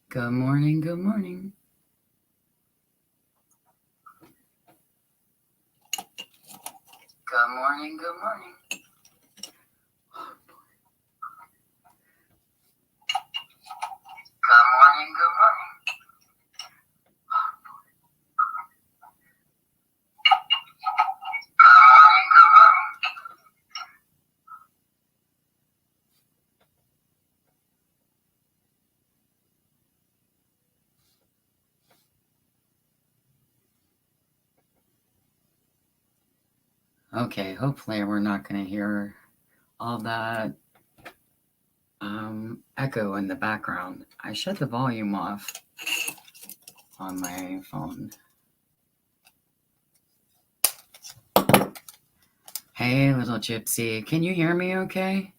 Good morning, good morning. Good morning, good morning. Good morning, good morning. Good morning, good morning. Okay, hopefully we're not going to hear all that echo in the background. I shut the volume off on my phone. Hey, little gypsy, can you hear me okay?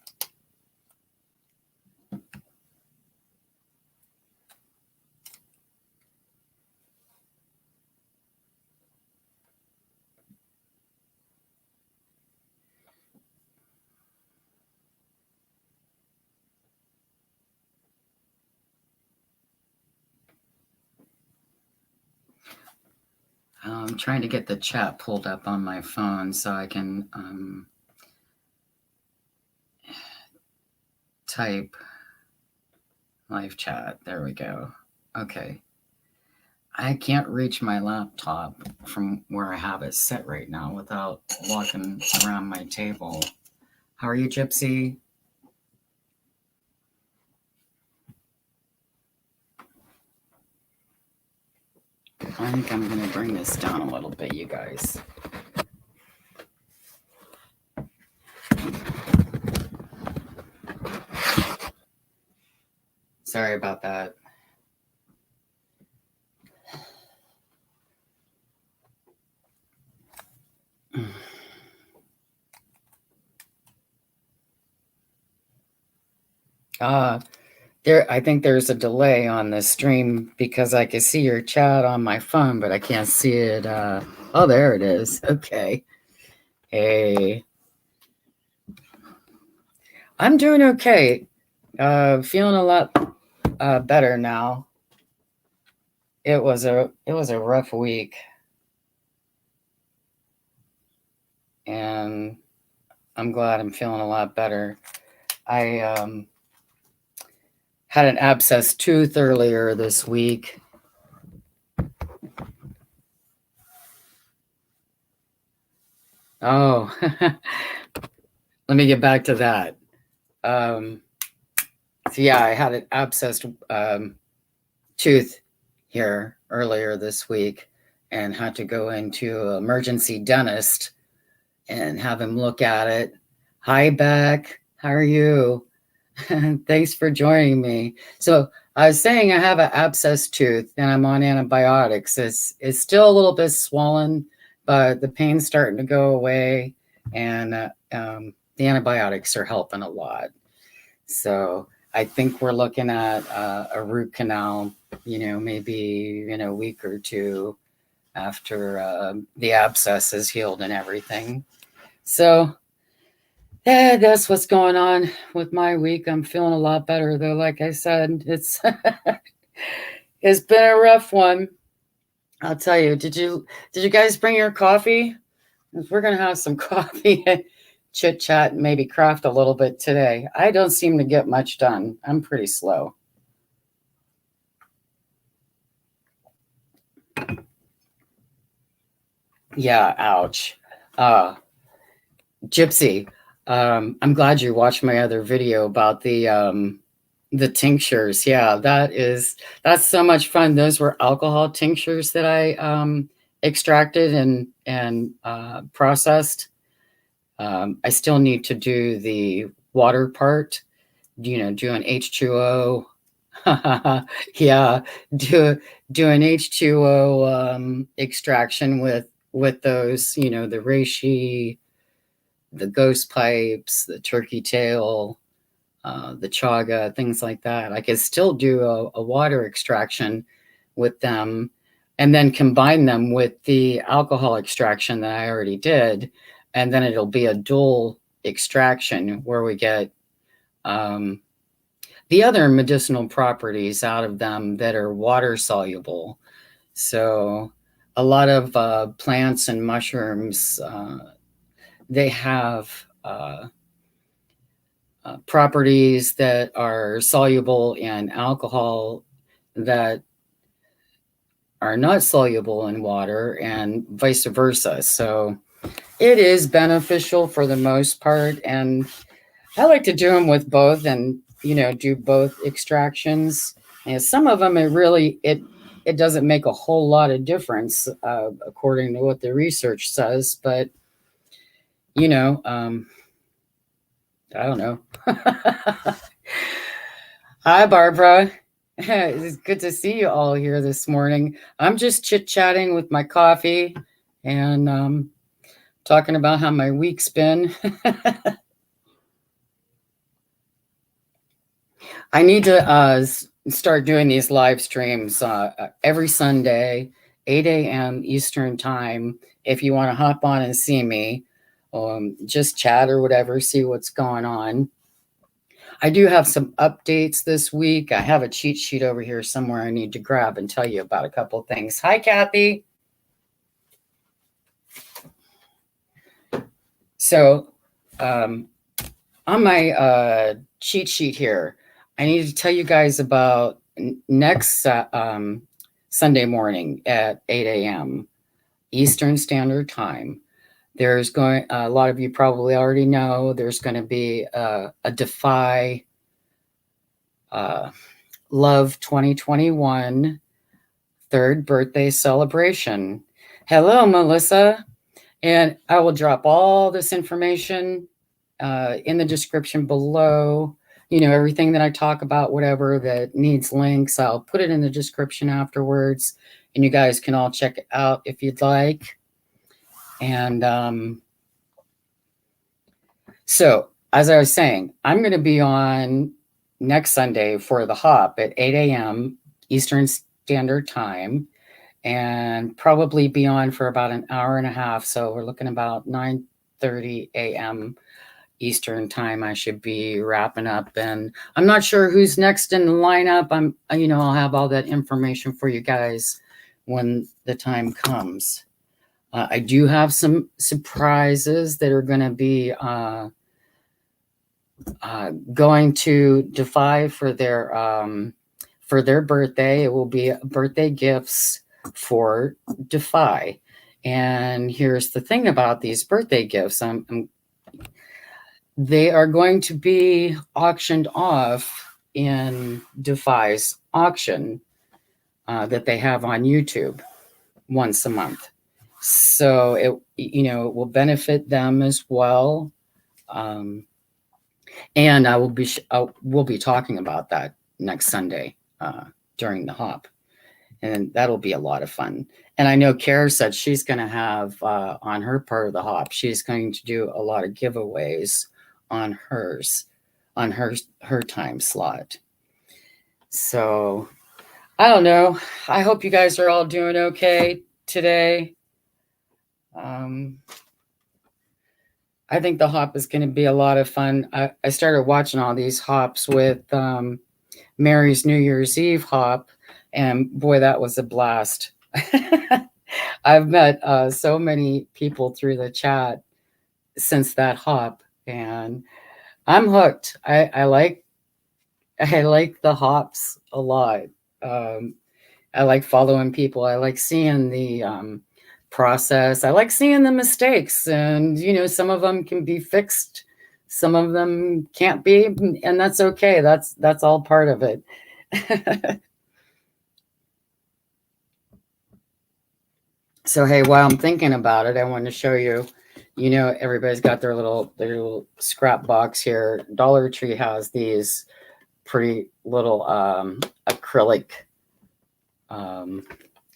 I'm trying to get the chat pulled up on my phone so I can type live chat. There we go. Okay. I can't reach my laptop from where I have it set right now without walking around my table. How are you, Gypsy? I think I'm going to bring this down a little bit, you guys. Sorry about that. I think there's a delay on the stream because I can see your chat on my phone, but I can't see it. Oh, there it is. Okay. Hey. I'm doing okay. Feeling a lot better now. It was a rough week. And I'm glad I'm feeling a lot better. I had an abscess tooth earlier this week. Oh, let me get back to that. So yeah, I had an abscessed tooth here earlier this week and had to go into an emergency dentist and have him look at it. Hi, Beck. How are you? Thanks for joining me. So I was saying I have an abscessed tooth and I'm on antibiotics. It's still a little bit swollen, but the pain's starting to go away, and the antibiotics are helping a lot. So I think we're looking at a root canal, maybe in a week or two after the abscess is healed and everything. So yeah, that's what's going on with my week. I'm feeling a lot better though. Like I said, it's it's been a rough one. I'll tell you. Did you guys bring your coffee? We're gonna have some coffee and chit chat and maybe craft a little bit today. I don't seem to get much done. I'm pretty slow. Yeah, ouch. Gypsy, I'm glad you watched my other video about the tinctures. Yeah, that's so much fun. Those were alcohol tinctures that I extracted and processed. I still need to do the water part. Do an H2O. Yeah, do an H2O extraction with those. The reishi, the ghost pipes, the turkey tail, the chaga, things like that. I could still do a water extraction with them and then combine them with the alcohol extraction that I already did. And then it'll be a dual extraction where we get the other medicinal properties out of them that are water soluble. So a lot of plants and mushrooms, they have properties that are soluble in alcohol that are not soluble in water, and vice versa. So it is beneficial for the most part, and I like to do them with both, and do both extractions. And some of them, it doesn't make a whole lot of difference, according to what the research says. But I don't know. Hi, Barbara. It's good to see you all here this morning. I'm just chit-chatting with my coffee and talking about how my week's been. I need to start doing these live streams every Sunday, 8 a.m. Eastern time. If you want to hop on and see me, just chat or whatever, see what's going on. I do have some updates this week. I have a cheat sheet over here somewhere I need to grab and tell you about a couple things. Hi, Kathy. So on my cheat sheet here, I need to tell you guys about next Sunday morning at 8 a.m. Eastern Standard Time. There's going, a lot of you probably already know, there's going to be a Defy Love 2021 third birthday celebration. Hello, Melissa. And I will drop all this information in the description below. Everything that I talk about, whatever that needs links, I'll put it in the description afterwards. And you guys can all check it out if you'd like. And so, as I was saying, I'm going to be on next Sunday for the Hop at 8 a.m. Eastern Standard Time, and probably be on for about an hour and a half. So we're looking about 9:30 a.m. Eastern Time. I should be wrapping up, and I'm not sure who's next in the lineup. I'll have all that information for you guys when the time comes. I do have some surprises that are going to be going to Defy for their birthday. It will be birthday gifts for Defy. And here's the thing about these birthday gifts. They are going to be auctioned off in Defy's auction that they have on YouTube once a month. So it will benefit them as well. And we'll be talking about that next Sunday during the Hop, and that'll be a lot of fun. And I know Kara said she's going to have on her part of the Hop, she's going to do a lot of giveaways on her time slot. So I don't know. I hope you guys are all doing okay today. I think the Hop is going to be a lot of fun. I started watching all these Hops with Mary's New Year's Eve Hop, and boy, that was a blast. I've met so many people through the chat since that Hop, and I'm hooked. I like the Hops a lot. I like following people. I like seeing the process. I like seeing the mistakes, and some of them can be fixed, some of them can't be, and that's okay. That's all part of it. So hey, while I'm thinking about it, I want to show you. Everybody's got their little scrap box here. Dollar Tree has these pretty little acrylic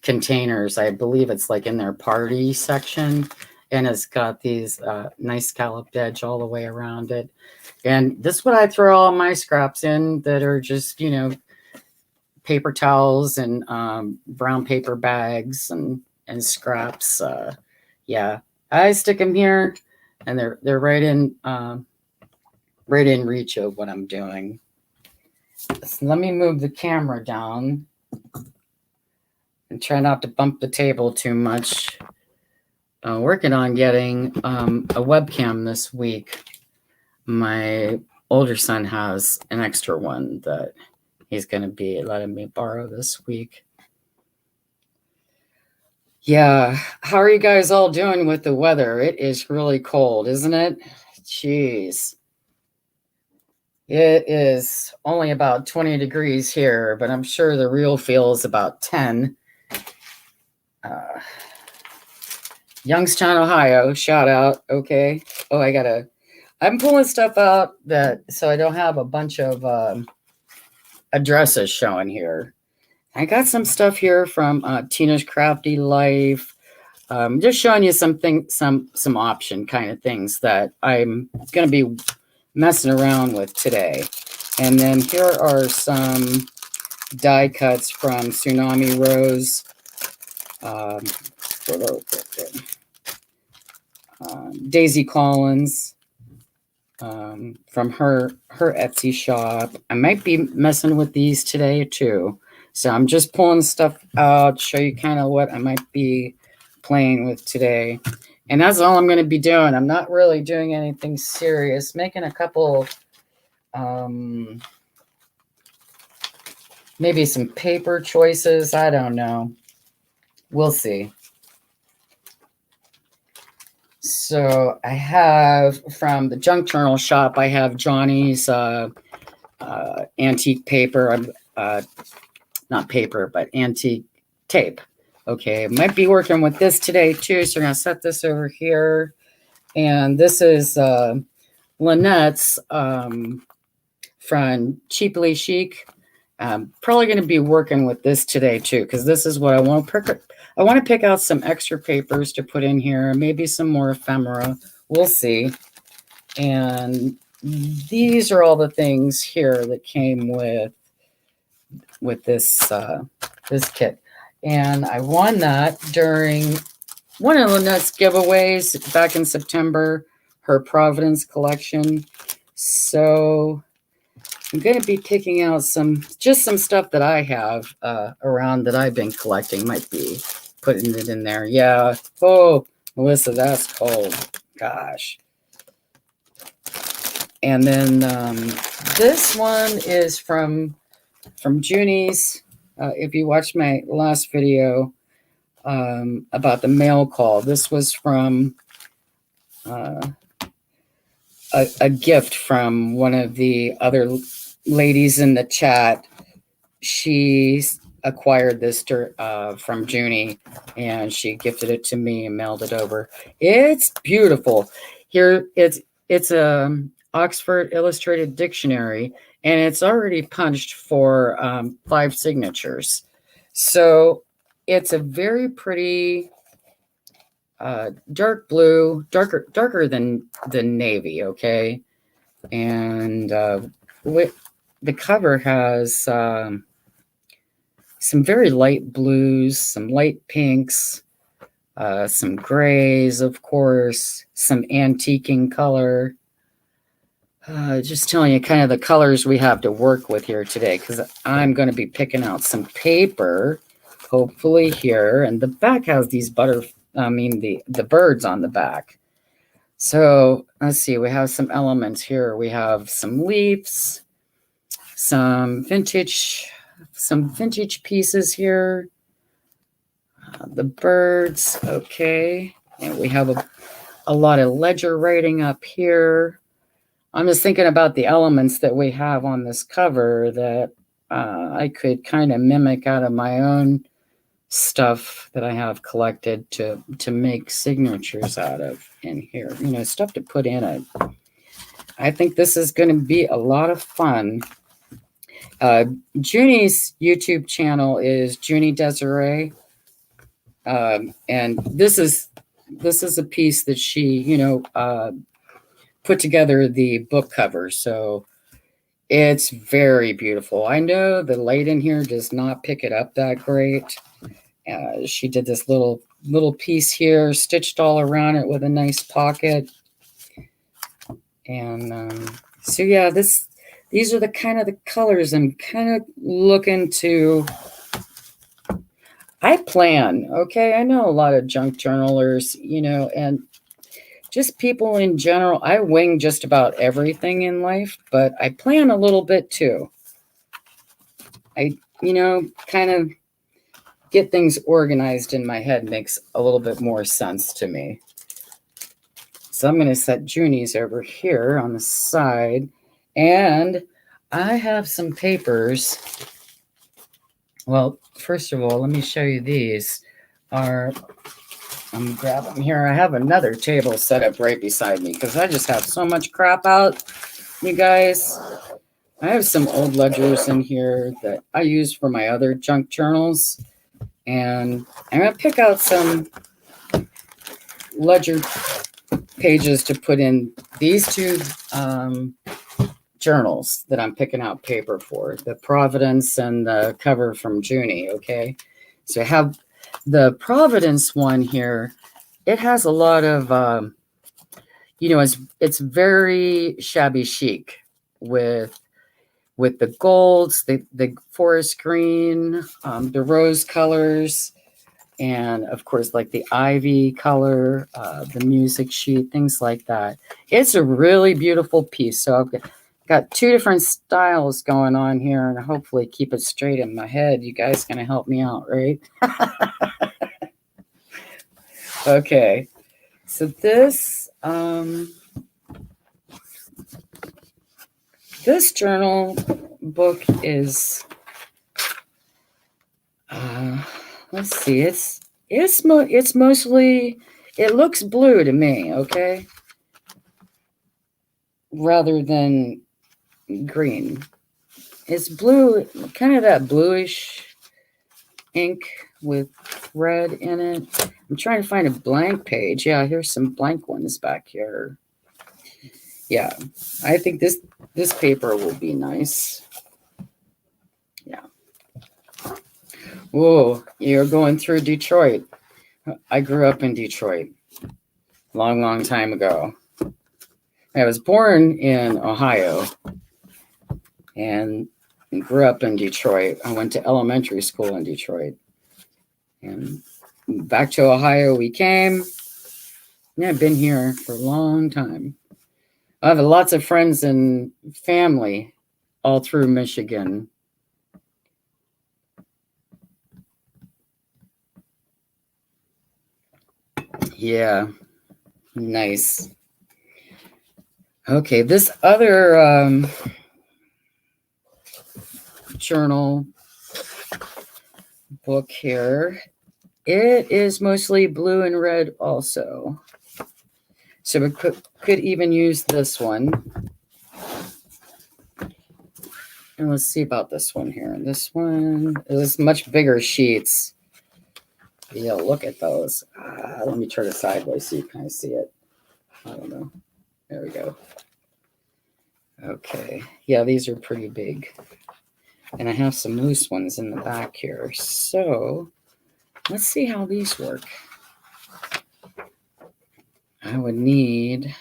containers. I believe it's like in their party section, and it's got these nice scalloped edge all the way around it. And this is what I throw all my scraps in that are just paper towels and brown paper bags and scraps. Yeah, I stick them here, and they're right in reach of what I'm doing. So let me move the camera down and try not to bump the table too much. Working on getting a webcam this week. My older son has an extra one that he's going to be letting me borrow this week. Yeah, how are you guys all doing with the weather? It is really cold, isn't it? Jeez. It is only about 20 degrees here, but I'm sure the real feel is about 10. Youngstown, Ohio, shout out. Okay. Oh, I'm pulling stuff out so I don't have a bunch of addresses showing here. I got some stuff here from Tina's Crafty Life. Just showing you some option kind of things that I'm going to be messing around with today. And then here are some die cuts from Tsunami Rose. Daisy Collins from her Etsy shop. I might be messing with these today too. So I'm just pulling stuff out, show you kind of what I might be playing with today. And that's all I'm going to be doing. I'm not really doing anything serious. Making a couple, maybe some paper choices. I don't know. We'll see. So I have from the Junk Journal shop, I have Johnny's antique paper, not paper, but antique tape. Okay, might be working with this today too. So we're going to set this over here. And this is Lynette's from Cheaply Chic. Probably going to be working with this today too, because this is what I want to pick out some extra papers to put in here, maybe some more ephemera. We'll see. And these are all the things here that came with this this kit. And I won that during one of Lynette's giveaways back in September, her Providence collection. So I'm going to be picking out some stuff that I have around that I've been collecting. Might be putting it in there. Yeah. Oh, Melissa, that's cold. Gosh. And then this one is from Junie's. If you watched my last video about the mail call, this was from a gift from one of the other ladies in the chat. She acquired this from Junie, and she gifted it to me and mailed it over. It's beautiful. Here, it's a Oxford Illustrated Dictionary, and it's already punched for 5 signatures. So it's a very pretty dark blue, darker than navy. Okay, and the cover has some very light blues, some light pinks, some grays, of course, some antiquing color. Just telling you kind of the colors we have to work with here today, because I'm going to be picking out some paper, hopefully here. And the back has these the birds on the back. So let's see, we have some elements here. We have some leaves, some vintage pieces here. The birds, okay. And we have a lot of ledger writing up here. I'm just thinking about the elements that we have on this cover that I could kind of mimic out of my own stuff that I have collected to make signatures out of in here. You know, stuff to put in it. I think this is going to be a lot of fun. Junie's YouTube channel is Junie Desiree. And this is a piece that she, put together the book cover. So it's very beautiful. I know the light in here does not pick it up that great. She did this little piece here, stitched all around it with a nice pocket. And so yeah, this these are the kind of the colors I'm kind of looking to. I plan, okay? I know a lot of junk journalers, and just people in general. I wing just about everything in life, but I plan a little bit too. I, kind of get things organized in my head makes a little bit more sense to me. So I'm going to set Junie's over here on the side. And I have some papers. Well, first of all, let me show you these. I'm going to grab them here. I have another table set up right beside me because I just have so much crap out, you guys. I have some old ledgers in here that I use for my other junk journals. And I'm going to pick out some ledger pages to put in these two journals that I'm picking out paper for, the Providence and the cover from Junie, okay? So I have the Providence one here. It has a lot of, it's very shabby chic with the golds, the forest green, the rose colors, and of course, like the ivy color, the music sheet, things like that. It's a really beautiful piece. So I've got two different styles going on here, and hopefully keep it straight in my head. You guys gonna help me out, right? Okay. So this journal book is, let's see, it's mostly, it looks blue to me, okay, rather than green. It's blue, kind of that bluish ink with red in it. I'm trying to find a blank page. Yeah, here's some blank ones back here. Yeah, I think this paper will be nice. Yeah. Whoa, you're going through Detroit. I grew up in Detroit long time ago. I was born in Ohio and grew up in Detroit. I went to elementary school in Detroit. And back to Ohio we came. Yeah, I've been here for a long time. I have lots of friends and family all through Michigan. Yeah, nice. Okay, this other journal book here, it is mostly blue and red also. So we could even use this one. And let's see about this one here. This one is much bigger sheets. Yeah, look at those. Let me turn it sideways so you can see it. I don't know. There we go. Okay. Yeah, these are pretty big. And I have some loose ones in the back here. So let's see how these work. I would need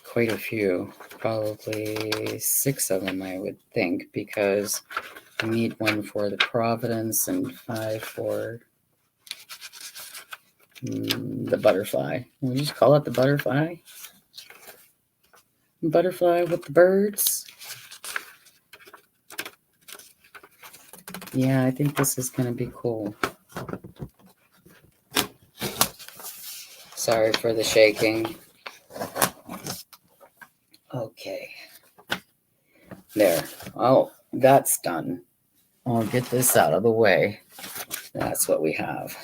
quite a few, probably 6 of them, I would think, because I need one for the Providence and 5 for the butterfly. We just call it the butterfly. Butterfly with the birds. Yeah, I think this is going to be cool. Sorry for the shaking. Okay. There. Oh, that's done. I'll get this out of the way. That's what we have.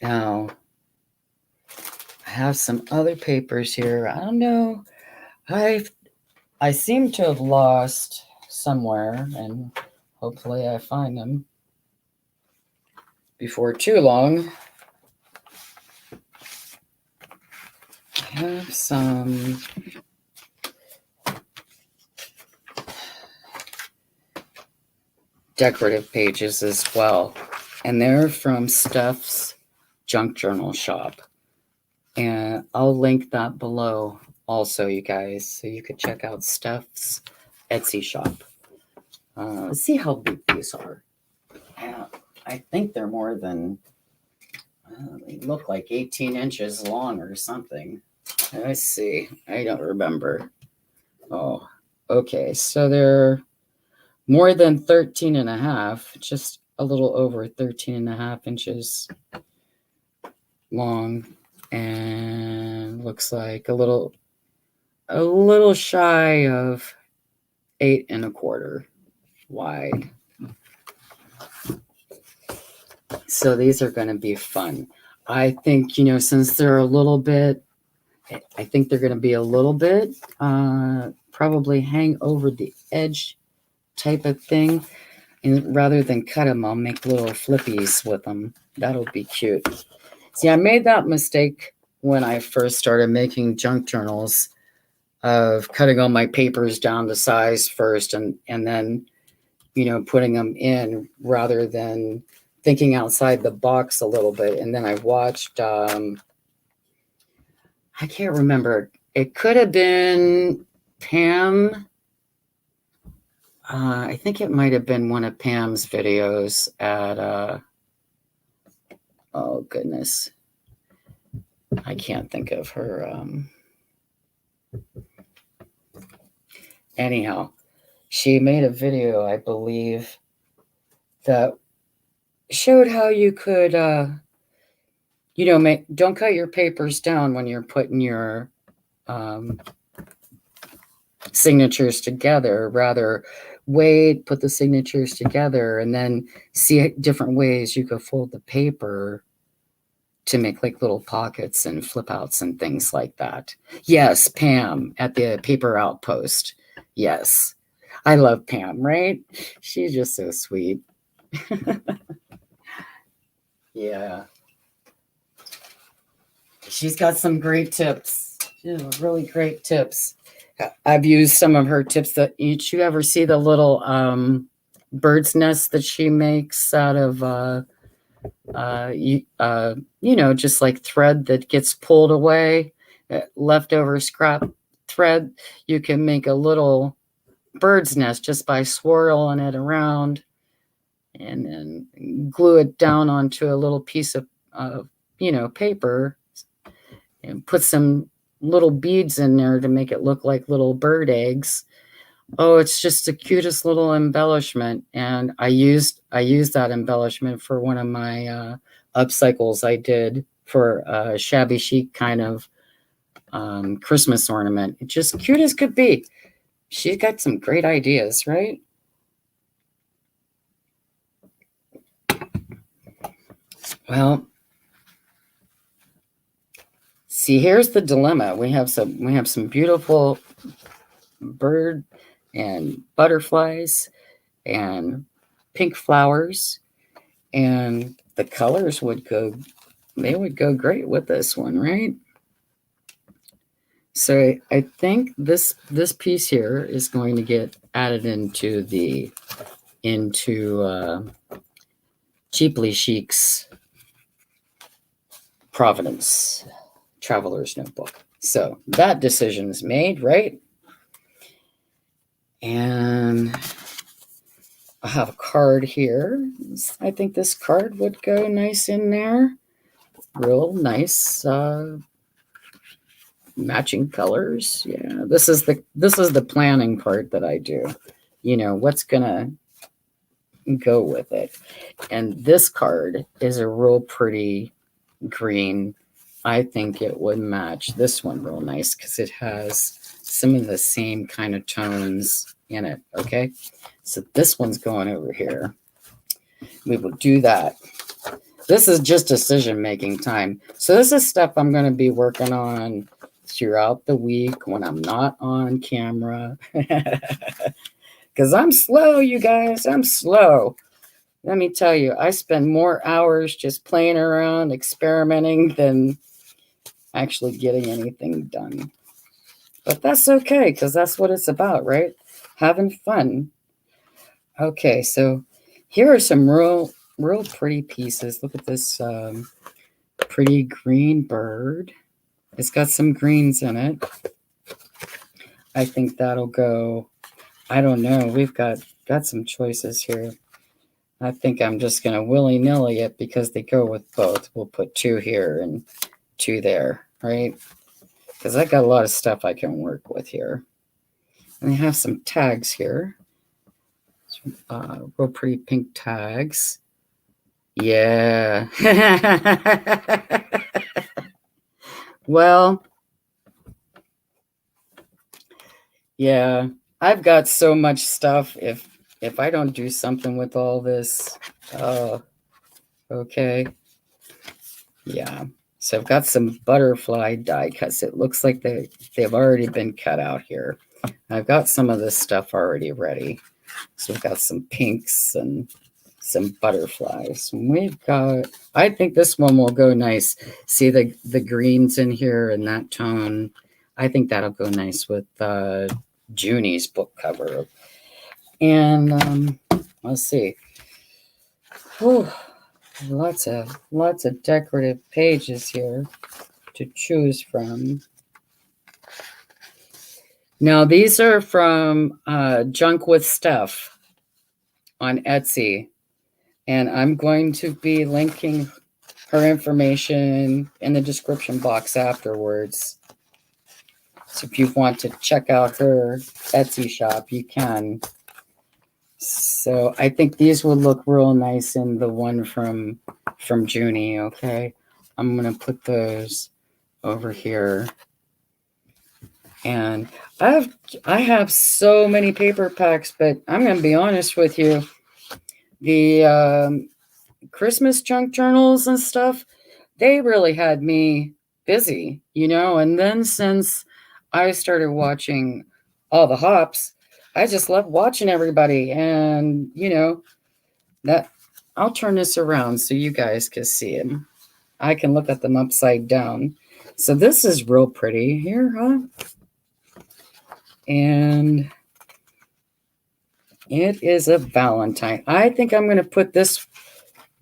Now, I have some other papers here. I don't know. I seem to have lost somewhere, and hopefully I find them before too long. I have some decorative pages as well, and they're from Steph's Junk Journal Shop. And I'll link that below also, you guys, so you could check out Steph's Etsy shop. Let's see how big these are. I think they're more than, they look like 18 inches long or something. Let's see. I don't remember. Oh, okay. So they're more than 13 and a half, just a little over 13 and a half inches long, and looks like a little shy of 8 1/4 wide. So these are going to be fun. I think, since they're a little bit, I think they're going to be a little bit probably hang over the edge type of thing. And rather than cut them, I'll make little flippies with them. That'll be cute. See, I made that mistake when I first started making junk journals of cutting all my papers down to size first and then, putting them in rather than thinking outside the box a little bit. And then I watched, I can't remember. It could have been Pam. I think it might have been one of Pam's videos at, oh goodness. I can't think of her. Anyhow, she made a video, I believe, that showed how you could, don't cut your papers down when you're putting your signatures together. Rather, wait, put the signatures together, and then see different ways you could fold the paper to make like little pockets and flip outs and things like that. Yes, Pam at the Paper Outpost. Yes. I love Pam, right? She's just so sweet. Yeah. She's got some great tips. Really great tips. I've used some of her tips. That you ever see the little bird's nest that she makes out of just like thread that gets pulled away, leftover scrap thread. You can make a little bird's nest just by swirling it around and then glue it down onto a little piece of paper and put some little beads in there to make it look like little bird eggs. Oh, it's just the cutest little embellishment. And I used that embellishment for one of my upcycles I did for a shabby chic kind of Christmas ornament. It's just cute as could be. She's got some great ideas, right? Well, see, here's the dilemma. We have some beautiful bird and butterflies and pink flowers, and the colors would go great with this one, right? So I think this piece here is going to get added into Cheaply Chic's Providence Traveler's Notebook. So that decision is made, right? And I have a card here. I think this card would go nice in there. Real nice matching colors. Yeah, this is the planning part that I do. What's gonna go with it. And this card is a real pretty green. I think it would match this one real nice because it has some of the same kind of tones in it. Okay, so this one's going over here. We will do that. This is just decision-making time. So this is stuff I'm going to be working on throughout the week when I'm not on camera. Because I'm slow, you guys. I'm slow. Let me tell you, I spend more hours just playing around, experimenting than actually getting anything done. But that's okay, because that's what it's about, right? Having fun. Okay, so here are some real pretty pieces. Look at this pretty green bird. It's got some greens in it. I think that'll go. I don't know. We've got some choices here. I think I'm just going to willy-nilly it because they go with both. We'll put 2 here and 2 there, right? Because I got a lot of stuff I can work with here. And they have some tags here. Real pretty pink tags. Yeah. Well, yeah. I've got so much stuff. If I don't do something with all this, okay. Yeah. So I've got some butterfly die cuts. It looks like they've already been cut out here. I've got some of this stuff already ready. So we've got some pinks and some butterflies. And we've got, I think this one will go nice. See the greens in here and that tone. I think that'll go nice with Junie's book cover. And let's see. Whew, lots of decorative pages here to choose from. Now these are from Junk with Stuff on Etsy, and I'm going to be linking her information in the description box afterwards. So if you want to check out her Etsy shop, you can. So I think these would look real nice in the one from Junie. Okay, I'm gonna put those over here. And I have so many paper packs, but I'm gonna be honest with you. The Christmas junk journals and stuff, they really had me busy, and then since I started watching all the hops, I just love watching everybody. And that I'll turn this around so you guys can see them. I can look at them upside down. So this is real pretty here, huh? And it is a Valentine. I think I'm going to put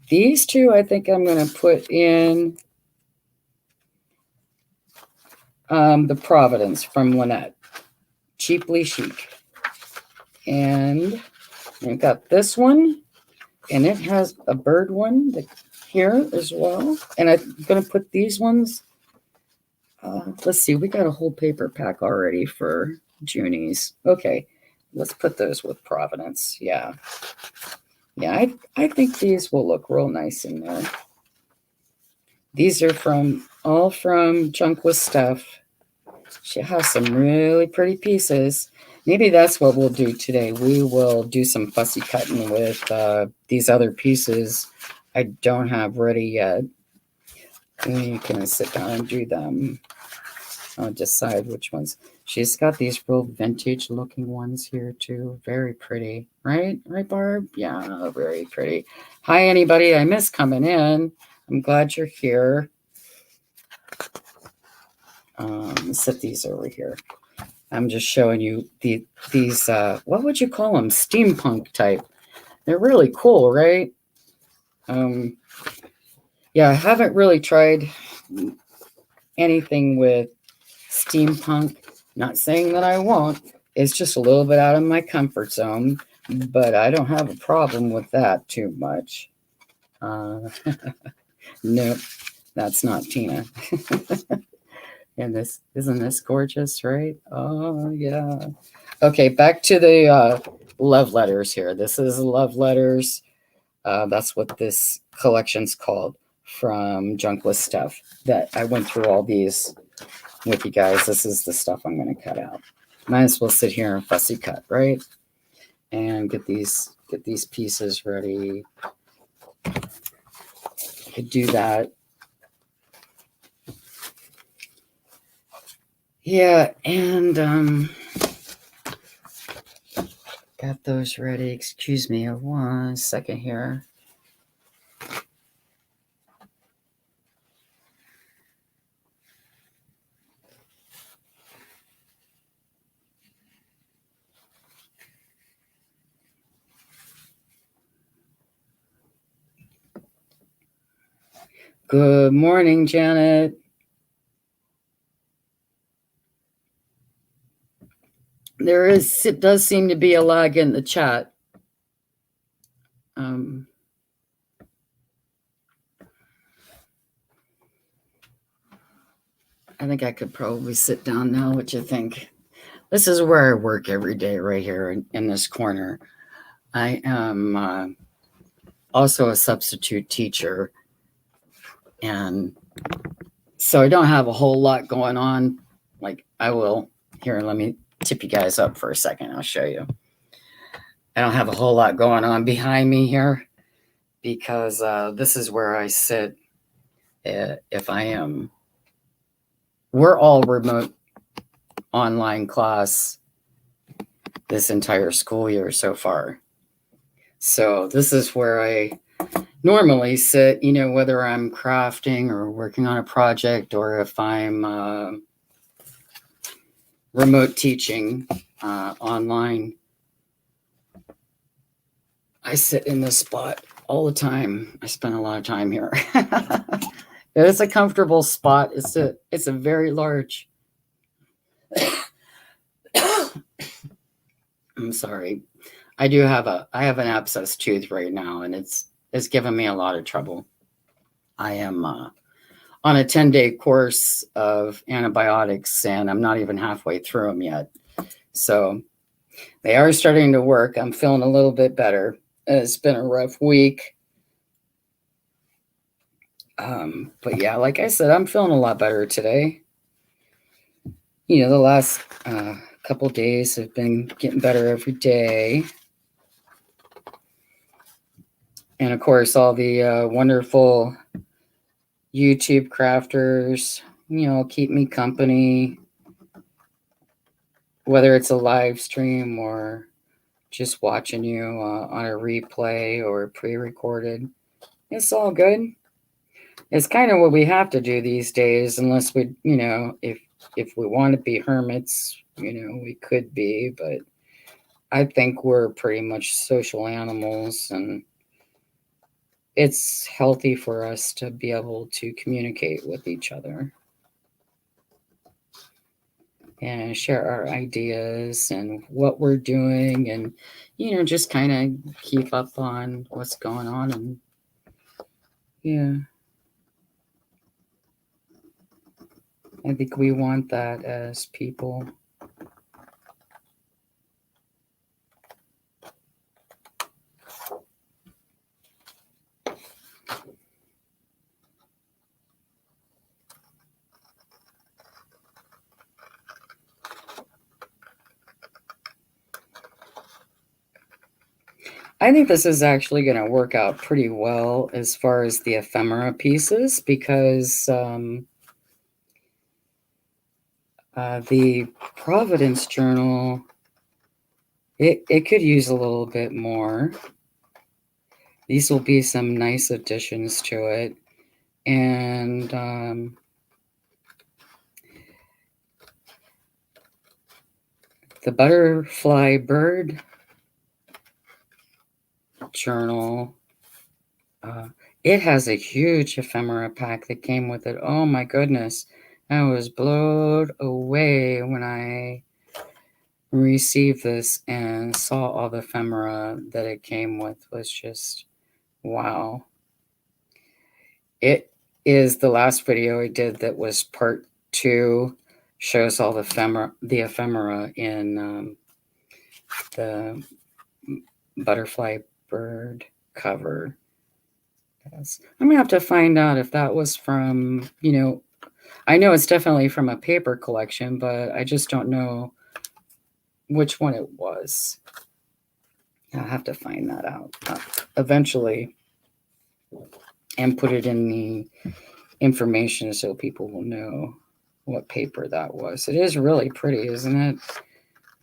these two, I think I'm going to put in the Providence from Lynette, Cheaply Chic. And I've got this one, and it has a bird one here as well. And I'm going to put these ones. Let's see, we got a whole paper pack already for Junie's. Okay, let's put those with Providence. Yeah. Yeah, I think these will look real nice in there. These are all from Junk with Stuff. She has some really pretty pieces. Maybe that's what we'll do today. We will do some fussy cutting with these other pieces I don't have ready yet. And you can sit down and do them. I'll decide which ones. She's got these real vintage looking ones here too. Very pretty. Right, Barb? Yeah, very pretty. Hi, anybody. I miss coming in. I'm glad you're here. Set these over here. I'm just showing you these, what would you call them? Steampunk type. They're really cool, right? Yeah, I haven't really tried anything with steampunk. Not saying that I won't. It's just a little bit out of my comfort zone, but I don't have a problem with that too much. Nope, that's not Tina. And isn't this gorgeous, right? Oh yeah. Okay, back to the love letters here. This is love letters. That's what this collection's called, from Junk with Stuff. That I went through all these with you guys. This is the stuff I'm going to cut out. Might as well sit here and fussy cut, right? And get these pieces ready. Could do that. Yeah, and got those ready. Excuse me 1 second here. Good morning, Janet. it does seem to be a lag in the chat. I think I could probably sit down now. What you think? This is where I work every day, right here in this corner. I am also a substitute teacher, and so I don't have a whole lot going on. Like I will here. Let me tip you guys up for a second. I'll show you. I don't have a whole lot going on behind me here because this is where I sit. If I am, we're all remote online class this entire school year so far. So this is where I normally sit, whether I'm crafting or working on a project or if I'm remote teaching online. I sit in this spot all the time. I spend a lot of time here. It's a comfortable spot. It's a very large. I'm sorry. I have an abscess tooth right now, and it's given me a lot of trouble. I am on a 10-day course of antibiotics, and I'm not even halfway through them yet. So they are starting to work. I'm feeling a little bit better. It's been a rough week. But yeah, like I said, I'm feeling a lot better today. The last couple days have been getting better every day. And of course, all the wonderful YouTube crafters, keep me company, whether it's a live stream or just watching you on a replay or pre-recorded. It's all good. It's kind of what we have to do these days, unless we, if we want to be hermits, we could be, but I think we're pretty much social animals, and it's healthy for us to be able to communicate with each other and share our ideas and what we're doing, and just kind of keep up on what's going on. And yeah, I think we want that as people. I think this is actually going to work out pretty well as far as the ephemera pieces, because the Providence Journal, it could use a little bit more. These will be some nice additions to it. And the Butterfly Bird Journal, it has a huge ephemera pack that came with it. Oh my goodness. I was blown away when I received this and saw all the ephemera that it came with. Was just wow. It is the last video I did that was part 2, shows all the ephemera in the Butterfly Bird cover. Yes. I'm gonna have to find out if that was from, I know it's definitely from a paper collection, but I just don't know which one it was. I'll have to find that out eventually and put it in the information so people will know what paper that was. It is really pretty, isn't it?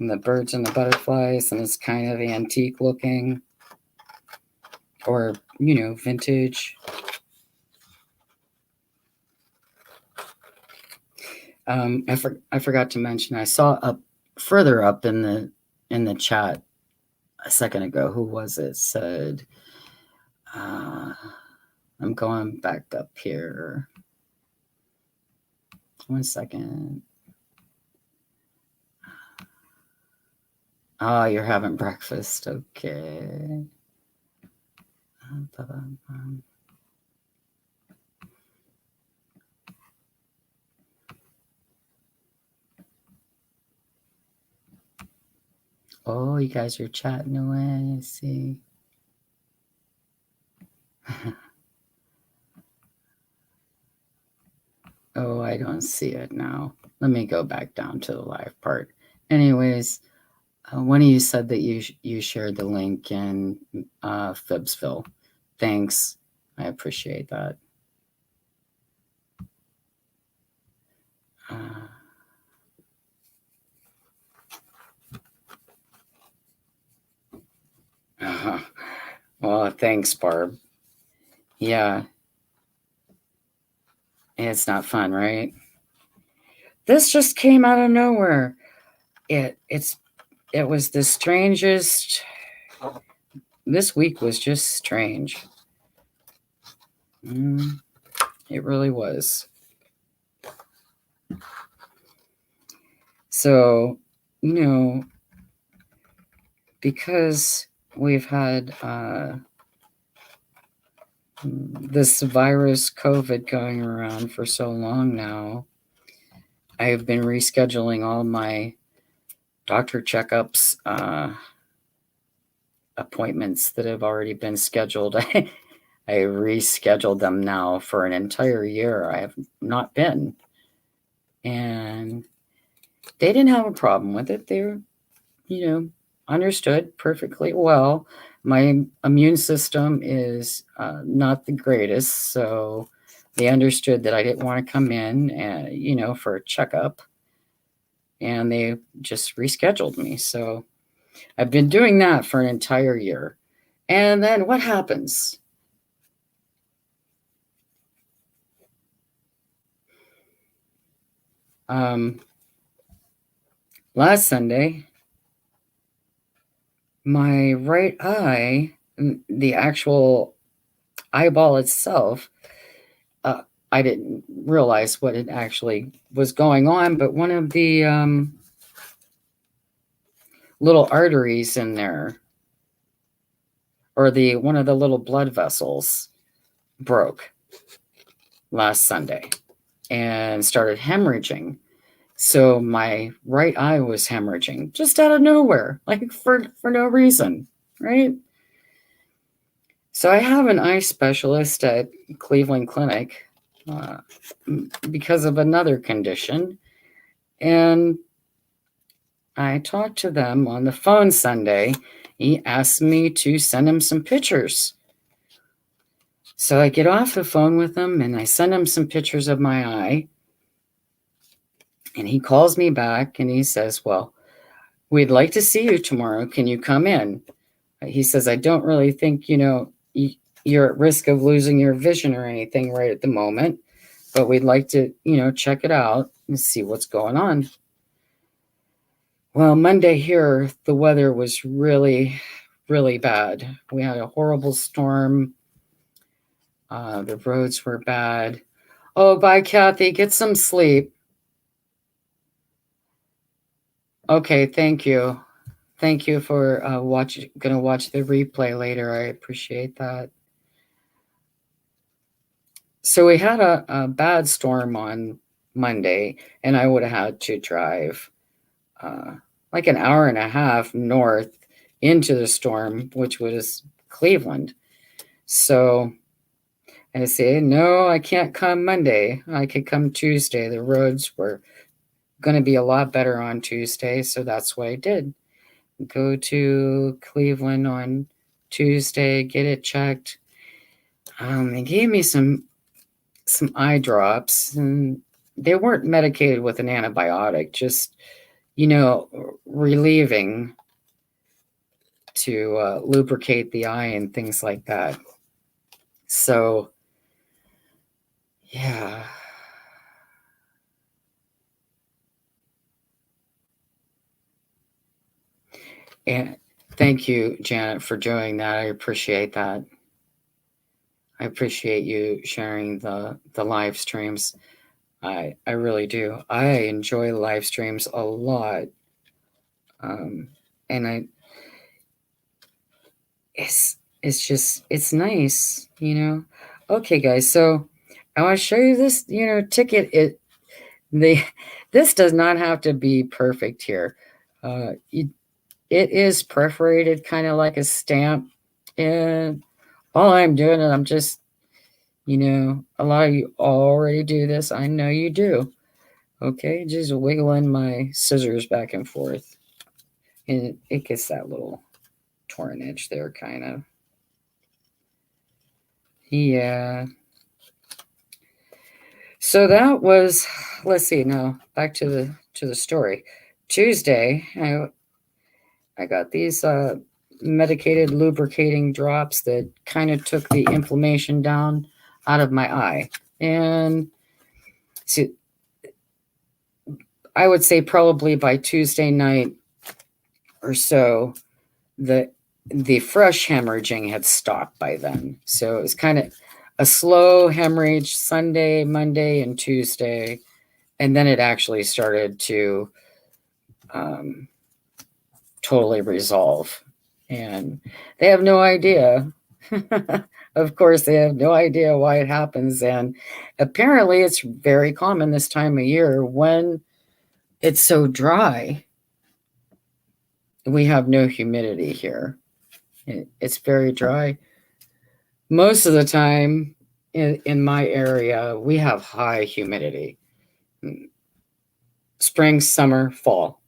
And the birds and the butterflies, and it's kind of antique looking, or vintage. I forgot to mention, I saw up further up in the chat a second ago, who was it, said, I'm going back up here. 1 second. Oh, you're having breakfast. Okay. Oh, you guys are chatting away. I see. Oh, I don't see it now. Let me go back down to the live part. Anyways, one of you said that you shared the link in Phibbsville. Thanks. I appreciate that. Well, thanks, Barb. Yeah, it's not fun, right? This just came out of nowhere. It was the strangest. This week was just strange. It really was. So, because we've had this virus COVID going around for so long now, I have been rescheduling all my doctor checkups, appointments that have already been scheduled. I rescheduled them now for an entire year. I have not been. And they didn't have a problem with it. They were, understood perfectly well. My immune system is not the greatest, so they understood that I didn't want to come in, and, for a checkup, and they just rescheduled me. So I've been doing that for an entire year. And then what happens? Last Sunday, my right eye, the actual eyeball itself, I didn't realize what it actually was going on, but one of the little arteries in there, or one of the little blood vessels, broke last Sunday and started hemorrhaging. So my right eye was hemorrhaging just out of nowhere, like for no reason, right? So I have an eye specialist at Cleveland Clinic because of another condition. And I talked to them on the phone Sunday. He asked me to send him some pictures. So I get off the phone with him and I send him some pictures of my eye. And he calls me back and he says, well, we'd like to see you tomorrow. Can you come in? He says, I don't really think, you're at risk of losing your vision or anything right at the moment, but we'd like to, check it out and see what's going on. Well, Monday here, the weather was really, really bad. We had a horrible storm. The roads were bad. Oh, bye, Kathy. Get some sleep. Okay, thank you. Thank you for gonna watch the replay later. I appreciate that. So we had a bad storm on Monday, and I would have had to drive like an hour and a half north into the storm, which was Cleveland. So I said, no, I can't come Monday. I could come Tuesday. The roads were going to be a lot better on Tuesday, so that's what I did. Go to Cleveland on Tuesday, get it checked. They gave me some eye drops, and they weren't medicated with an antibiotic, just, relieving to lubricate the eye and things like that. So, yeah. And thank you, Janet, for doing that. I appreciate that. I appreciate you sharing the live streams. I really do. I enjoy live streams a lot. and it's nice, you know. Okay, guys, so I want to show you this, ticket. This does not have to be perfect here. It is perforated kind of like a stamp, and all I'm doing is I'm just, a lot of you already do this. I know you do. Okay, just wiggling my scissors back and forth, and it gets that little torn edge there, kind of. Yeah. So that was, let's see, now back to the story. Tuesday, I got these medicated lubricating drops that kind of took the inflammation down out of my eye. And see, I would say probably by Tuesday night or so, the fresh hemorrhaging had stopped by then. So it was kind of a slow hemorrhage Sunday, Monday, and Tuesday. And then it actually started to totally resolve. And they have no idea. Of course, they have no idea why it happens. And apparently, it's very common this time of year when it's so dry. We have no humidity here. It's very dry. Most of the time in my area, we have high humidity. Spring, summer, fall.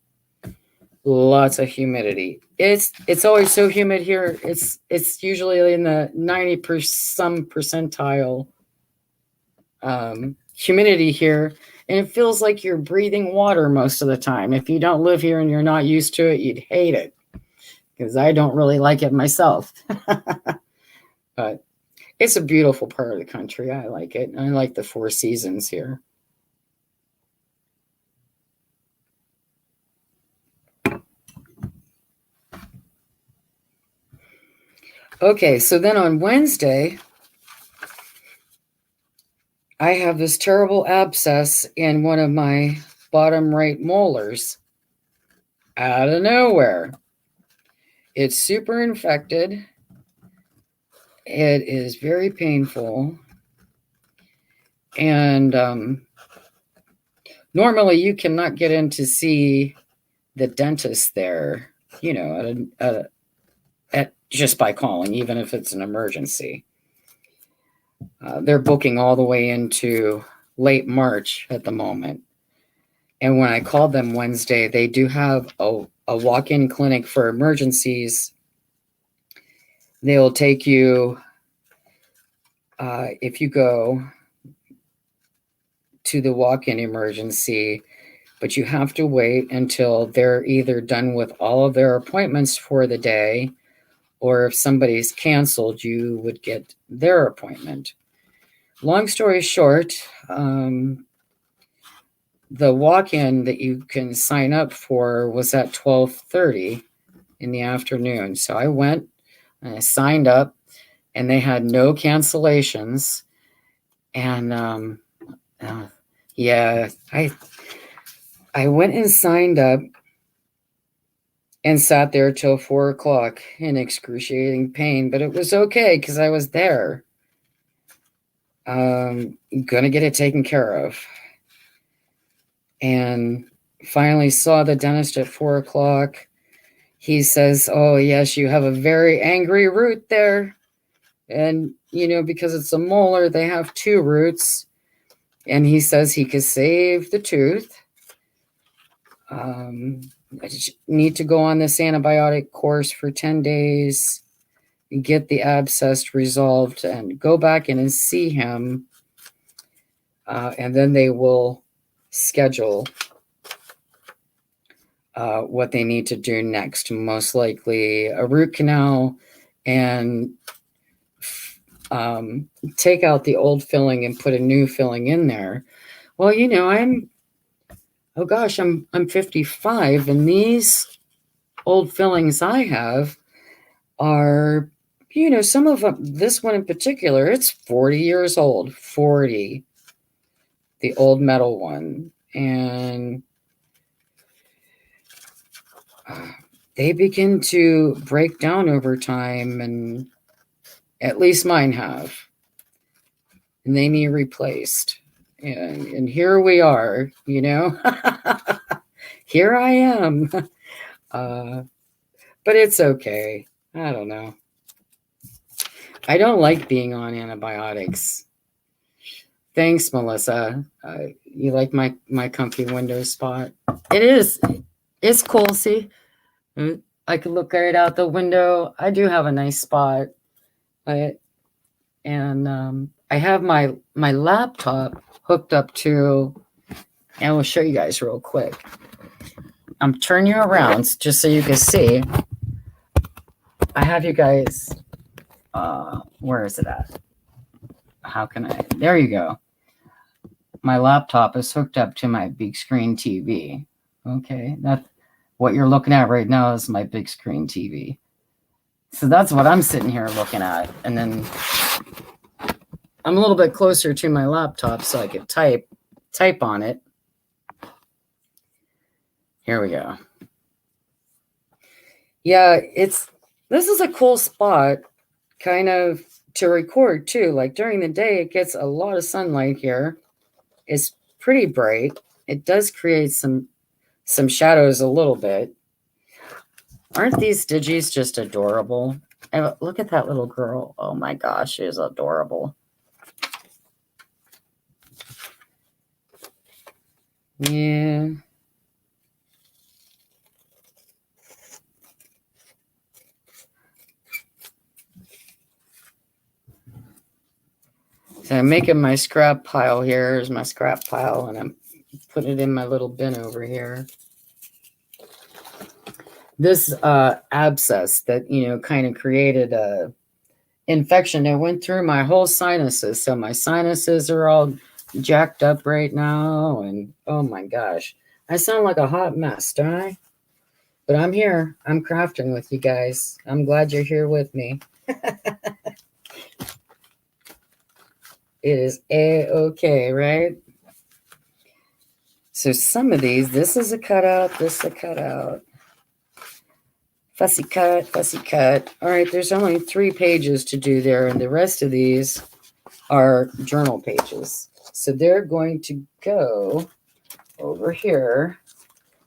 Lots of humidity. It's always so humid here. It's usually in the 90% some percentile humidity here, and it feels like you're breathing water most of the time. If you don't live here and you're not used to it, you'd hate it, because I don't really like it myself. But it's a beautiful part of the country. I like it. I like the 4 seasons here. Okay, so then on Wednesday, I have this terrible abscess in one of my bottom right molars out of nowhere. It's super infected. It is very painful. And normally you cannot get in to see the dentist there, at just by calling, even if it's an emergency. They're booking all the way into late March at the moment. And when I called them Wednesday, they do have a walk-in clinic for emergencies. They'll take you, if you go to the walk-in emergency, but you have to wait until they're either done with all of their appointments for the day, or if somebody's canceled, you would get their appointment. Long story short, the walk-in that you can sign up for was at 12:30 in the afternoon. So I went and I signed up, and they had no cancellations. And I went and signed up and sat there till 4:00 in excruciating pain, but it was okay because I was there. Gonna get it taken care of. And finally saw the dentist at 4:00. He says, "Oh, yes, you have a very angry root there." And, because it's a molar, they have 2 roots. And he says he could save the tooth. I just need to go on this antibiotic course for 10 days, get the abscess resolved, and go back in and see him. And then they will schedule what they need to do next. Most likely a root canal, and take out the old filling and put a new filling in there. Well, I'm 55, and these old fillings I have are, some of them, this one in particular, it's 40 years old, 40, the old metal one. And they begin to break down over time, and at least mine have, and they need replaced. And here we are, you know. Here I am. But it's okay. I don't know. I don't like being on antibiotics. Thanks, Melissa. You like my comfy window spot? It is. It's cool. See, I could look right out the window. I do have a nice spot. And I have my laptop hooked up to, and we'll show you guys real quick. I'm turning you around just so you can see. I have you guys. Where is it at? How can I? There you go. My laptop is hooked up to my big screen TV. Okay, that what you're looking at right now is my big screen TV. So that's what I'm sitting here looking at, and then I'm a little bit closer to my laptop so I could type on it. Here we go. Yeah, this is a cool spot kind of to record too. Like during the day, it gets a lot of sunlight here. It's pretty bright. It does create some shadows a little bit. Aren't these Digis just adorable? And look at that little girl. Oh my gosh, she is adorable. Yeah. So I'm making my scrap pile here. Here's my scrap pile, and I'm putting it in my little bin over here. This abscess that, you know, kind of created a infection that went through my whole sinuses. So my sinuses are all jacked up right now. And oh my gosh, I sound like a hot mess, don't I? But I'm here. I'm crafting with you guys. I'm glad you're here with me. It is A-okay, right? So some of these, this is a cutout, this is a cutout. Fussy cut, fussy cut. All right, there's only 3 pages to do there, and the rest of these are journal pages. So they're going to go over here,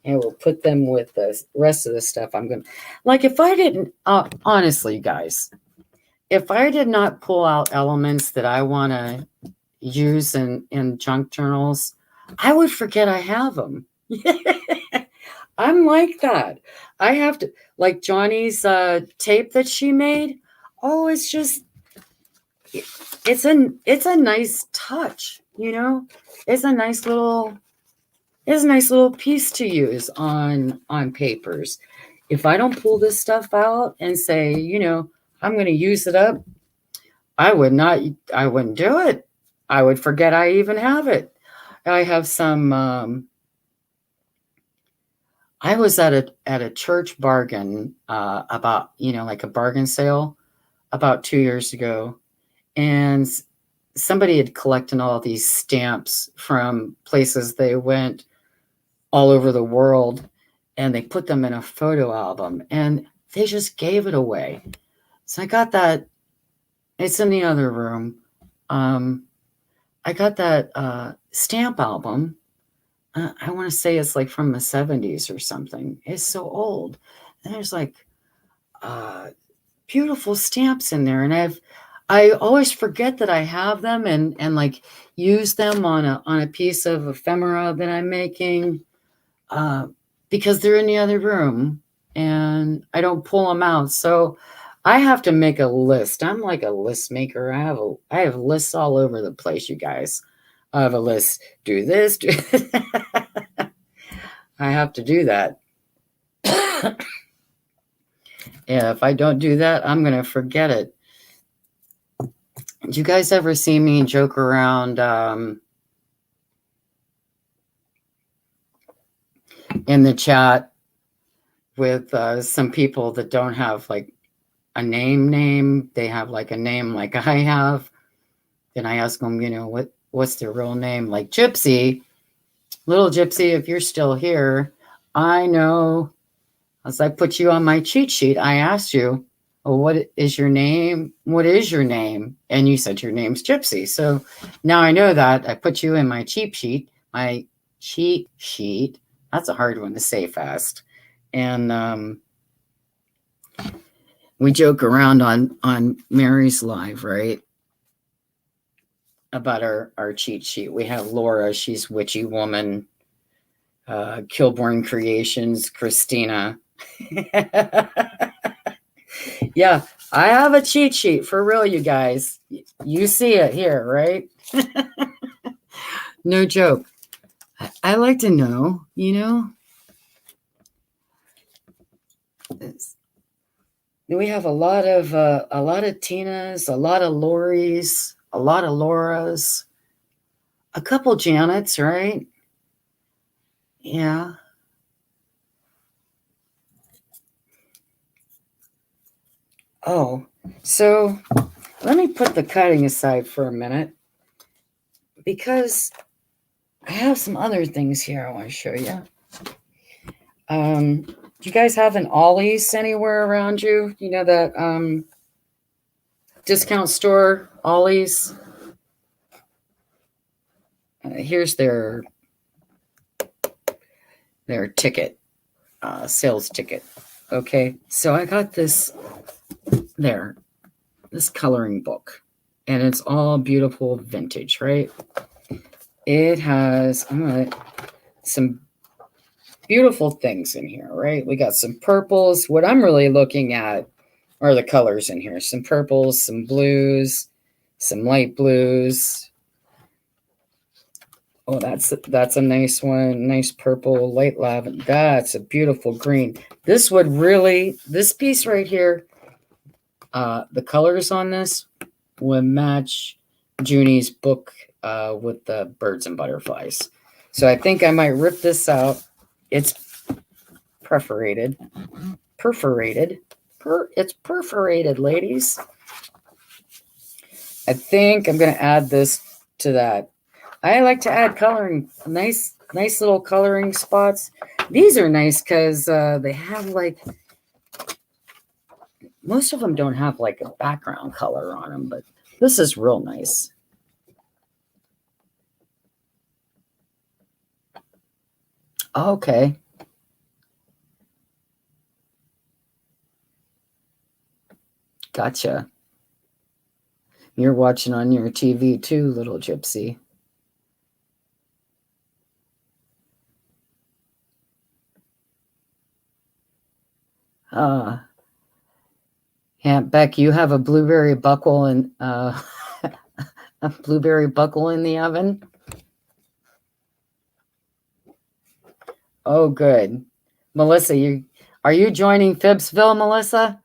and we'll put them with the rest of the stuff I'm going to... Like if I didn't, honestly, guys, if I did not pull out elements that I want to use in junk journals, I would forget I have them. I'm like that. I have to, like Johnny's tape that she made. Oh, it's just, it's a nice touch, you know. It's a nice little piece to use on papers. If I don't pull this stuff out and say, you know, I'm going to use it up, I wouldn't do it. I would forget I even have it. I have some, I was at a church bargain about, you know, like a bargain sale about 2 years ago. And somebody had collected all these stamps from places they went all over the world, and they put them in a photo album, and they just gave it away. So I got that. It's in the other room. I got that stamp album. I want to say it's like from the 70s or something. It's so old. And there's like beautiful stamps in there. And I always forget that I have them and like use them on a piece of ephemera that I'm making because they're in the other room and I don't pull them out. So I have to make a list. I'm like a list maker. I have lists all over the place, you guys. I have a list. Do this. Do I have to do that. Yeah, if I don't do that, I'm going to forget it. Do you guys ever see me joke around in the chat with some people that don't have like a name? They have like a name like I have. Then I ask them, you know, what's their real name? Like Gypsy, little Gypsy, if you're still here, I know As I put you on my cheat sheet, I asked you, well, what is your name? What is your name? And you said your name's Gypsy. So now I know that. I put you in my cheat sheet. My cheat sheet. That's a hard one to say fast. And we joke around on Mary's Live, right? About our cheat sheet. We have Laura, she's Witchy Woman, Kilborn Creations, Christina. Yeah, I have a cheat sheet for real, you guys. You see it here, right? No joke. I like to know, we have a lot of Tinas, a lot of Loris, a lot of Lauras, a couple Janets, right? Yeah. Oh, so let me put the cutting aside for a minute because I have some other things here I want to show you. Do you guys have an Ollie's anywhere around you? You know that discount store, Ollie's? Here's their ticket, sales ticket. Okay, so I got this coloring book, and it's all beautiful vintage, right? It has some beautiful things in here, right? We got some purples. What I'm really looking at are the colors in here. Some purples, some blues, some light blues. Oh, that's a nice one. Nice purple, light lavender. That's a beautiful green. This piece right here, the colors on this would match Junie's book with the birds and butterflies. So I think I might rip this out. It's perforated. It's perforated, ladies. I think I'm going to add this to that. I like to add coloring, nice little coloring spots. These are nice because they have most of them don't have like a background color on them, but this is real nice. Okay. Gotcha. You're watching on your TV too, little gypsy. Aunt Beck, you have a blueberry buckle and a blueberry buckle in the oven? Oh, good. Melissa, are you joining Fibsville, Melissa?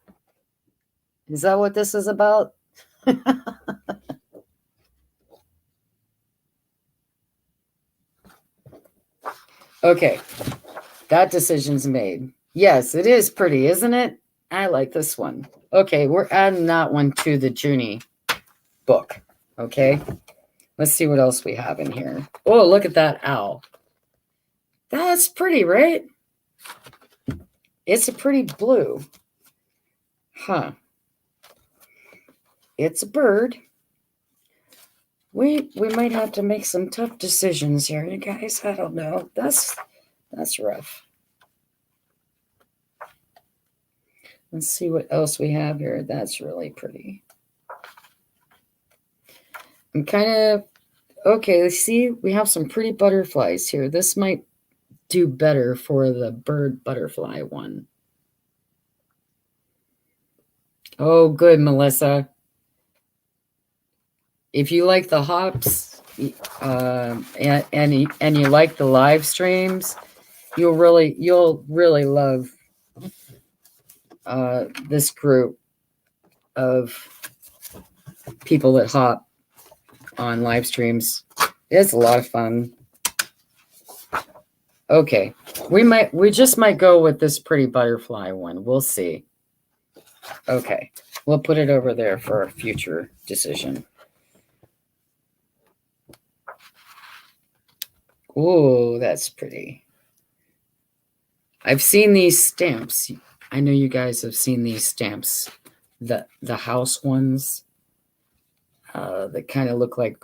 Is that what this is about? Okay, that decision's made. Yes, it is pretty, isn't it? I like this one. Okay, we're adding that one to the Junie book. Okay, let's see what else we have in here. Oh, look at that owl. That's pretty, right? It's a pretty blue. Huh. It's a bird. We might have to make some tough decisions here, you guys. I don't know. That's rough. Let's see what else we have here. That's really pretty. I'm kind of okay. Let's see. We have some pretty butterflies here. This might do better for the bird butterfly one. Oh, good, Melissa. If you like the hops and you like the live streams, you'll really love this group of people that hop on live streams. It's a lot of fun. Okay, we just might go with this pretty butterfly one. We'll see. Okay, we'll put it over there for a future decision. Ooh, that's pretty. I've seen these stamps. I know you guys have seen these stamps, the house ones that kind of look like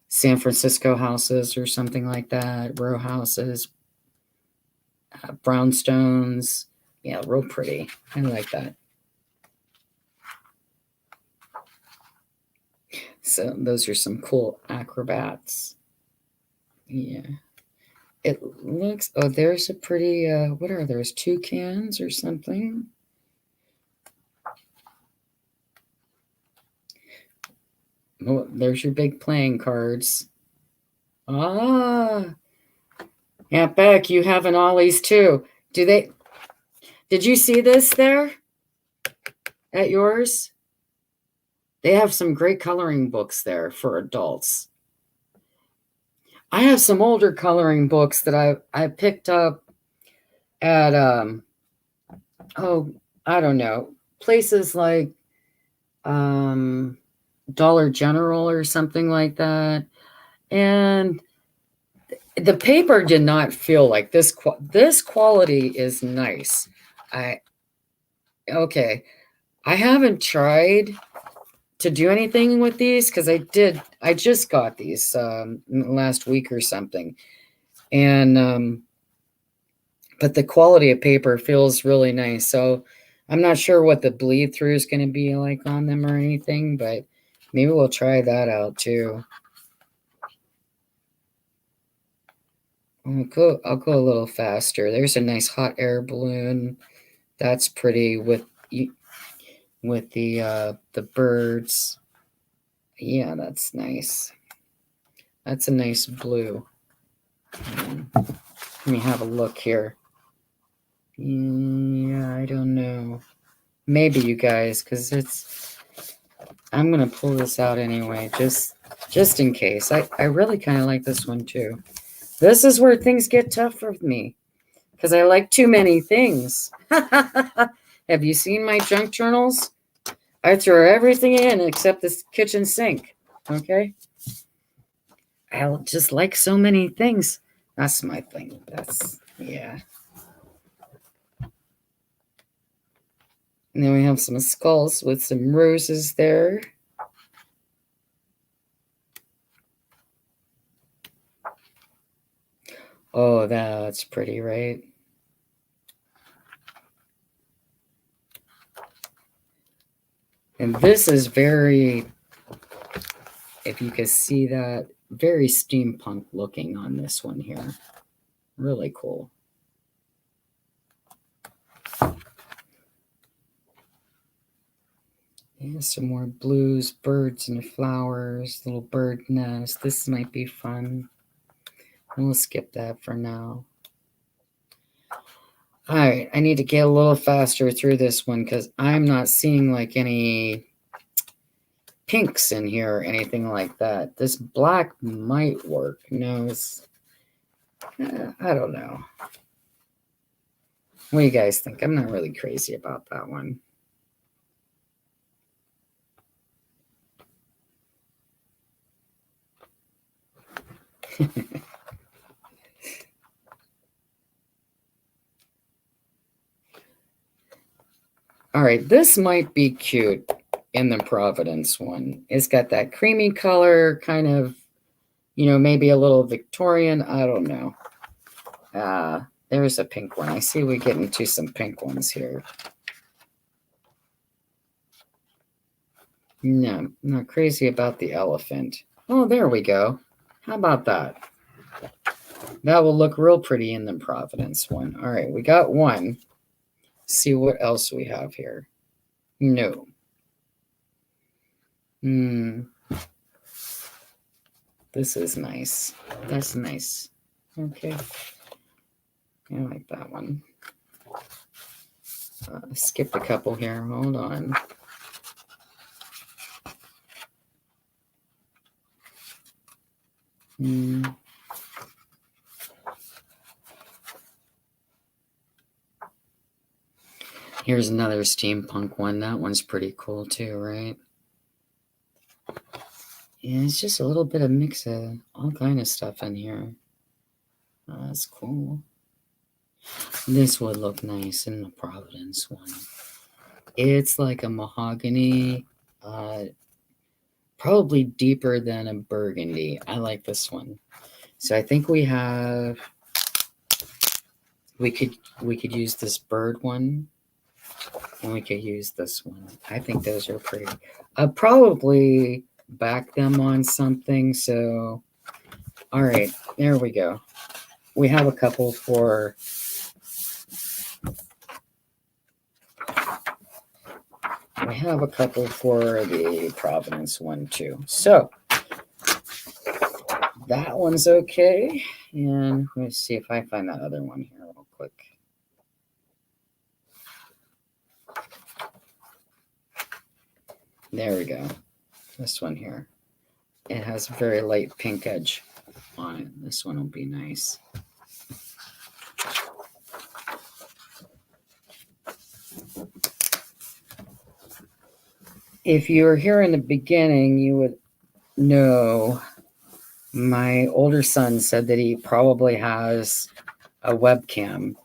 San Francisco houses or something like that, row houses, brownstones. Yeah, real pretty. I like that. So those are some cool acrobats. Yeah. It looks, oh, there's a pretty, what are those, toucans or something? Oh, there's your big playing cards. Ah, yeah, Beck, you have an Ollie's too. Did you see this there at yours? They have some great coloring books there for adults. I have some older coloring books that I picked up at oh, I don't know, places like Dollar General or something like that. And the paper did not feel like this. This quality is nice. Okay. I haven't tried to do anything with these because I just got these last week or something. And but the quality of paper feels really nice. So I'm not sure what the bleed through is going to be like on them or anything, but maybe we'll try that out too. I'll go a little faster. There's a nice hot air balloon. That's pretty with the birds. Yeah, that's nice. That's a nice blue. Let me have a look here. Yeah, I don't know. Maybe you guys, because I'm gonna pull this out anyway, just in case. I really kind of like this one too. This is where things get tough for me because I like too many things. Have you seen my junk journals? I throw everything in except this kitchen sink. Okay. I just like so many things. That's my thing. Yeah. And then we have some skulls with some roses there. Oh, that's pretty, right? And this is very, if you can see that, very steampunk looking on this one here. Really cool. Yeah, some more blues, birds and flowers, little bird nest. This might be fun. We'll skip that for now. All right, I need to get a little faster through this one because I'm not seeing like any pinks in here or anything like that. This black might work. No, I don't know. What do you guys think? I'm not really crazy about that one. All right, this might be cute in the Providence one. It's got that creamy color, kind of, maybe a little Victorian. I don't know. There's a pink one. I see we get into some pink ones here. No, not crazy about the elephant. Oh, there we go. How about that? That will look real pretty in the Providence one. All right, we got one. See what else we have here. No. This is nice. That's nice. Okay. I like that one. Skipped a couple here. Hold on. Here's another steampunk one. That one's pretty cool too, right? Yeah, it's just a little bit of mix of all kind of stuff in here. Oh, that's cool. This would look nice in the Providence one. It's like a mahogany, probably deeper than a burgundy. I like this one. So I think we could use this bird one, and we could use this one. I think those are pretty. I'll probably back them on something. So, all right, there we go. We have a couple for. We have a couple for the Providence one too. So that one's okay. And let's see if I find that other one here real quick. There we go. This one here. It has a very light pink edge on it. This one will be nice. If you were here in the beginning, you would know my older son said that he probably has a webcam.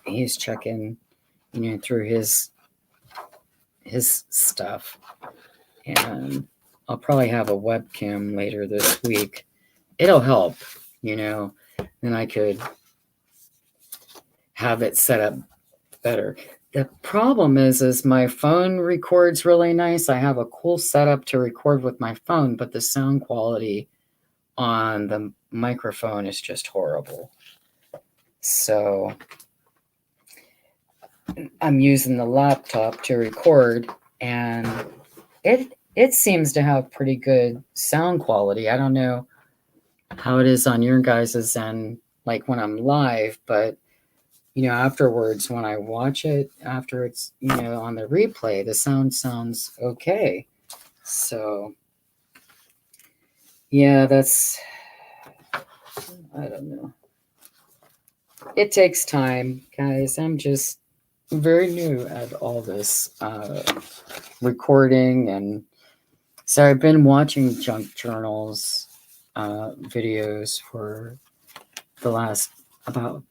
He's checking, through his stuff. And I'll probably have a webcam later this week. It'll help, then I could have it set up better. The problem is my phone records really nice. I have a cool setup to record with my phone, but the sound quality on the microphone is just horrible. So I'm using the laptop to record, and it seems to have pretty good sound quality. I don't know how it is on your guys's end, like when I'm live, but afterwards when I watch it, after it's, on the replay, the sound sounds okay. So, yeah, I don't know. It takes time, guys. I'm just very new at all this recording. And so I've been watching Junk Journals videos for the last about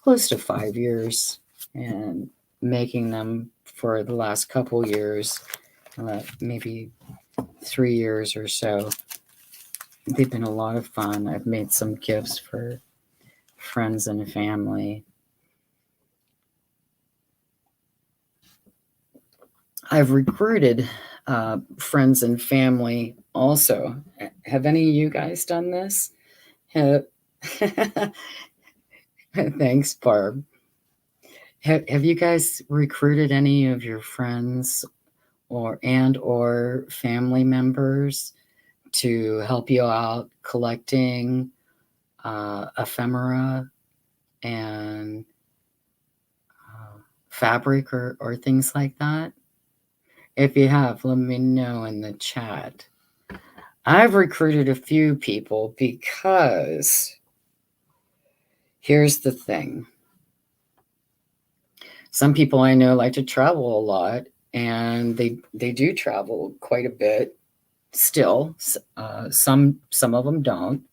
close to 5 years, and making them for the last couple years, maybe 3 years or so. They've been a lot of fun. I've made some gifts for friends and family. I've recruited friends and family also. Have any of you guys done this? Thanks, Barb. Have you guys recruited any of your friends or family members to help you out collecting ephemera and fabric or things like that? If you have, let me know in the chat. I've recruited a few people because here's the thing. Some people I know like to travel a lot, and they do travel quite a bit still. Some of them don't.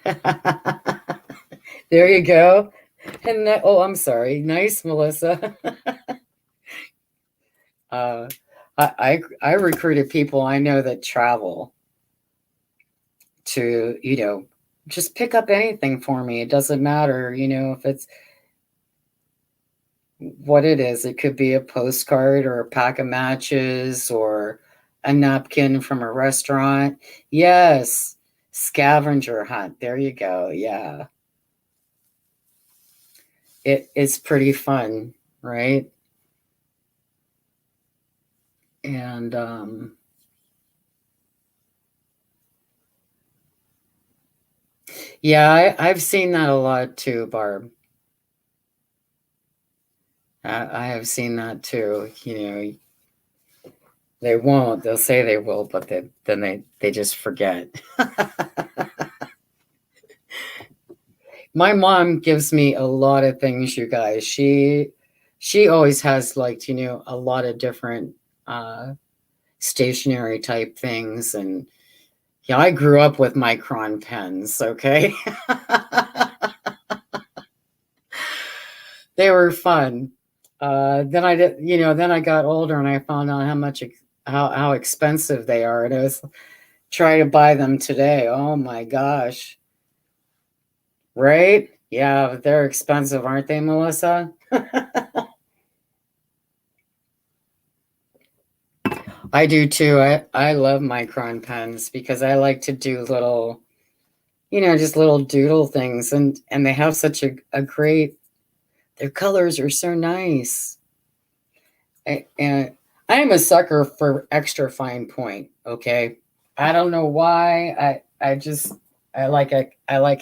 There you go. And I'm sorry. Nice, Melissa. I recruited people I know that travel to, just pick up anything for me. It doesn't matter, if it's what it is. It could be a postcard or a pack of matches or a napkin from a restaurant. Yes, scavenger hunt. There you go. Yeah. It's pretty fun, right? And yeah, I've seen that a lot too, Barb. I have seen that too. They won't. They'll say they will, but then they just forget. My mom gives me a lot of things, you guys. She always has a lot of different stationery type things. And yeah, I grew up with Micron pens, okay? They were fun. Then I did, then I got older and I found out how expensive they are. And I was trying to buy them today. Oh my gosh. Right? Yeah, they're expensive, aren't they, Melissa? I do too. I love micron pens because I like to do little, just little doodle things, and they have such a great, their colors are so nice. And I am a sucker for extra fine point, okay? I don't know why. I like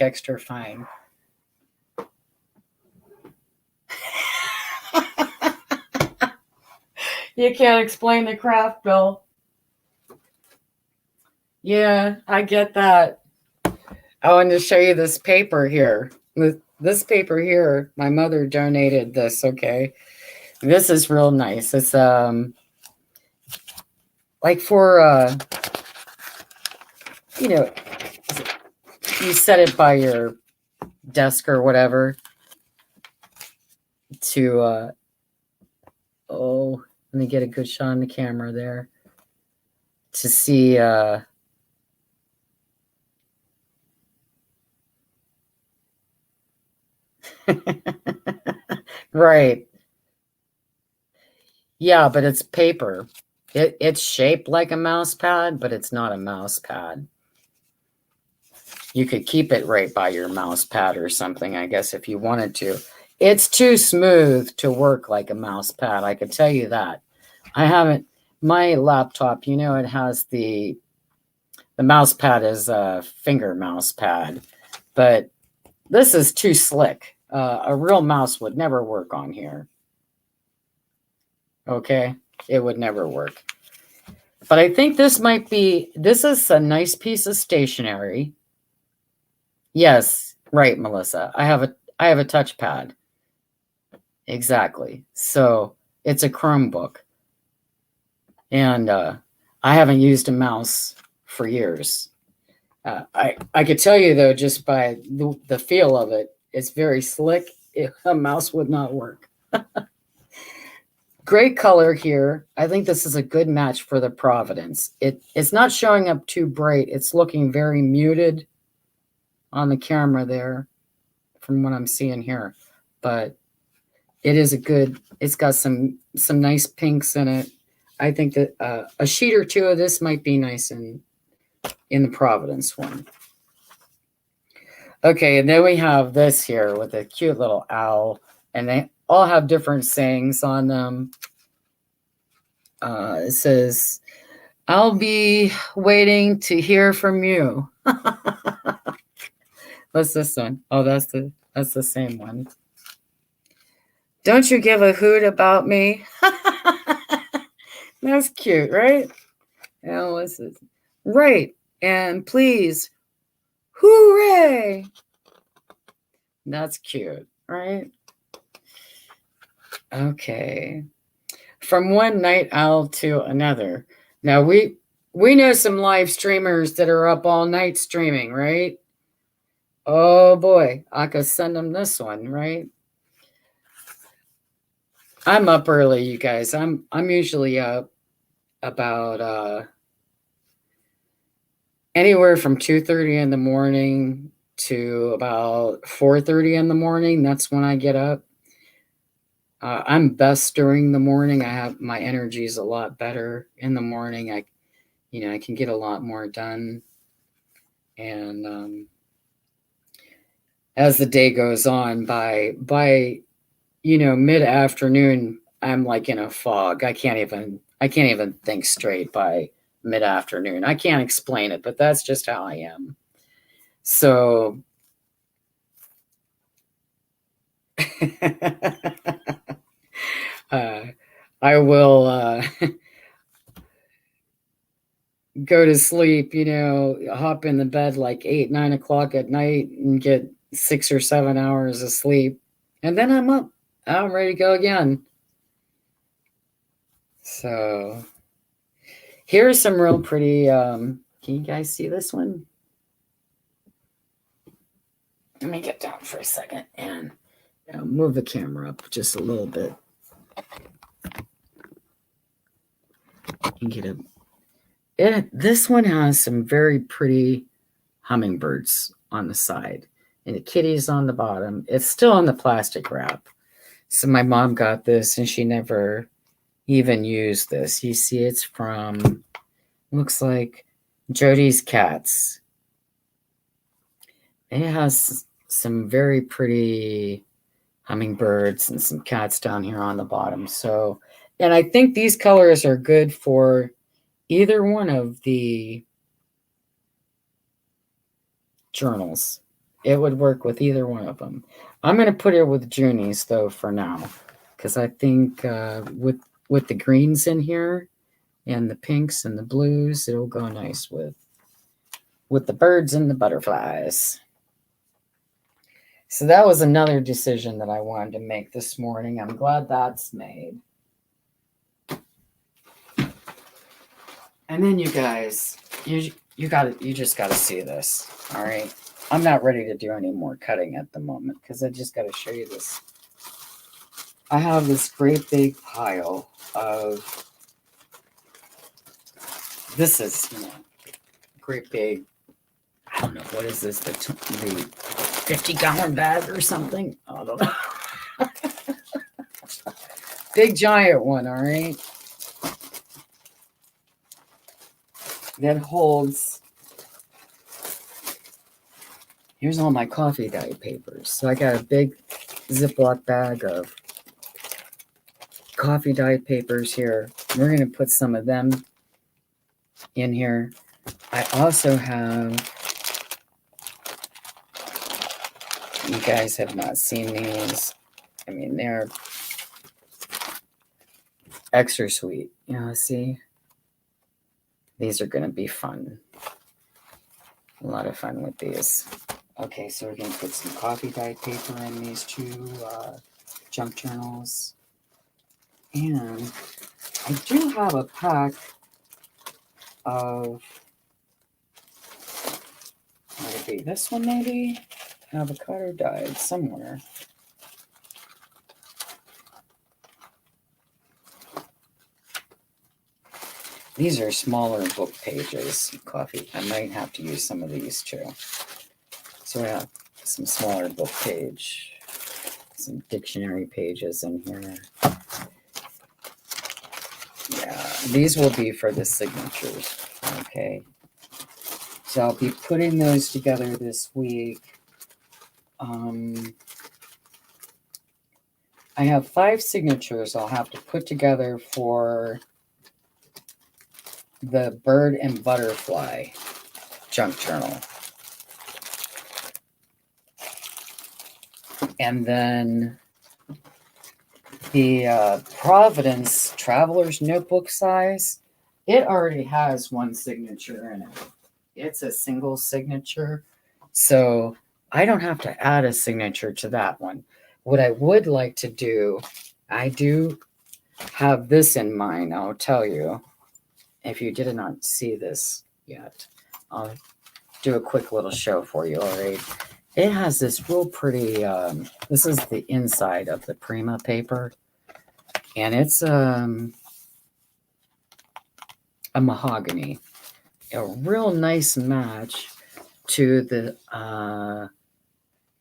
extra fine. You can't explain the craft, Bill. Yeah, I get that. I wanted to show you this paper here. This paper here, my mother donated this, okay? This is real nice. It's like for you set it by your desk or whatever to let me get a good shot on the camera there to see right. Yeah, but it's paper. It's shaped like a mouse pad, but it's not a mouse pad. You could keep it right by your mouse pad or something, I guess, if you wanted to. It's too smooth to work like a mouse pad. I could tell you that. I haven't, my laptop, it has the mouse pad is a finger mouse pad, but this is too slick. A real mouse would never work on here. Okay, it would never work. But I think this is a nice piece of stationery. Yes, right, Melissa. I have a touchpad. Exactly. So it's a Chromebook. And I haven't used a mouse for years. I could tell you, though, just by the feel of it, it's very slick. A mouse would not work. Great color here. I think this is a good match for the Providence. It's not showing up too bright. It's looking very muted on the camera there from what I'm seeing here. But it's got some nice pinks in it. I think that a sheet or two of this might be nice in the Providence one. Okay, and then we have this here with a cute little owl, and they all have different sayings on them. It says, "I'll be waiting to hear from you." What's this one? Oh, that's the same one. "Don't you give a hoot about me?" That's cute, right? And what's this? Right. And please, hooray. That's cute, right? Okay. From one night owl to another. Now we know some live streamers that are up all night streaming, right? Oh boy, I could send them this one, right? I'm up early, you guys. I'm usually up about anywhere from 2:30 in the morning to about 4:30 in the morning. That's when I get up. I'm best during the morning. My energy is a lot better in the morning. I can get a lot more done. And as the day goes on, by mid-afternoon, I'm like in a fog. I can't even think straight by mid-afternoon. I can't explain it, but that's just how I am. So I will go to sleep, hop in the bed like 8, 9 o'clock at night and get 6 or 7 hours of sleep. And then I'm up. I'm ready to go again. So here's some real pretty, can you guys see this one? Let me get down for a second and I'll move the camera up just a little bit. You get this one has some very pretty hummingbirds on the side and the kitties on the bottom. It's still on the plastic wrap. So my mom got this and she never even used this. You see, it's from, looks like Jody's Cats. It has some very pretty hummingbirds and some cats down here on the bottom. So, and I think these colors are good for either one of the journals. It would work with either one of them. I'm going to put it with Junie's though for now, because I think with the greens in here and the pinks and the blues, it'll go nice with the birds and the butterflies. So that was another decision that I wanted to make this morning. I'm glad that's made. And then you guys, you just got to see this. All right. I'm not ready to do any more cutting at the moment because I just got to show you this. I have this great big pile of, this is, great big, I don't know, what is this, the 50-gallon bag or something? I don't know. Big giant one, all right? That holds, here's all my coffee dye papers. So I got a big Ziploc bag of coffee dye papers here. We're going to put some of them in here. I also have, you guys have not seen these. I mean, they're extra sweet. See? These are going to be fun. A lot of fun with these. Okay, so we're going to put some coffee dye paper in these two junk journals. And I do have a pack of, would it be this one maybe? Avocado dyed somewhere. These are smaller book pages, coffee. I might have to use some of these too. So I have some smaller book page, some dictionary pages in here. Yeah, these will be for the signatures, okay? So I'll be putting those together this week. I have 5 signatures I'll have to put together for the bird and butterfly junk journal. And then the Providence Traveler's Notebook size, it already has one signature in it. It's a single signature, so I don't have to add a signature to that one. What I would like to do, I do have this in mind, I'll tell you. If you did not see this yet, I'll do a quick little show for you, all right? It has this real pretty, this is the inside of the Prima paper, and it's a mahogany, a real nice match to the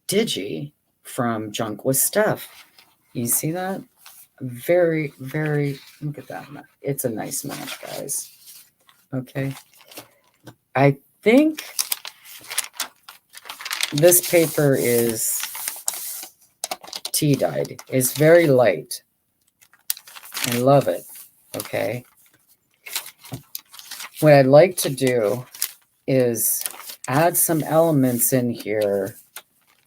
Digi from Junk with Stuff. You see that? Very, very, look at that. It's a nice match, guys. Okay. I think this paper is tea dyed. It's very light. I love it. Okay. What I'd like to do is add some elements in here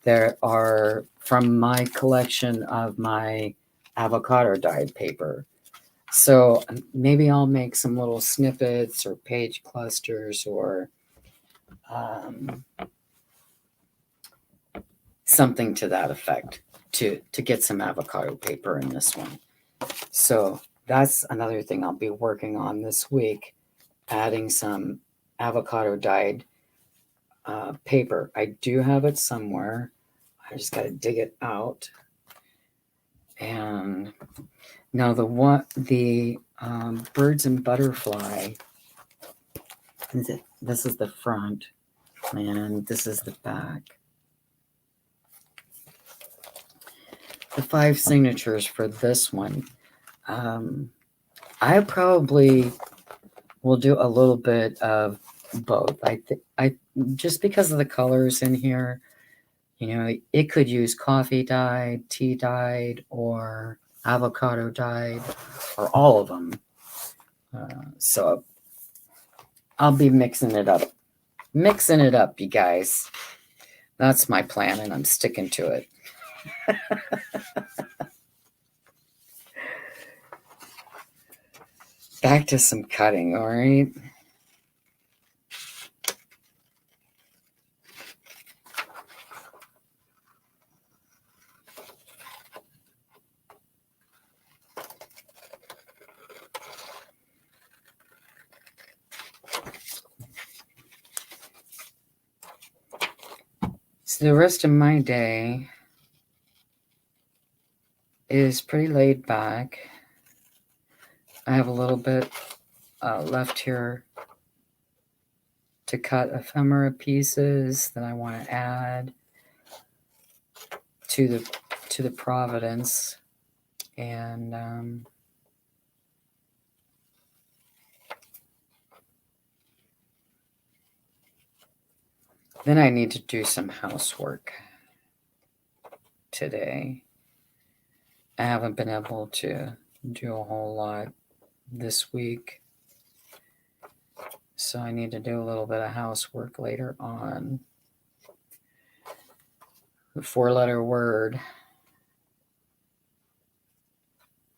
that are from my collection of my avocado dyed paper. So maybe I'll make some little snippets or page clusters or something to that effect to get some avocado paper in this one. So that's another thing I'll be working on this week, adding some avocado dyed paper. I do have it somewhere. I just got to dig it out. And now the birds and butterfly, this is the front and this is the back. The 5 signatures for this one. I probably will do a little bit of both. I just because of the colors in here, it could use coffee dyed, tea dyed, or avocado dyed, or all of them. So I'll be mixing it up. Mixing it up, you guys. That's my plan, and I'm sticking to it. Back to some cutting, all right? So the rest of my day is pretty laid back. I have a little bit left here to cut ephemera pieces that I want to add to the Providence, and then I need to do some housework today. I haven't been able to do a whole lot this week, so I need to do a little bit of housework later on. The 4-letter word.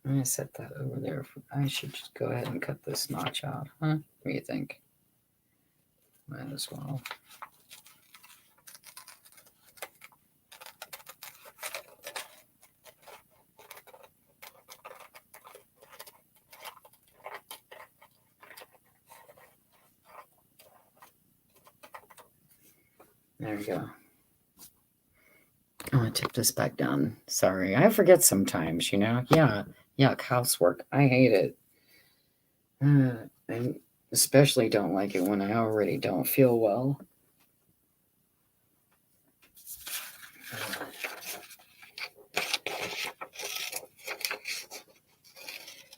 I'm going to set that over there. I should just go ahead and cut this notch out, huh? What do you think? Might as well. There we go. I'm going to tip this back down. Sorry. I forget sometimes, Yeah. Yuck, housework. I hate it. I especially don't like it when I already don't feel well.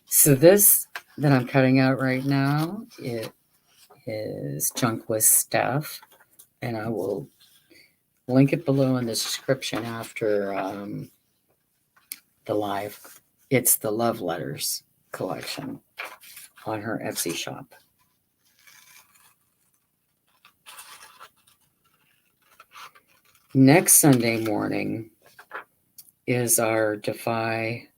So this that I'm cutting out right now, it is Junquist Staff, and I will link it below in the description after the live. It's the Love Letters collection on her Etsy shop. Next Sunday morning is our Defy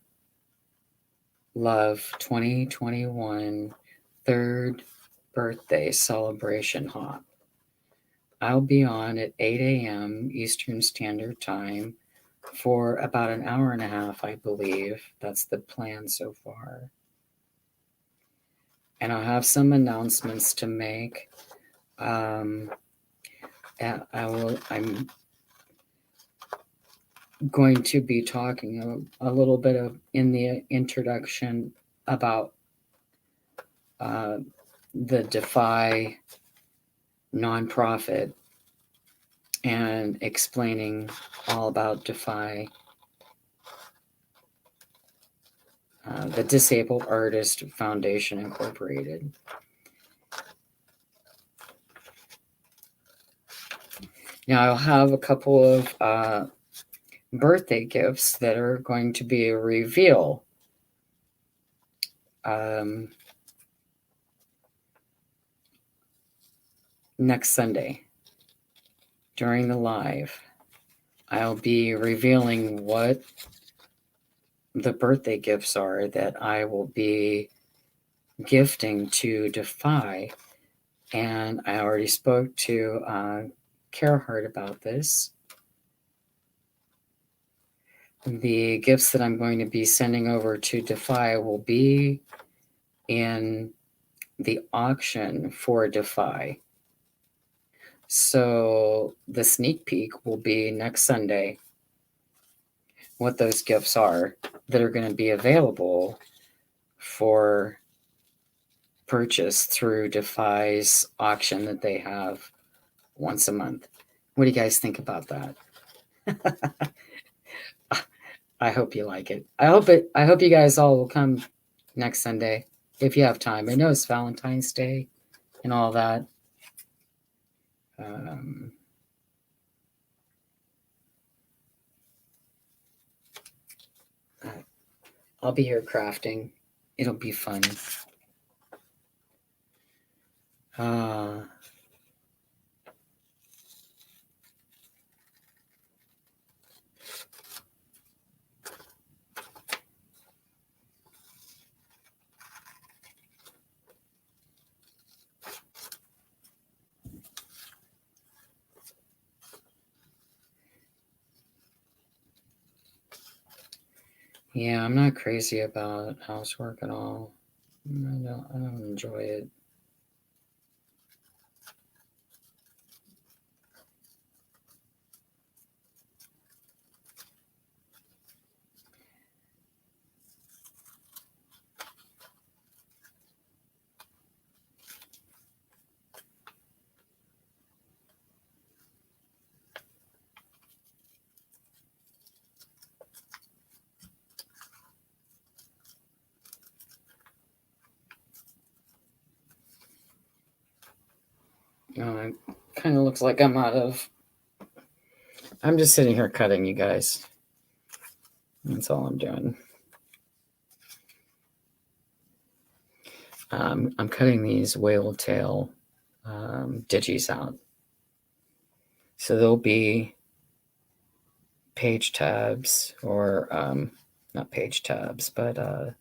Love 2021 3rd birthday celebration hop. I'll be on at 8 a.m. Eastern Standard Time for about an hour and a half, I believe. That's the plan so far. And I'll have some announcements to make. I'm going to be talking a little bit in the introduction about the Defy nonprofit and explaining all about Defy, the Disabled Artist Foundation Incorporated. Now I'll have a couple of birthday gifts that are going to be a reveal. Next Sunday during the live, I'll be revealing what the birthday gifts are that I will be gifting to Defy. And I already spoke to Kara Hart about this. The gifts that I'm going to be sending over to Defy will be in the auction for Defy. So the sneak peek will be next Sunday. what those gifts are that are going to be available for purchase through Defy's auction that they have once a month. What do you guys think about that? I hope you like it. I hope you guys all will come next Sunday if you have time. I know it's Valentine's Day and all that. I'll be here crafting. It'll be fun. Yeah, I'm not crazy about housework at all. I don't enjoy it. It kind of looks like I'm out of... I'm just sitting here cutting, you guys. That's all I'm doing. I'm cutting these whale tail digis out. So there'll be page tabs, or not page tabs, but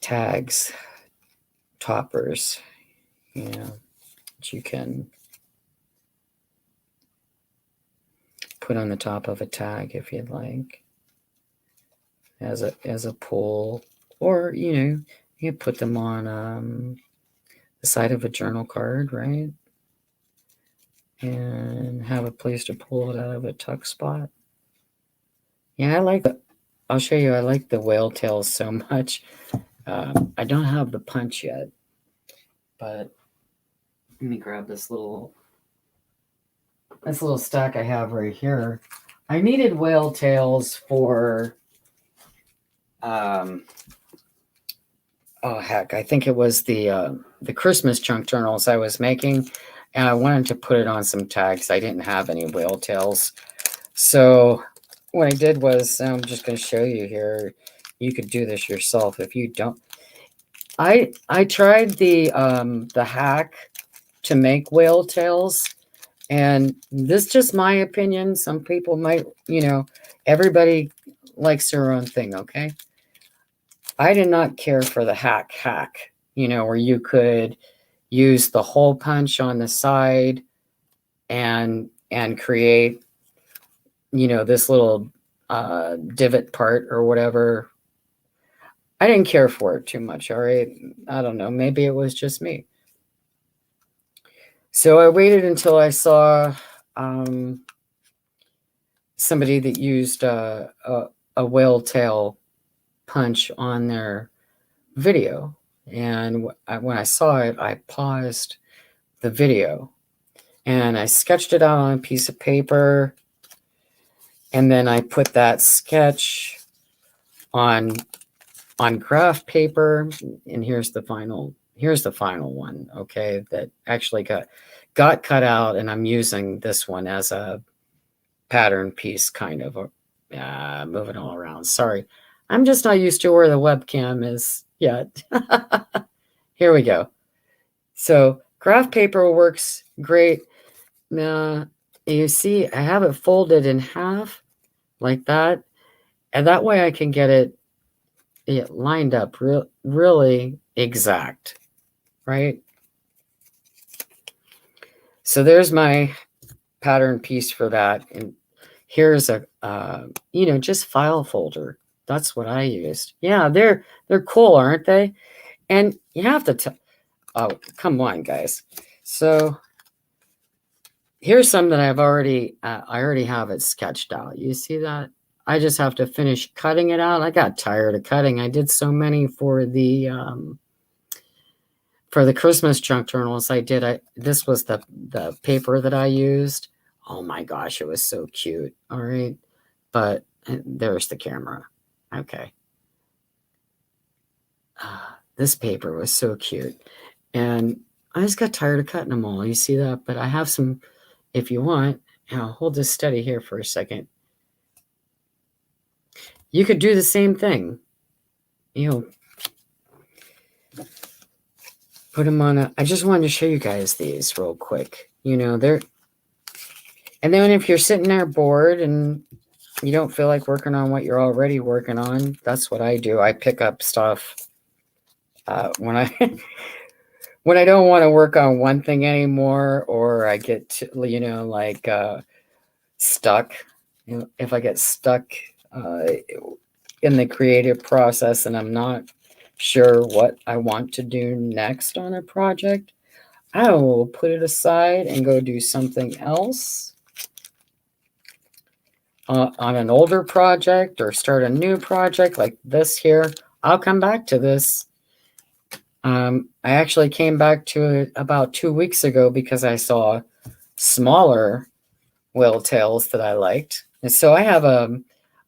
tags, toppers, that you can put on the top of a tag if you'd like, as a pull, or you can put them on the side of a journal card, right? And have a place to pull it out of a tuck spot. Yeah, I'll show you. I like the whale tails so much. I don't have the punch yet, but let me grab this little stack I have right here. I needed whale tails for oh heck, I think it was the Christmas junk journals I was making, and I wanted to put it on some tags. I didn't have any whale tails, so what I did was, I'm just going to show you here. You could do this yourself if you don't. I tried the hack to make whale tails, and this is just my opinion. Some people might, everybody likes their own thing, okay? I did not care for the hack, where you could use the hole punch on the side and create, this little divot part or whatever. I didn't care for it too much, all right? I don't know. Maybe it was just me. So I waited until I saw somebody that used a whale tail punch on their video. And when I saw it, I paused the video and I sketched it out on a piece of paper. And then I put that sketch on graph paper. And here's the final one, okay, that actually got cut out, and I'm using this one as a pattern piece, kind of. Moving all around. Sorry, I'm just not used to where the webcam is yet. Here we go. So graph paper works great. Now you see I have it folded in half like that, and that way I can get it lined up really exact, right? So there's my pattern piece for that. And here's a just file folder. That's what I used. Yeah, they're cool, aren't they? And you have to oh, come on, guys. So Here's some that I already have it sketched out. You see that? I just have to finish cutting it out. I got tired of cutting. I did so many for the Christmas junk journals. This was the paper that I used. Oh my gosh, it was so cute. All right. But there's the camera. Okay. This paper was so cute. And I just got tired of cutting them all. You see that? But I have some, if you want, I'll hold this steady here for a second. You could do the same thing. You know, put them on I just wanted to show you guys these real quick. You know, and then if you're sitting there bored and you don't feel like working on what you're already working on, that's what I do. I pick up stuff when I when I don't want to work on one thing anymore, or I get stuck. If I get stuck in the creative process and I'm not sure what I want to do next on a project, I will put it aside and go do something else on an older project or start a new project like this here. I'll come back to this. I actually came back to it about 2 weeks ago because I saw smaller whale tails that I liked. And so I have a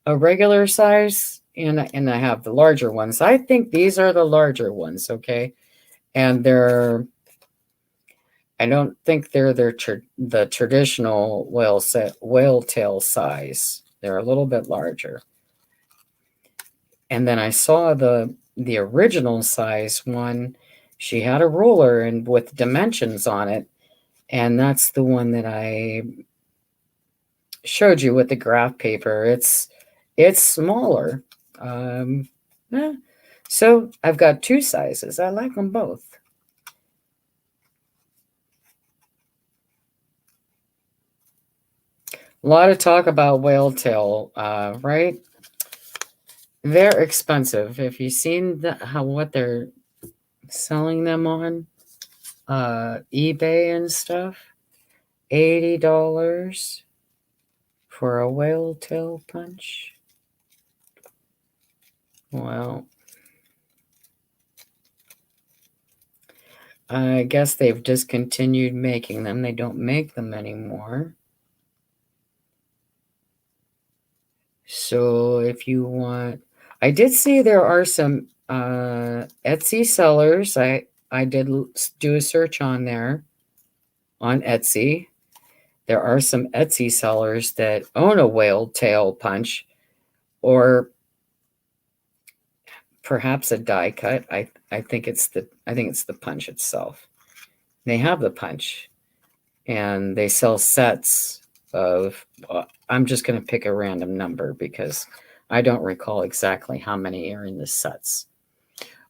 regular size and I have the larger ones. I think these are the larger ones, okay? And I don't think they're the traditional whale tail size. They're a little bit larger. And then I saw the original size one. She had a ruler and with dimensions on it, and that's the one that I showed you with the graph paper. It's smaller. Yeah. So I've got two sizes. I like them both. A lot of talk about whale tail, right? They're expensive. Have you seen what they're selling them on eBay and stuff? $80 for a whale tail punch. Well, I guess they've discontinued making them. They don't make them anymore. So if you want, I did see there are some Etsy sellers. I did do a search on there on Etsy. There are some Etsy sellers that own a whale tail punch or perhaps a die cut. I think it's the punch itself. They have the punch and they sell sets of I'm just going to pick a random number because I don't recall exactly how many are in the sets.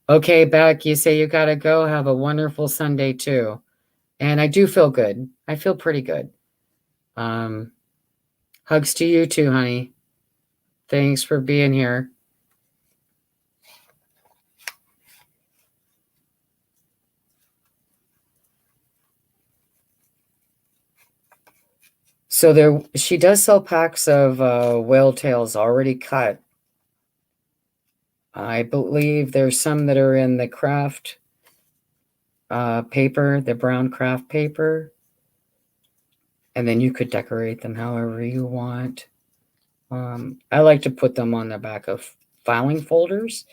Okay, Beck, you say you got to go. Have a wonderful Sunday too. And I do feel good. I feel pretty good. Hugs to you too, honey. Thanks for being here. So she does sell packs of whale tails already cut. I believe there's some that are in the craft paper, the brown craft paper. And then you could decorate them however you want. I like to put them on the back of filing folders.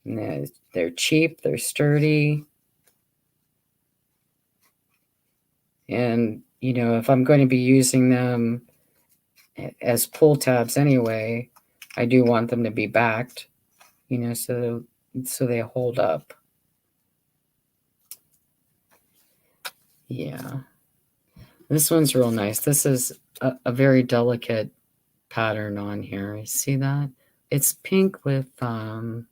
And they're cheap, they're sturdy. And, if I'm going to be using them as pull tabs anyway, I do want them to be backed, so they hold up. Yeah. This one's real nice. This is a very delicate pattern on here. You see that? It's pink with, I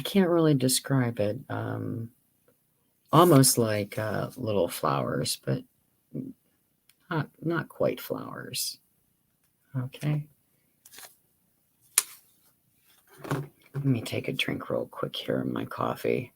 can't really describe it. Almost like little flowers, but not quite flowers. Okay. Let me take a drink real quick here of my coffee.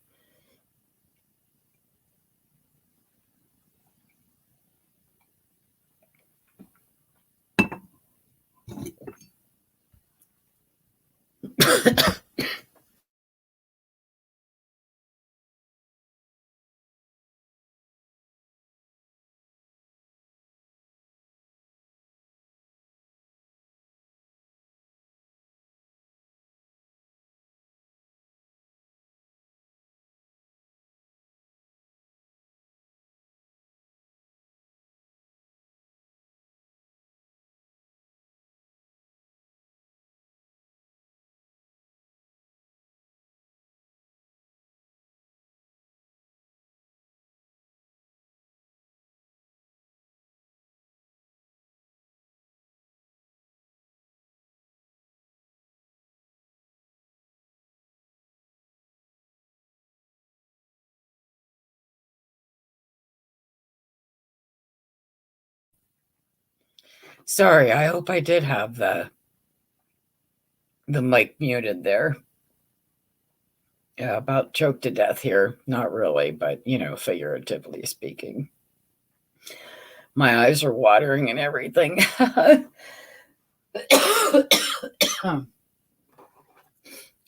Sorry, I hope I did have the mic muted there. Yeah, about choked to death here. Not really, but figuratively speaking. My eyes are watering and everything.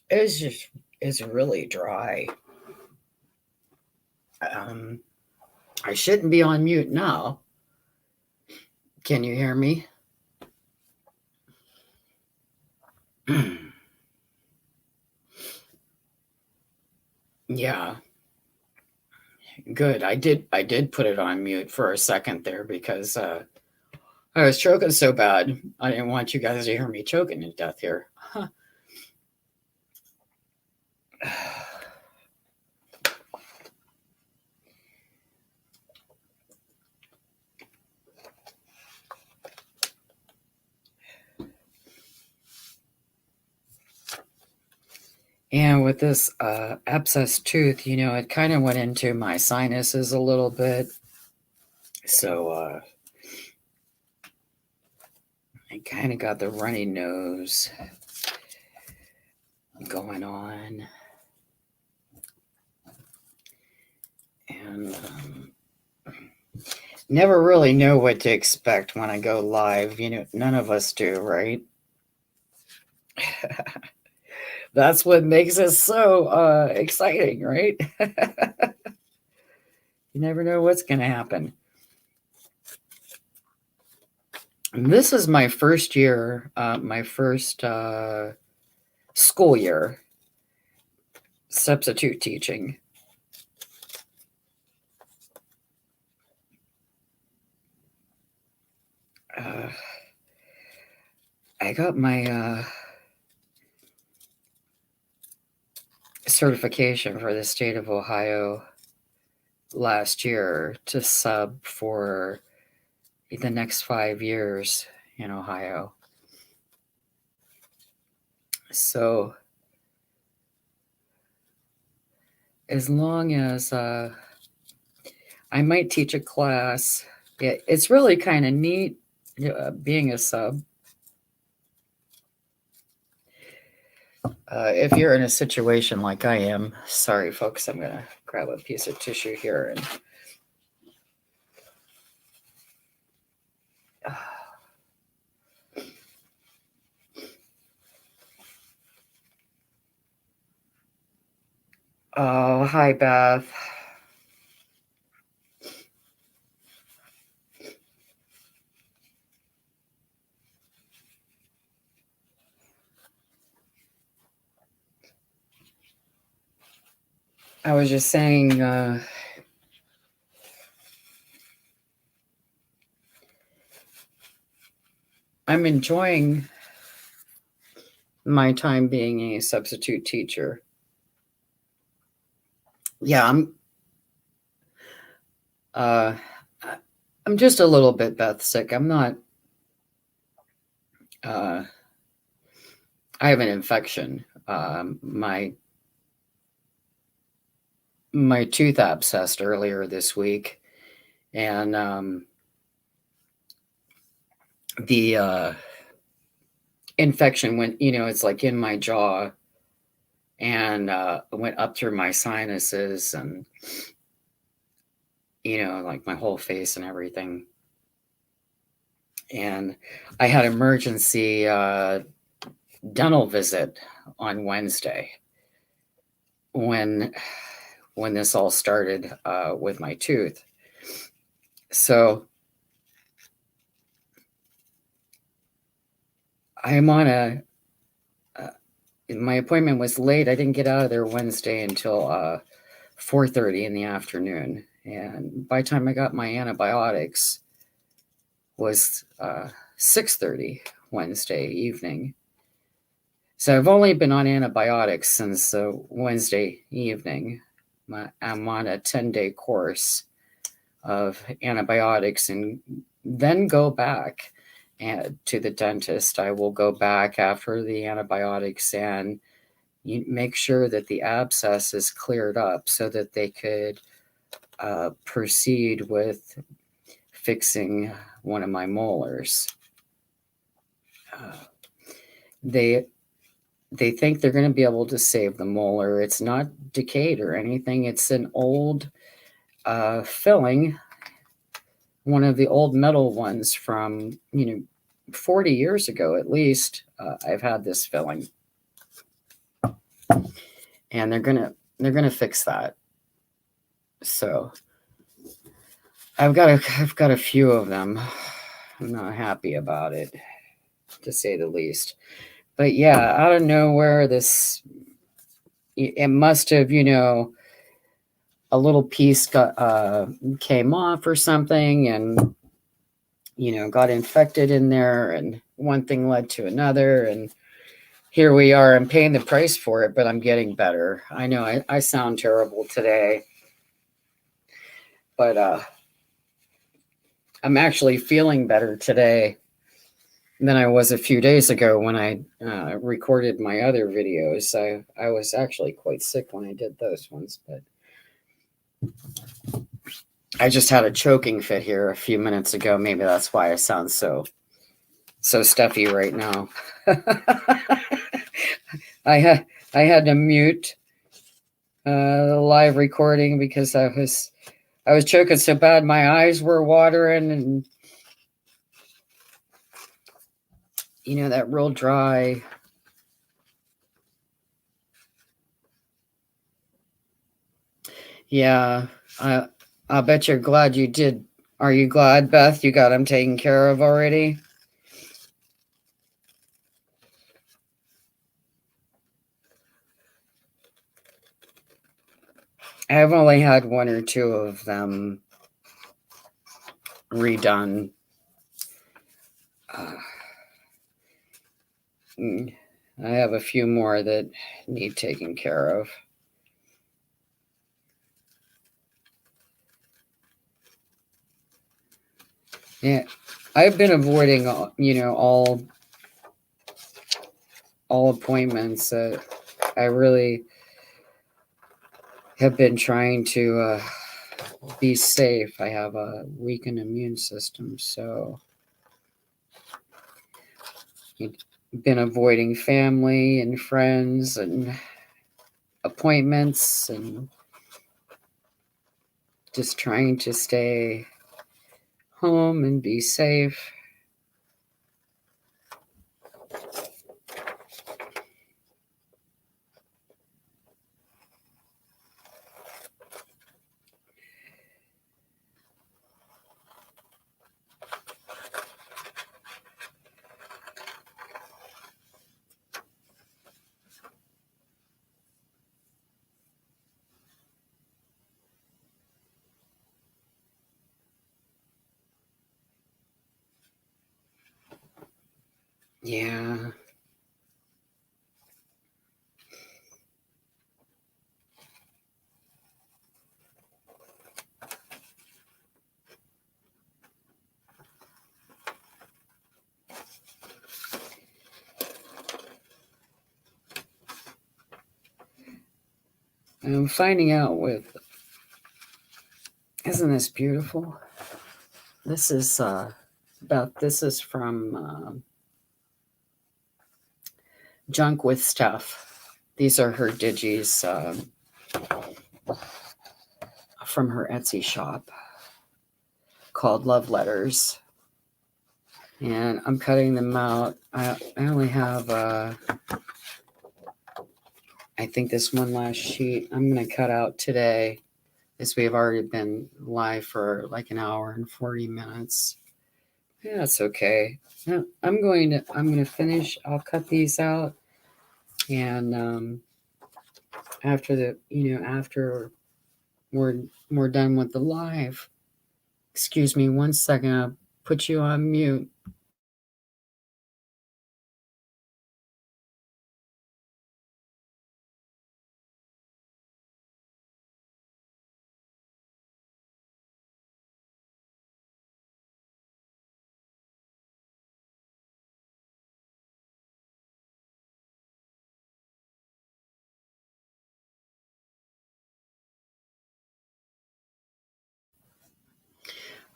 It's really dry. I shouldn't be on mute now. Can you hear me? Yeah, good. I did put it on mute for a second there because I was choking so bad. I didn't want you guys to hear me choking to death here. And with this abscess tooth, it kind of went into my sinuses a little bit. So I kind of got the runny nose going on. And never really know what to expect when I go live. None of us do, right? That's what makes it so exciting, right? You never know what's going to happen. And this is my first year, my first school year substitute teaching. I got my certification for the state of Ohio last year to sub for the next 5 years in Ohio. So as long as I might teach a class, it's really kind of neat being a sub. If you're in a situation like I am, sorry folks, I'm going to grab a piece of tissue here and oh, hi Beth. I was just saying I'm enjoying my time being a substitute teacher. Yeah, I'm just a little bit Beth sick. I'm not I have an infection. My tooth abscessed earlier this week, and the infection went, it's like in my jaw, and went up through my sinuses and like my whole face and everything. And I had emergency dental visit on Wednesday when this all started with my tooth. So I'm on my appointment was late. I didn't get out of there Wednesday until 4:30 in the afternoon. And by the time I got my antibiotics was 6:30 Wednesday evening. So I've only been on antibiotics since Wednesday evening. I'm on a 10-day course of antibiotics and then go back to the dentist. I will go back after the antibiotics and make sure that the abscess is cleared up so that they could proceed with fixing one of my molars. they think they're going to be able to save the molar. It's not decayed or anything. It's an old filling, one of the old metal ones from 40 years ago at least. I've had this filling, and they're gonna fix that. So I've got a few of them. I'm not happy about it, to say the least. But yeah, out of nowhere, it must have, a little piece came off or something, and got infected in there, and one thing led to another, and here we are. I'm paying the price for it, but I'm getting better. I know I sound terrible today, but I'm actually feeling better today than I was a few days ago when I recorded my other videos. I was actually quite sick when I did those ones, but I just had a choking fit here a few minutes ago. Maybe that's why I sound so stuffy right now. I had to mute the live recording because I was choking so bad my eyes were watering, and that real dry. Yeah, I bet you're glad you did. Are you glad, Beth, you got them taken care of already? I've only had one or two of them redone. I have a few more that need taken care of. Yeah, I've been avoiding all appointments. I really have been trying to be safe. I have a weakened immune system, so been avoiding family and friends and appointments, and just trying to stay home and be safe. Yeah. I'm finding out isn't this beautiful? This is this is from Junk with Stuff. These are her digis from her Etsy shop called Love Letters. And I'm cutting them out. I only have, I think, this one last sheet I'm going to cut out today, as we've already been live for like an hour and 40 minutes. Yeah, it's okay. I'm going to finish. I'll cut these out. And after after we're done with the live, excuse me one second, I'll put you on mute.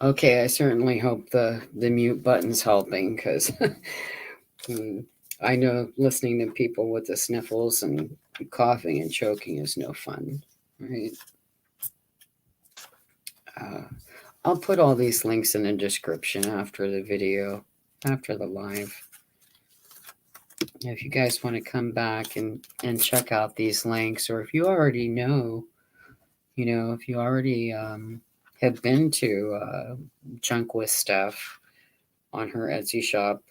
Okay, I certainly hope the mute button's helping, because I know listening to people with the sniffles and coughing and choking is no fun, right? I'll put all these links in the description after the video, after the live. If you guys want to come back and check out these links, or if you already know, if you already have been to Junk with Steph on her Etsy shop,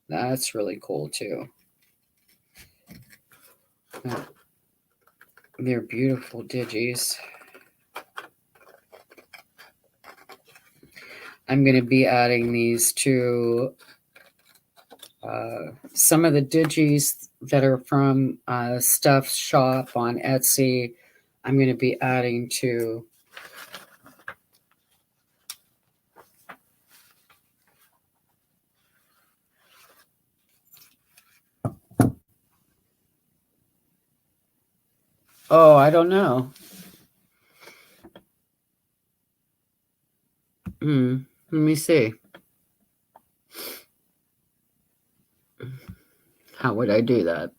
that's really cool too. They're beautiful digis. I'm going to be adding these to some of the digis that are from Steph's shop on Etsy. I'm going to be adding to I don't know. Let me see. How would I do that?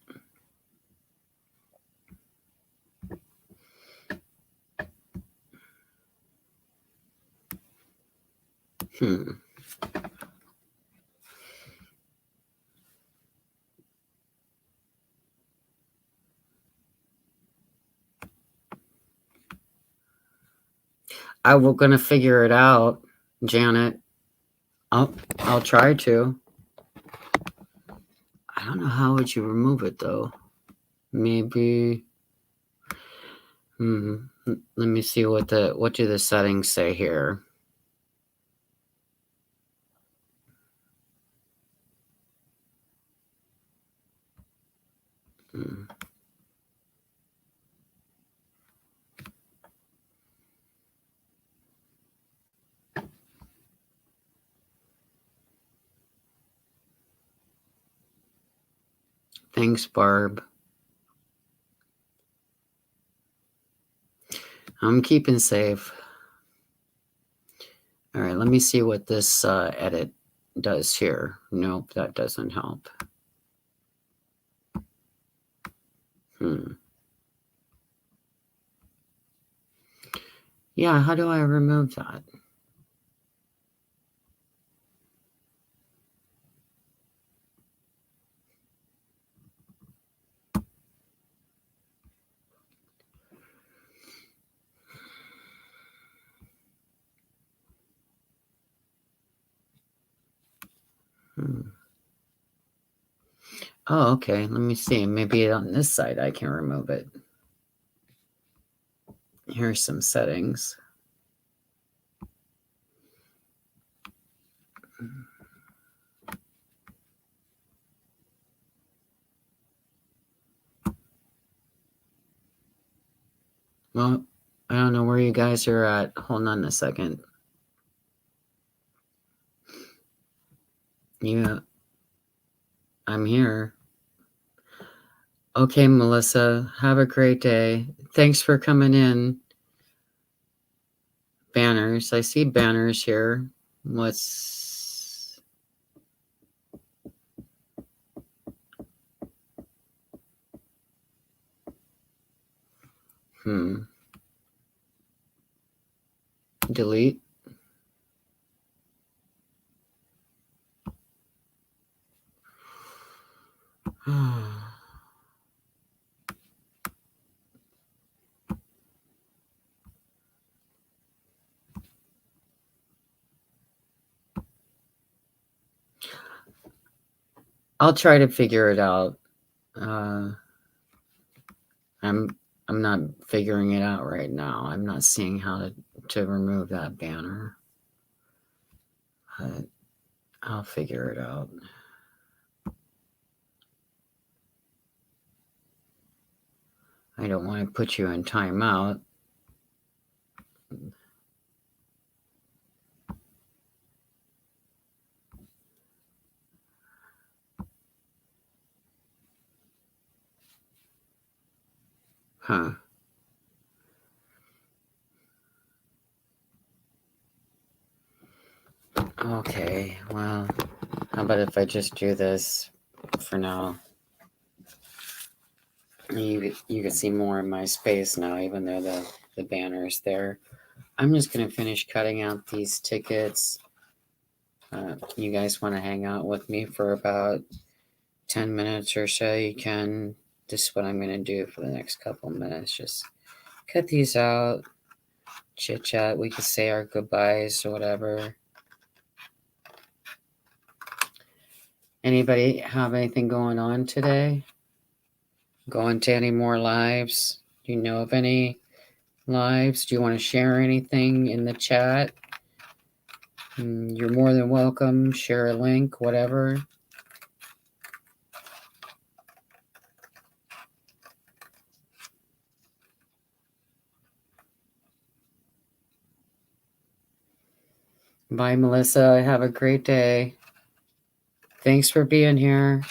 I was going to figure it out, Janet. I'll try to. I don't know how would you remove it though. Maybe. Let me see what do the settings say here. Thanks, Barb. I'm keeping safe. All right, let me see what this edit does here. Nope, that doesn't help. Yeah, how do I remove that? Oh, okay. Let me see. Maybe on this side I can remove it. Here's some settings. Well, I don't know where you guys are at. Hold on a second. Yeah, I'm here. Okay, Melissa, have a great day. Thanks for coming in. Banners. I see banners here. What's... Delete. I'll try to figure it out. I'm not figuring it out right now. I'm not seeing how to remove that banner. I'll figure it out. I don't want to put you in timeout. Huh. Okay, well, how about if I just do this for now. You can see more of my space now, even though the banner's there. I'm just going to finish cutting out these tickets. You guys want to hang out with me for about 10 minutes or so, you can. This is what I'm going to do for the next couple minutes. Just cut these out, chit chat. We could say our goodbyes or whatever. Anybody have anything going on today? Going to any more lives? Do you know of any lives? Do you want to share anything in the chat? You're more than welcome. Share a link, whatever. Bye, Melissa. Have a great day. Thanks for being here.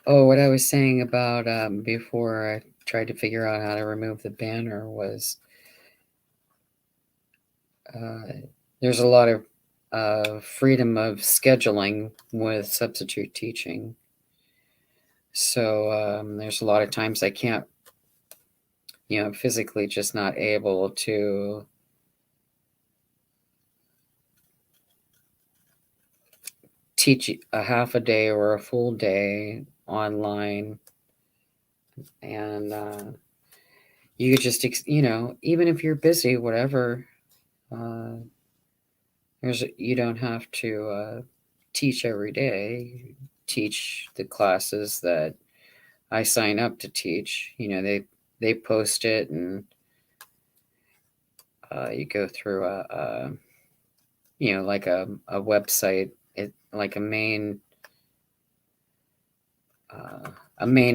Oh, what I was saying about before I tried to figure out how to remove the banner was there's a lot of freedom of scheduling with substitute teaching. So there's a lot of times I can't, physically just not able to teach a half a day or a full day online. And you could just, even if you're busy, whatever, you don't have to teach every day. Teach the classes that I sign up to teach. They post it, and you go through like a website, like a main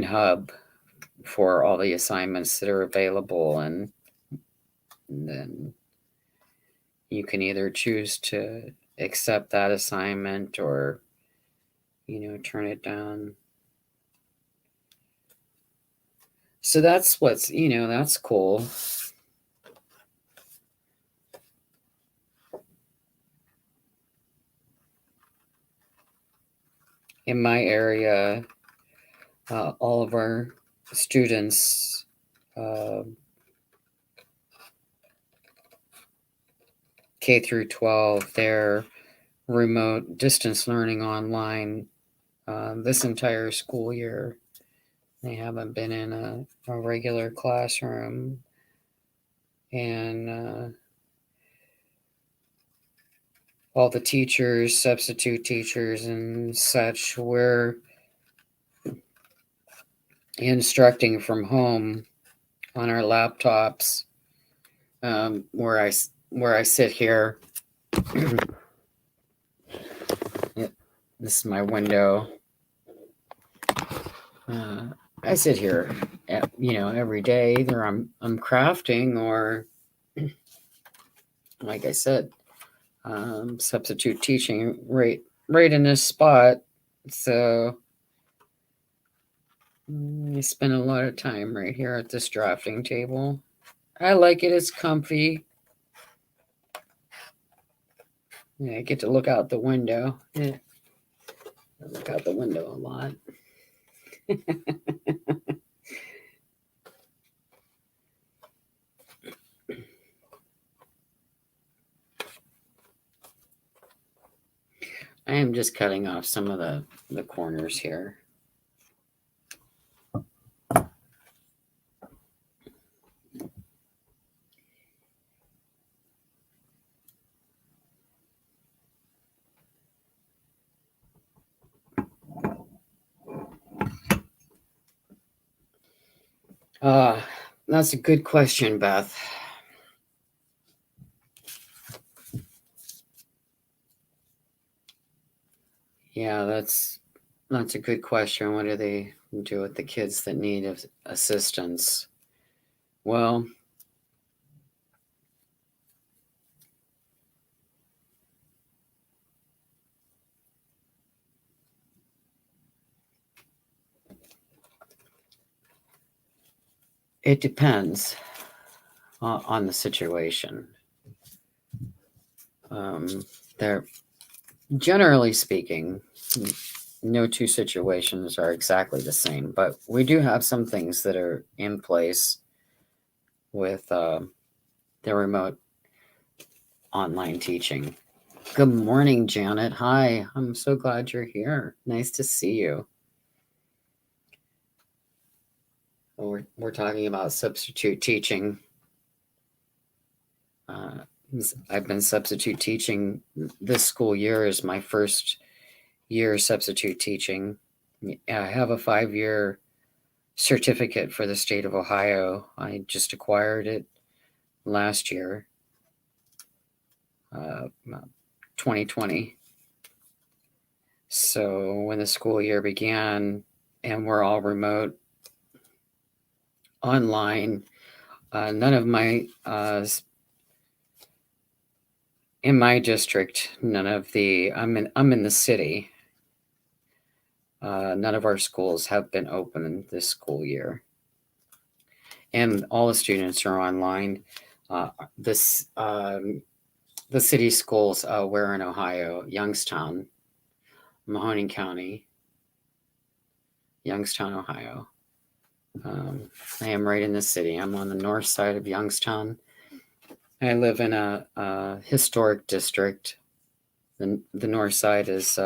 hub for all the assignments that are available, and then you can either choose to accept that assignment or turn it down. So that's that's cool. In my area, all of our students K through 12, they're remote distance learning online this entire school year. They haven't been in a regular classroom. And all the teachers, substitute teachers and such, we're instructing from home on our laptops. Where I sit here. This is my window. I sit here, every day. Either I'm crafting or, like I said, substitute teaching right in this spot. So I spend a lot of time right here at this drafting table. I like it. It's comfy. Yeah, I get to look out the window. Yeah. I look out the window a lot. I am just cutting off some of the corners here. That's a good question, Beth. Yeah, that's a good question. What do they do with the kids that need assistance? Well, it depends on the situation. They're generally speaking, no two situations are exactly the same, but we do have some things that are in place with the remote online teaching. Good morning, Janet. Hi, I'm so glad you're here. Nice to see you. We're talking about substitute teaching. I've been substitute teaching this school year is my first year substitute teaching. I have a 5-year certificate for the state of Ohio. I just acquired it last year, 2020. So when the school year began and we're all remote online, none of my in my district, none of the I'm in the city. None of our schools have been open this school year, and all the students are online. This the city schools we're in Ohio, Youngstown, Mahoning County, Youngstown, Ohio. I am right in the city. I'm on the north side of Youngstown. I live in a historic district. The north side is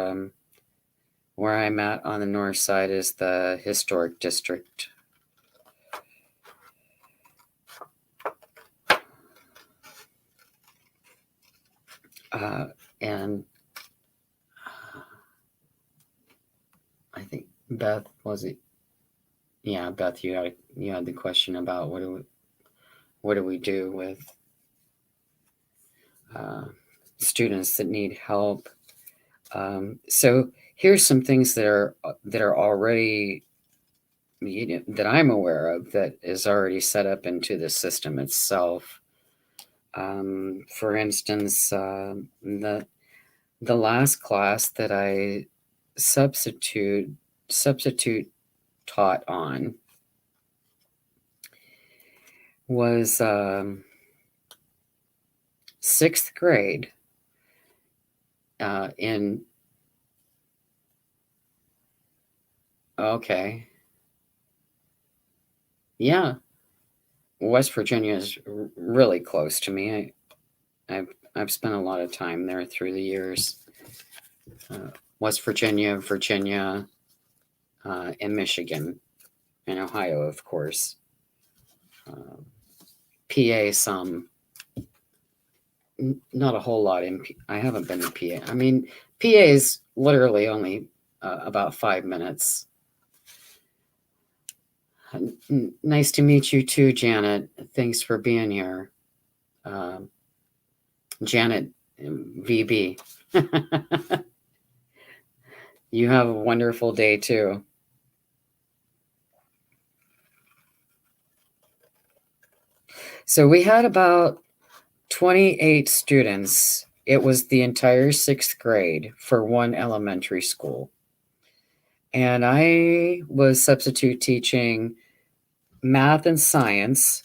where I'm at on the north side is the historic district. And I think Beth was it? Yeah, Beth, you had the question about what do we do with students that need help. So here's some things that are already that I'm aware of that is already set up into the system itself. For instance, the last class that I substitute taught on was 6th grade in okay, yeah, West Virginia is really close to me. I've spent a lot of time there through the years. West Virginia, Virginia, and Michigan, and Ohio, of course. PA, some, not a whole lot in. I haven't been to PA. I mean, PA is literally only about 5 minutes. Nice to meet you too, Janet. Thanks for being here. Janet VB. You have a wonderful day too. So we had about 28 students. It was the entire 6th grade for one elementary school. And I was substitute teaching math and science.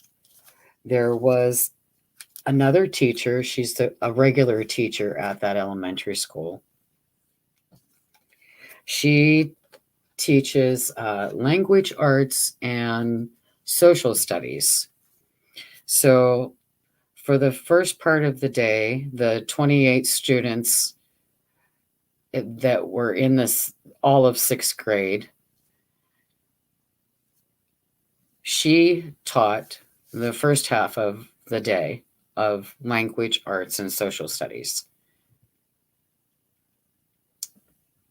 There was another teacher. She's a regular teacher at that elementary school. She teaches language arts and social studies. So for the first part of the day, the 28 students that were in this all of 6th grade, she taught the first half of the day of language arts and social studies.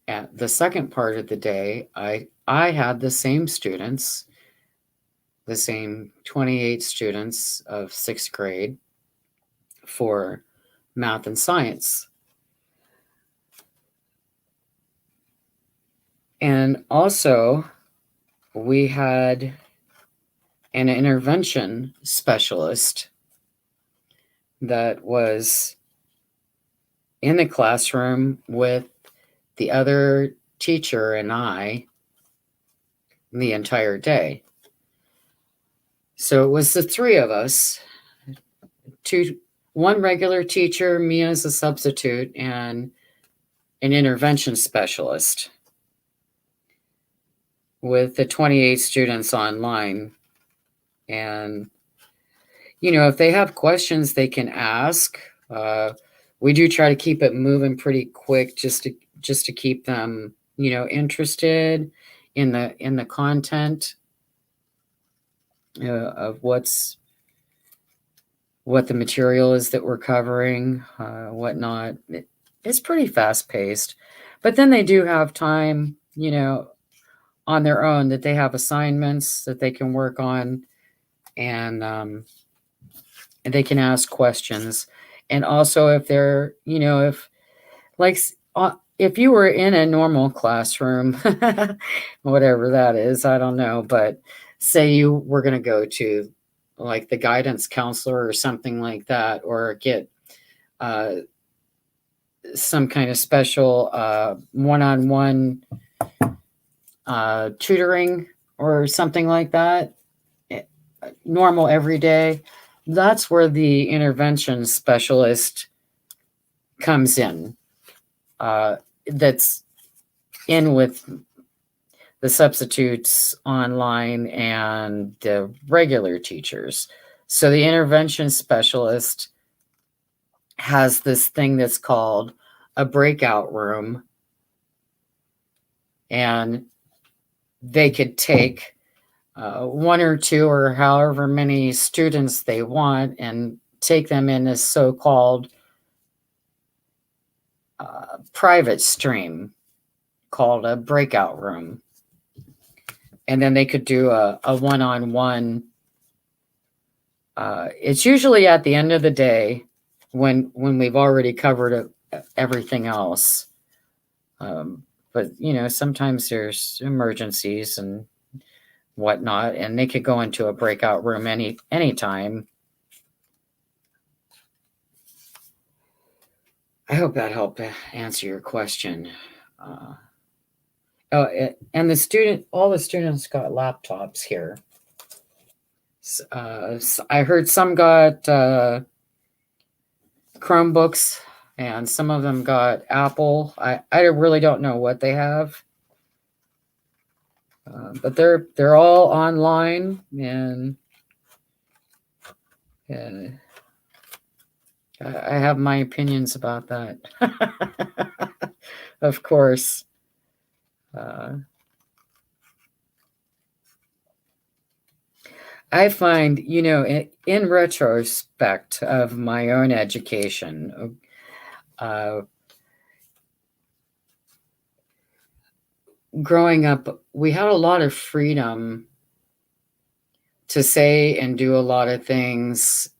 At the second part of the day, I had the same students, the same 28 students of 6th grade for math and science. And also, we had an intervention specialist that was in the classroom with the other teacher and I the entire day. So it was the three of us, one regular teacher, me as a substitute, and an intervention specialist with the 28 students online. And, if they have questions, they can ask. We do try to keep it moving pretty quick just to keep them, interested in the content of what the material is that we're covering, whatnot. It's pretty fast paced, but then they do have time, on their own, that they have assignments that they can work on, and they can ask questions. And also, if they're, if you were in a normal classroom, whatever that is, I don't know, but say you were going to go to like the guidance counselor or something like that, or get some kind of special one-on-one tutoring or something like that, normal every day, that's where the intervention specialist comes in. That's in with the substitutes online and the regular teachers. So the intervention specialist has this thing that's called a breakout room, and they could take one or two or however many students they want and take them in a so-called private stream called a breakout room. And then they could do a one-on-one. It's usually at the end of the day when we've already covered everything else. But, sometimes there's emergencies and whatnot, and they could go into a breakout room anytime. I hope that helped answer your question. And all the students got laptops here. I heard some got Chromebooks, and some of them got Apple. I really don't know what they have, but they're all online, and I have my opinions about that. Of course. I find, in retrospect of my own education, growing up, we had a lot of freedom to say and do a lot of things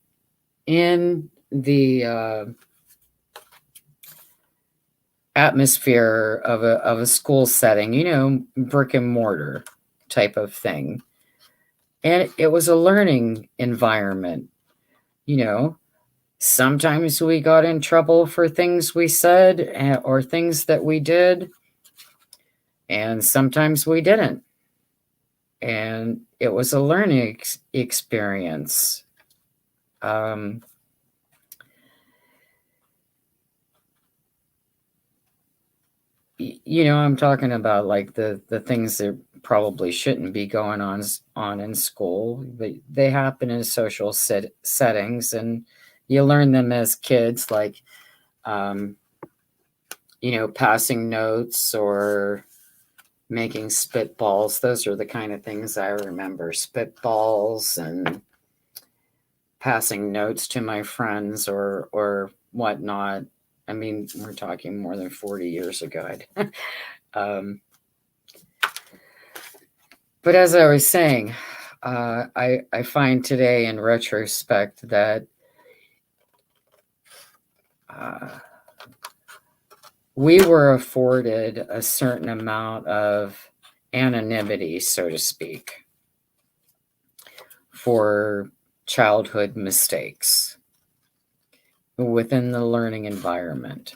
in the atmosphere of a school setting, brick and mortar type of thing. And it was a learning environment. Sometimes we got in trouble for things we said or things that we did, and sometimes we didn't. And it was a learning experience. I'm talking about like the things that probably shouldn't be going on in school, but they happen in social settings, and you learn them as kids, like passing notes or making spitballs. Those are the kind of things I remember, spitballs and passing notes to my friends or whatnot. I mean, we're talking more than 40 years ago. But as I was saying, I find today in retrospect that we were afforded a certain amount of anonymity, so to speak, for childhood mistakes within the learning environment.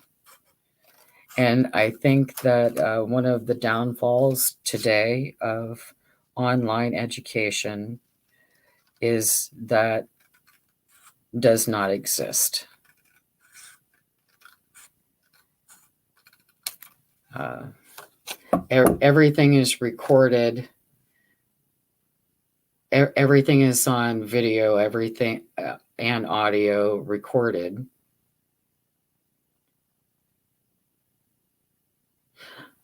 And I think that one of the downfalls today of online education is that does not exist. Everything is recorded. Everything is on video, everything and audio recorded.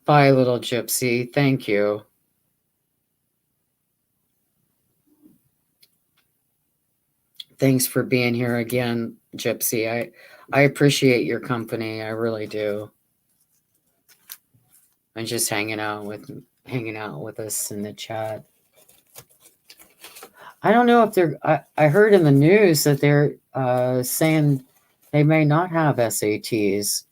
Bye, little gypsy. Thank you. Thanks for being here again, Gypsy. I appreciate your company. I really do. And just hanging out with us in the chat. I don't know if they're. I heard in the news that they're saying they may not have SATs,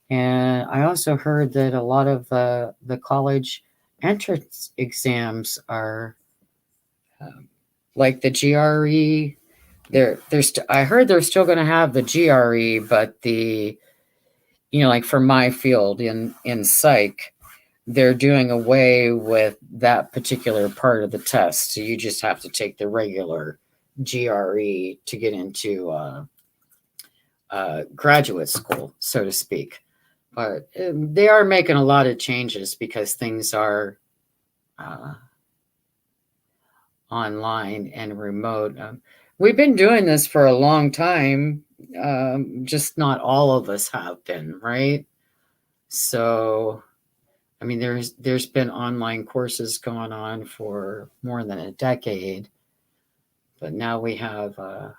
and I also heard that a lot of the college entrance exams are like the GRE. I heard they're still going to have the GRE, but like for my field in psych, they're doing away with that particular part of the test. So you just have to take the regular GRE to get into graduate school, so to speak. But they are making a lot of changes because things are online and remote. We've been doing this for a long time, just not all of us have been, right? So, I mean, there's been online courses going on for more than a decade, but now we have a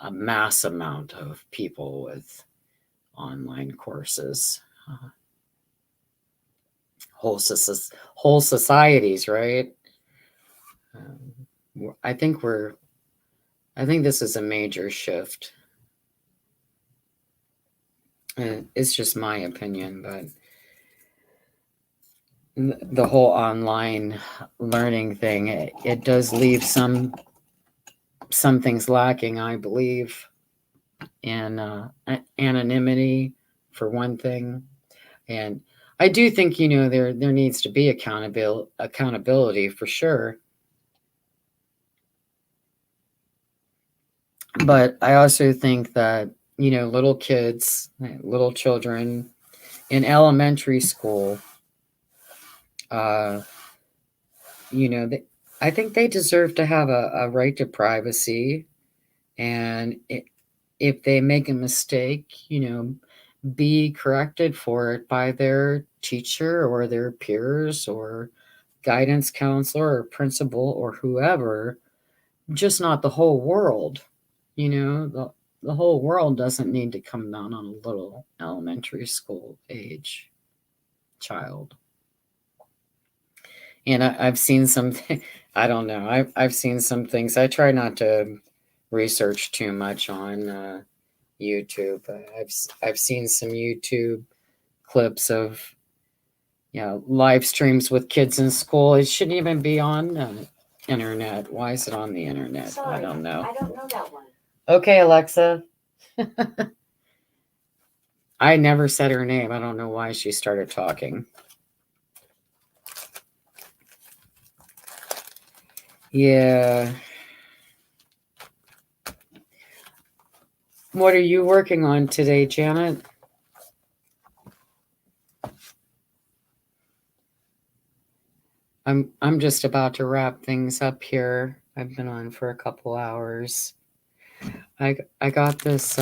mass amount of people with online courses. Whole societies, right? I think this is a major shift. It's just my opinion, but the whole online learning thing, it does leave some things lacking, I believe, in anonymity, for one thing. And I do think, there needs to be accountability for sure. But I also think that, little kids, little children in elementary school, I think they deserve to have a right to privacy. And if they make a mistake, be corrected for it by their teacher or their peers or guidance counselor or principal or whoever, just not the whole world. The whole world doesn't need to come down on a little elementary school age child. And I've seen some, I don't know, I've seen some things. I try not to research too much on YouTube. I've seen some YouTube clips of live streams with kids in school. It shouldn't even be on internet. Why is it on the internet? Sorry, I don't know. I don't know that one. Okay, Alexa. I never said her name. I don't know why she started talking. Yeah. What are you working on today, Janet? I'm just about to wrap things up here. I've been on for a couple hours. I got this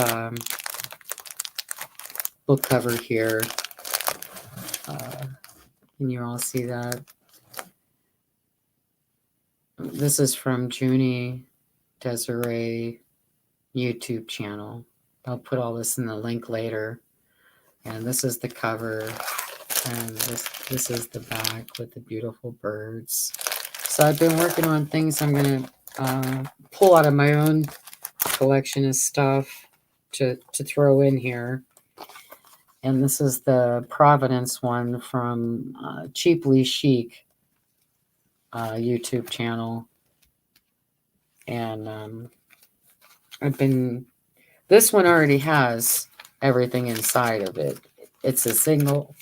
book cover here. Can you all see that? This is from Junie Desiree YouTube channel. I'll put all this in the link later. And this is the cover. And this is the back with the beautiful birds. So I've been working on things I'm going to pull out of my own collection of stuff to throw in here. And this is the Providence one from Cheaply Chic YouTube channel. And this one already has everything inside of it. It's a single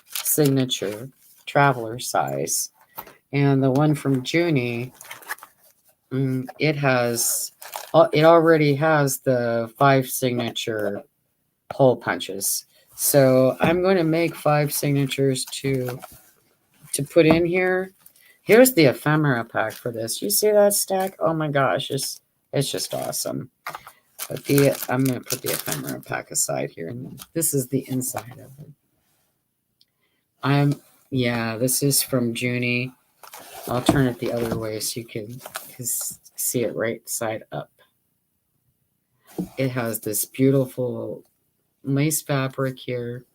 signature traveler size. And the one from Junie, it already has the 5 signature hole punches. So I'm going to make 5 signatures to put in here. Here's the ephemera pack for this. You see that stack? Oh my gosh, it's just awesome. But I'm going to put the ephemera pack aside here, and this is the inside of it. This is from Junie. I'll turn it the other way so you can see it right side up. It has this beautiful lace fabric here.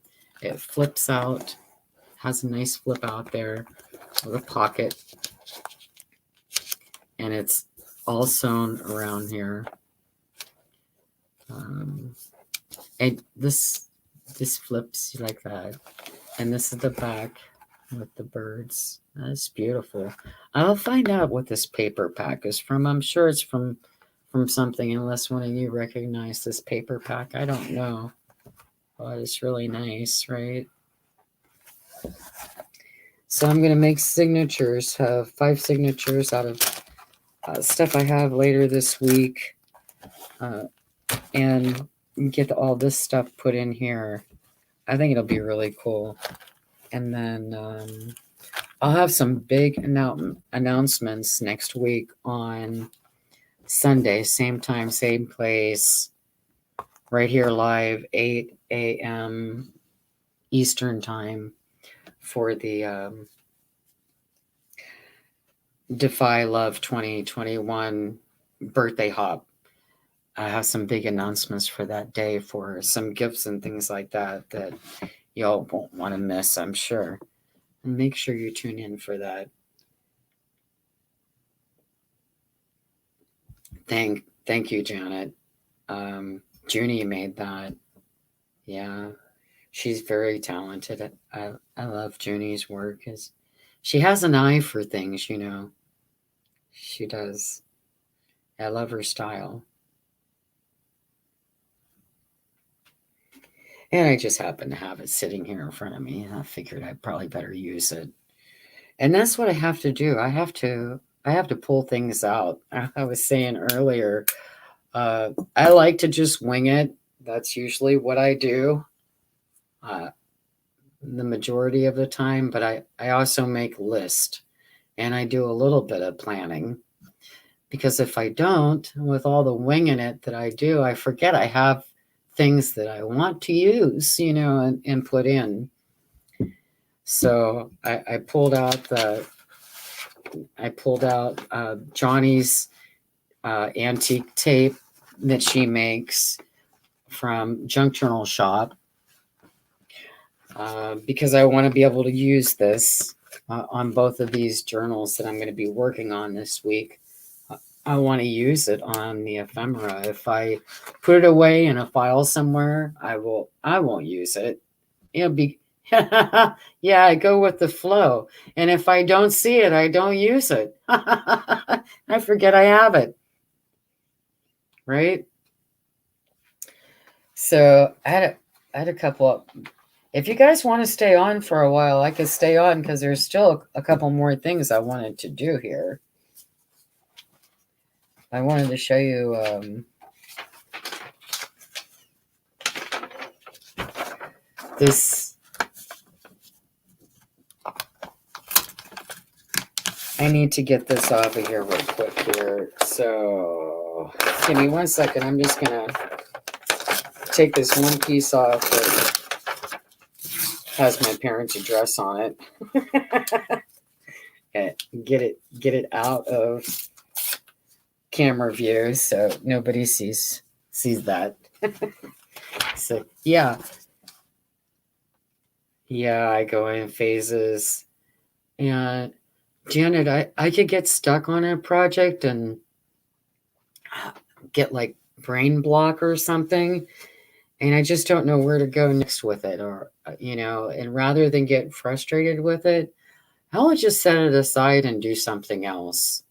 It flips out, has a nice flip out there with a pocket, and it's all sewn around here. And this flips like that, and this is the back with the birds. That's beautiful. I'll find out what this paper pack is from. I'm sure it's from something, unless one of you recognize this paper pack. I don't know, but it's really nice, right? So I'm going to make signatures, have 5 signatures out of stuff I have later this week, and get all this stuff put in here. I think it'll be really cool. And then I'll have some big announcements next week on Sunday, same time, same place, right here live, 8 a.m. Eastern time, for the Defy Love 2021 birthday hop. I have some big announcements for that day, for some gifts and things like that y'all won't want to miss, I'm sure. And make sure you tune in for that. Thank you, Janet. Junie made that. Yeah, she's very talented. I love Junie's work. She has an eye for things, She does. I love her style. And I just happen to have it sitting here in front of me, and I figured I'd probably better use it. And that's what I have to do. I have to pull things out. I was saying earlier, I like to just wing it. That's usually what I do the majority of the time, but I also make lists, and I do a little bit of planning, because if I don't, with all the winging it that I do, I forget I have things that I want to use, and put in. So I pulled out Johnny's antique tape that she makes from Junk Journal Shop, because I want to be able to use this on both of these journals that I'm going to be working on this week. I want to use it on the ephemera. If I put it away in a file somewhere, I won't use it. It'll be yeah, I go with the flow. And if I don't see it, I don't use it. I forget I have it. Right? So I had a couple of, if you guys want to stay on for a while, I could stay on, because there's still a couple more things I wanted to do here. I wanted to show you this. I need to get this off of here real quick here. So give me 1 second. I'm just going to take this one piece off that has my parents' address on it. And get it out of camera view so nobody sees that. So yeah, I go in phases. And Janet, I could get stuck on a project and get like brain block or something, and I just don't know where to go next with it, or and rather than get frustrated with it, I'll just set it aside and do something else,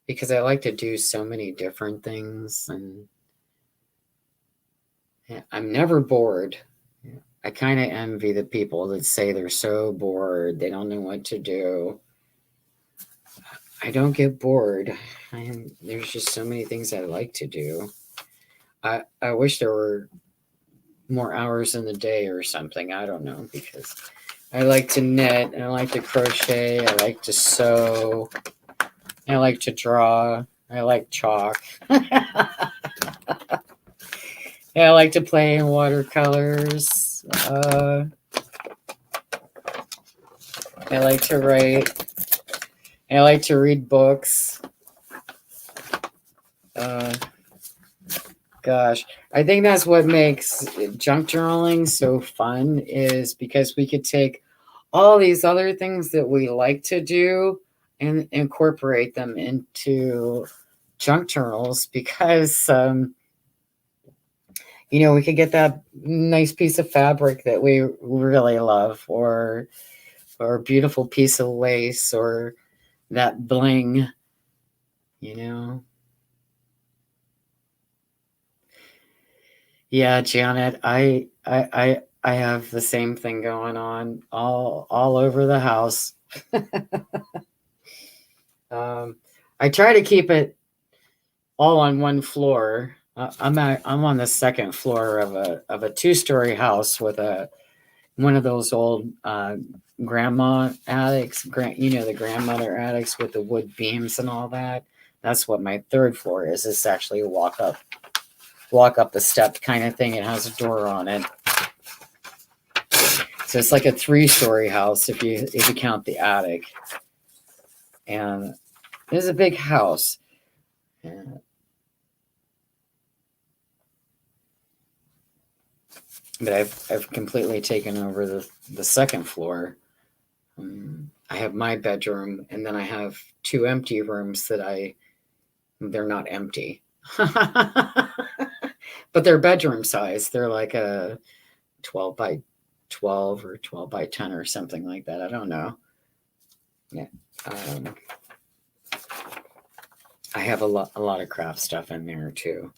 because I like to do so many different things, and I'm never bored. I kind of envy the people that say they're so bored, they don't know what to do. I don't get bored. There's just so many things I like to do. I wish there were more hours in the day or something. I don't know, because I like to knit, and I like to crochet, I like to sew, I like to draw, I like chalk. Yeah, I like to play in watercolors. I like to write. I like to read books. Gosh, I think that's what makes junk journaling so fun, is because we could take all these other things that we like to do and incorporate them into junk journals, because we could get that nice piece of fabric that we really love, or a beautiful piece of lace, or that bling, you know. Yeah, Janet, I have the same thing going on all over the house. um, I try to keep it all on one floor. I'm on the second floor of a 2-story house with one of those old grandma attics, the grandmother attics with the wood beams and all that. That's what my third floor is. It's actually a walk up the step kind of thing. It has a door on it. So it's like a 3-story house if you count the attic. And it's a big house. And, but I've completely taken over the second floor. I have my bedroom, and then I have 2 empty rooms they're not empty. But they're bedroom size. They're like a 12 by 12 or 12 by 10 or something like that. I don't know. Yeah. I have a lot of craft stuff in there too.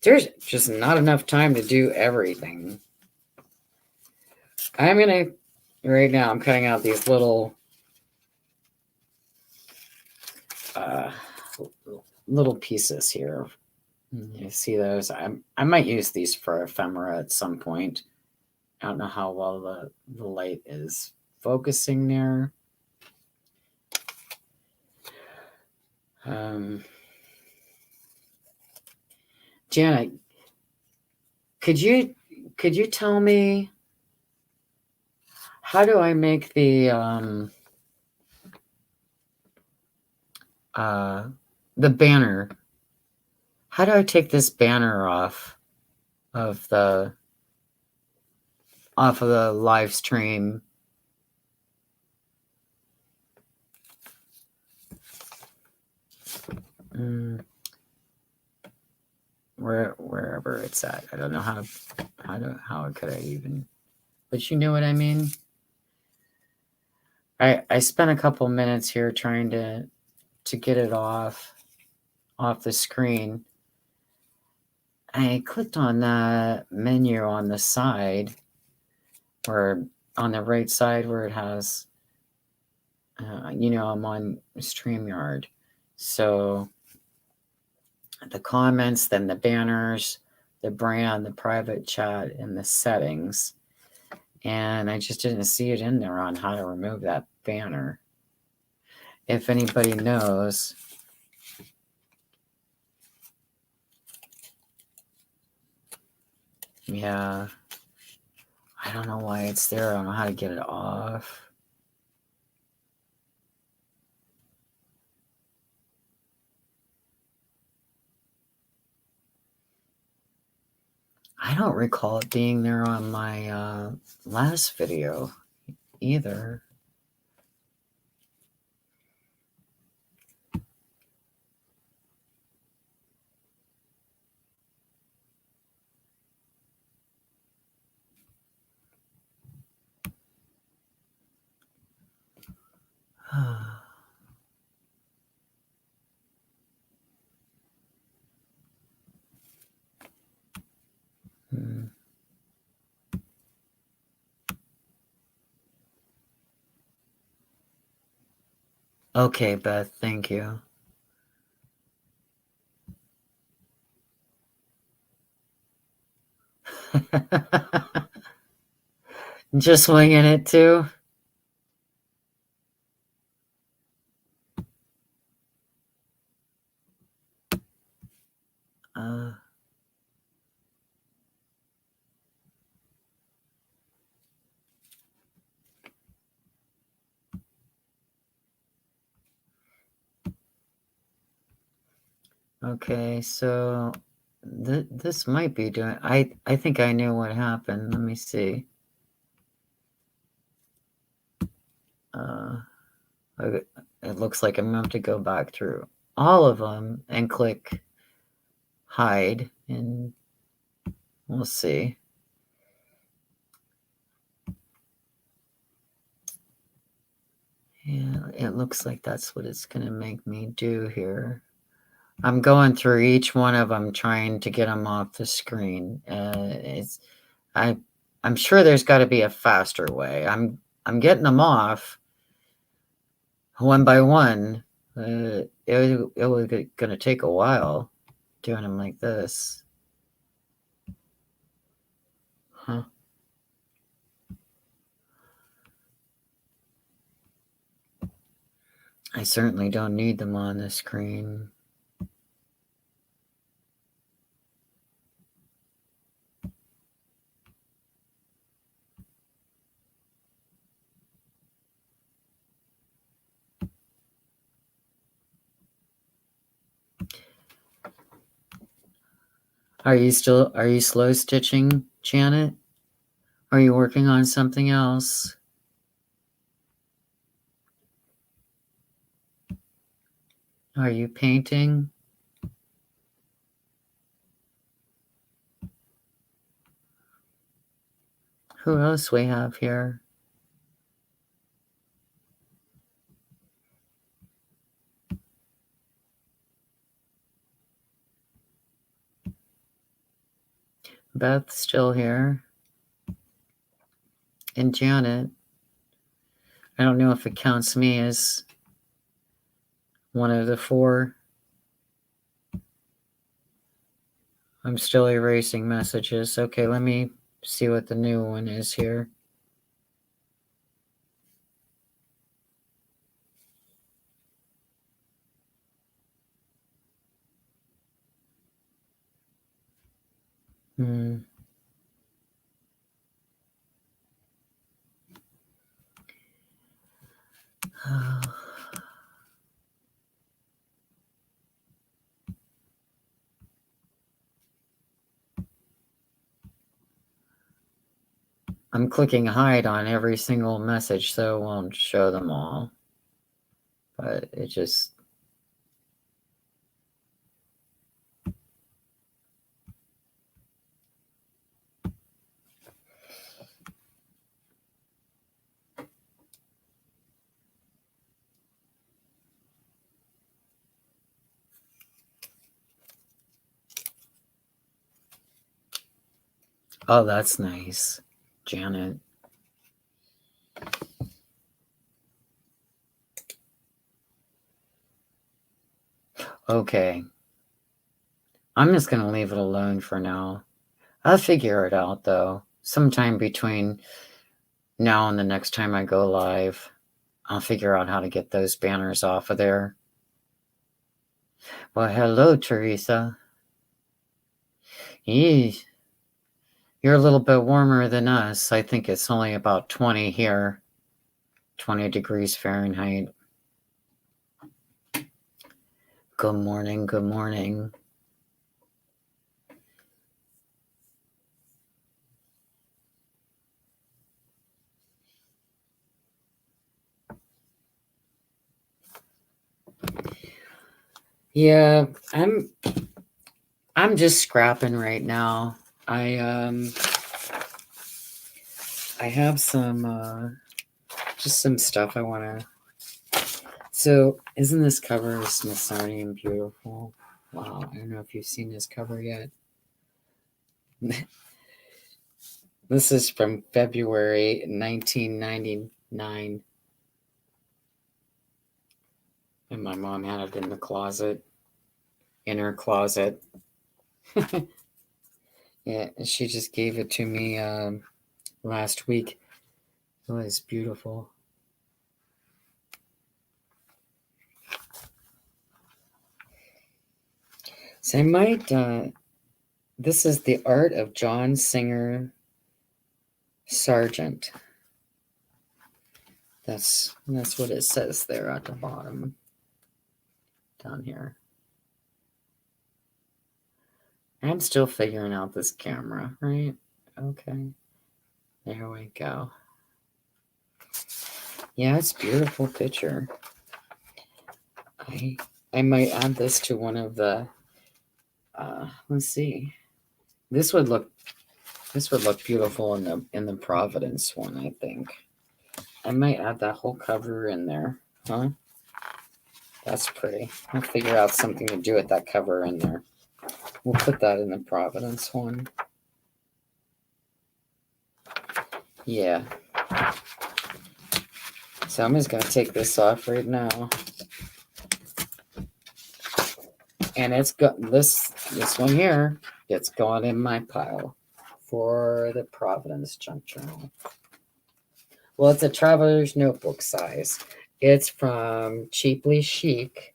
There's just not enough time to do everything. Right now I'm cutting out these little pieces here. You see those? I might use these for ephemera at some point. I don't know how well the light is focusing there. Janet, could you tell me, how do I make the banner? How do I take this banner off of the live stream? Wherever it's at. I don't know how could I even, but you know what I mean? I spent a couple minutes here trying to get it off the screen. I clicked on that menu on the side, or on the right side where it has, I'm on StreamYard. So the comments, then the banners, the brand, the private chat, and the settings. And I just didn't see it in there on how to remove that banner. If anybody knows, yeah, I don't know why it's there. I don't know how to get it off. I don't recall it being there on my last video either. Okay, Beth, thank you. Just winging it too? Uh, okay, so this might be doing. I think I knew what happened. Let me see. Okay, it looks like I'm going to have to go back through all of them and click hide, and we'll see. Yeah, it looks like that's what it's going to make me do here. I'm going through each one of them, trying to get them off the screen. I'm sure there's got to be a faster way. I'm getting them off one by one. It was going to take a while doing them like this. Huh. I certainly don't need them on the screen. Are you slow stitching, Janet? Are you working on something else? Are you painting? Who else we have here? Beth still here. And Janet. I don't know if it counts me as one of the four. I'm still erasing messages. Okay, let me see what the new one is here. Hmm. I'm clicking hide on every single message so it won't show them all. But it just... Oh, that's nice, Janet. Okay. I'm just going to leave it alone for now. I'll figure it out, though. Sometime between now and the next time I go live, I'll figure out how to get those banners off of there. Well, hello, Teresa. Yee. You're a little bit warmer than us. I think it's only about 20 here. 20 degrees Fahrenheit. Good morning, good morning. Yeah, I'm just scrapping right now. I have some just some stuff I want to... So, isn't this cover of Smithsonian beautiful? Wow, I don't know if you've seen this cover yet. This is from February 1999. And my mom had it in the closet, in her closet. Yeah, and she just gave it to me last week. It was beautiful. So I might, this is The Art of John Singer Sargent. That's what it says there at the bottom, down here. I'm still figuring out this camera, right? Okay. There we go. Yeah, it's a beautiful picture. I might add this to one of the let's see. This would look beautiful in the Providence one, I think. I might add that whole cover in there. Huh? That's pretty. I'll figure out something to do with that cover in there. We'll put that in the Providence one. Yeah. So I'm just gonna take this off right now. And it's got this one here. It's going in my pile for the Providence Junk Journal. Well, it's a traveler's notebook size. It's from Cheaply Chic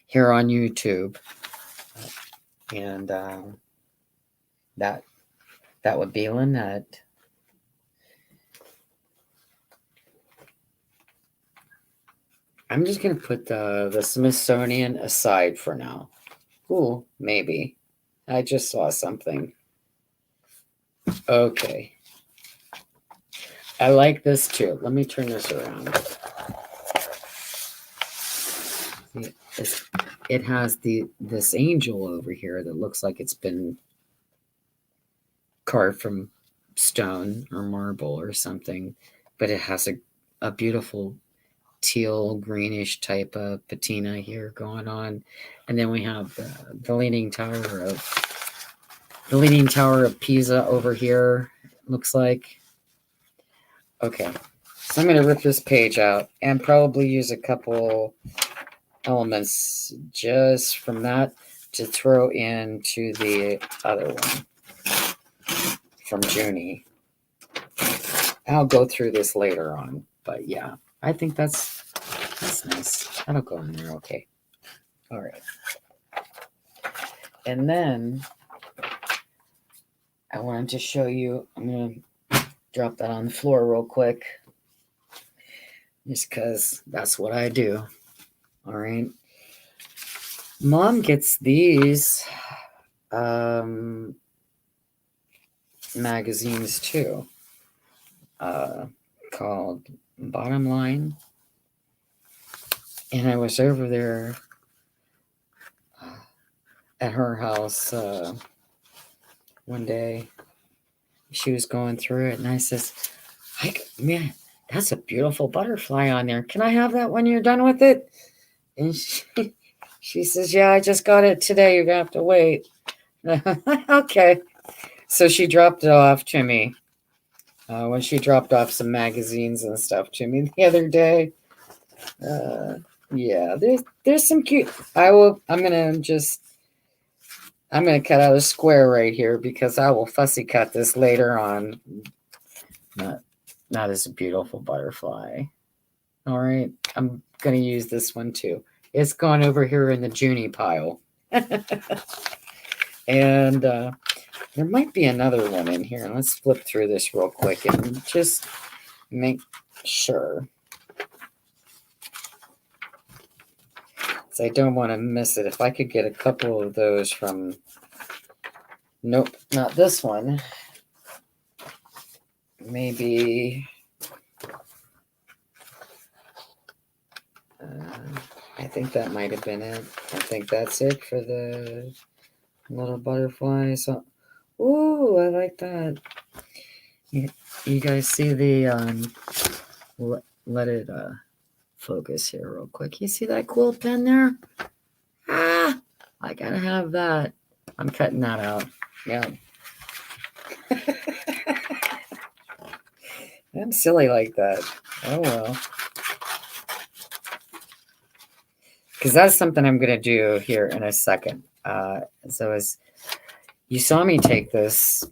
here on YouTube. And that would be Lynette. I'm just going to put the Smithsonian aside for now. Ooh, maybe. I just saw something. Okay. I like this too. Let me turn this around. It has this angel over here that looks like it's been carved from stone or marble or something, but it has a beautiful teal greenish type of patina here going on. And then we have the leaning tower of Pisa over here, looks like. Okay, so I'm going to rip this page out and probably use a couple elements just from that to throw into the other one from Junie. I'll go through this later on, but yeah, I think that's nice. That'll go in there okay. All right. And then I wanted to show you, I'm going to drop that on the floor real quick just because that's what I do. All right. Mom gets these magazines too, called Bottom Line. And I was over there at her house one day. She was going through it, and I says, man, that's a beautiful butterfly on there. Can I have that when you're done with it? And she says, yeah, I just got it today. You're going to have to wait. Okay. So she dropped it off to me. When she dropped off some magazines and stuff to me the other day. Yeah, there's some cute. I'm gonna cut out a square right here because I will fussy cut this later on. Not as a beautiful butterfly. All right, I'm gonna use this one too. It's gone over here in the Junie pile. And there might be another one in here. Let's flip through this real quick and just make sure. So I don't want to miss it. If I could get a couple of those from... Nope, not this one. Maybe... I think that might have been it. I think that's it for the little butterfly. So, ooh, I like that. You guys see the... let it... focus here real quick. You see that cool pen there? I gotta have that. I'm cutting that out. Yeah. I'm silly like that. Oh well. because that's something I'm going to do here in a second. So as you saw me take this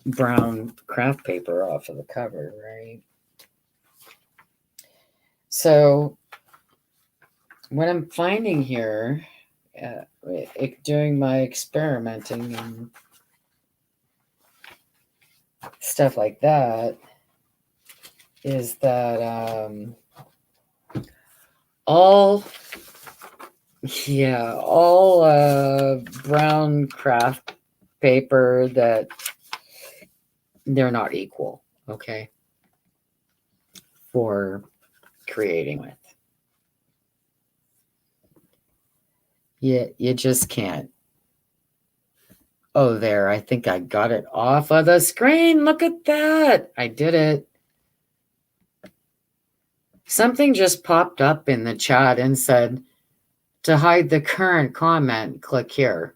brown craft paper off of the cover, right? So what I'm finding here, during my experimenting and stuff like that, is that all brown craft paper, that they're not equal, okay, for creating with. You just can't. Oh, there, I think I got it off of the screen. Look at that. I did it. Something just popped up in the chat and said, to hide the current comment, click here.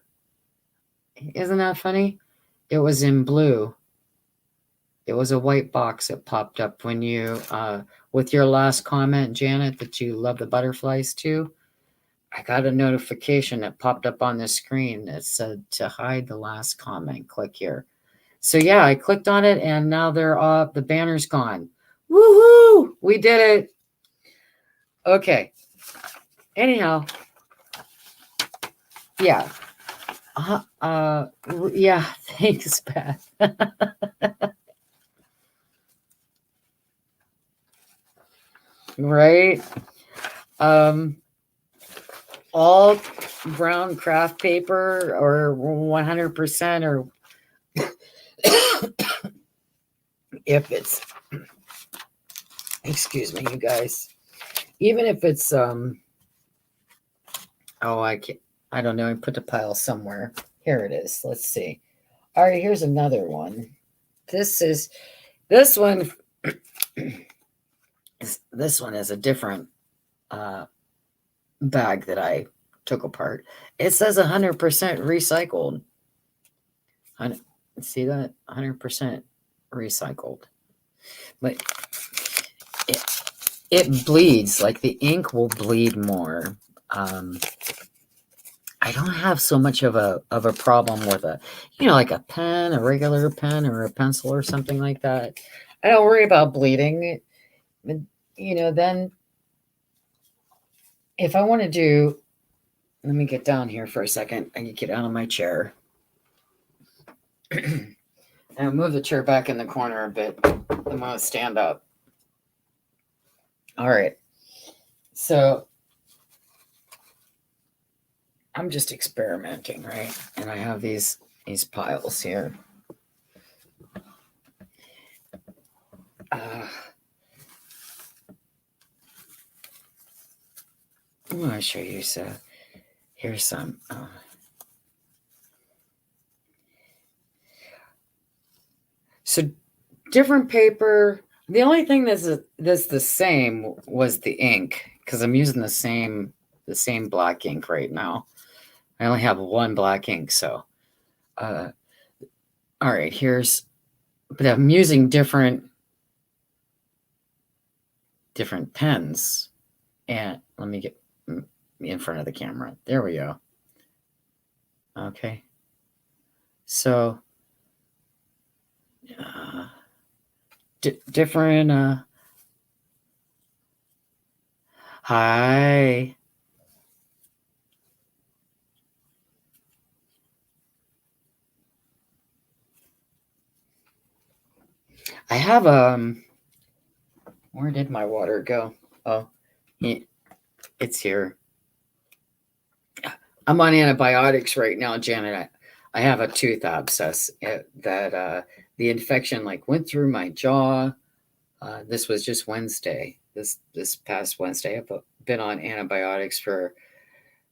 Isn't that funny? It was in blue. It was a white box that popped up when you, with your last comment, Janet, that you love the butterflies too. I got a notification that popped up on the screen that said to hide the last comment, click here. So yeah, I clicked on it and now they're off. The banner's gone. Woohoo! We did it. Okay. Anyhow. Yeah. Yeah, thanks, Beth. Right? All brown craft paper or 100%, or if it's, excuse me, you guys, even if it's, oh, I don't know, I put the pile somewhere. Here it is. Let's see. All right, here's another one. This one is a different bag that I took apart. It says 100% recycled. See that? 100% recycled. But it bleeds, like the ink will bleed more. I don't have so much of a problem with like a pen, a regular pen, or a pencil or something like that. I don't worry about bleeding. Then if I want to do, let me get down here for a second. I can get out of my chair. And move the chair back in the corner a bit. I'm going to stand up. All right. So I'm just experimenting, right? And I have these piles here. I want to show you. So here's some. So different paper. The only thing that's the same was the ink, because I'm using the same black ink right now. I only have one black ink, so all right, but I'm using different pens. And let me get in front of the camera. There we go. Okay. So different hi. I have where did my water go? Oh, it's here. I'm on antibiotics right now, Janet. I have a tooth abscess that the infection went through my jaw. This was just Wednesday. This past Wednesday, I've been on antibiotics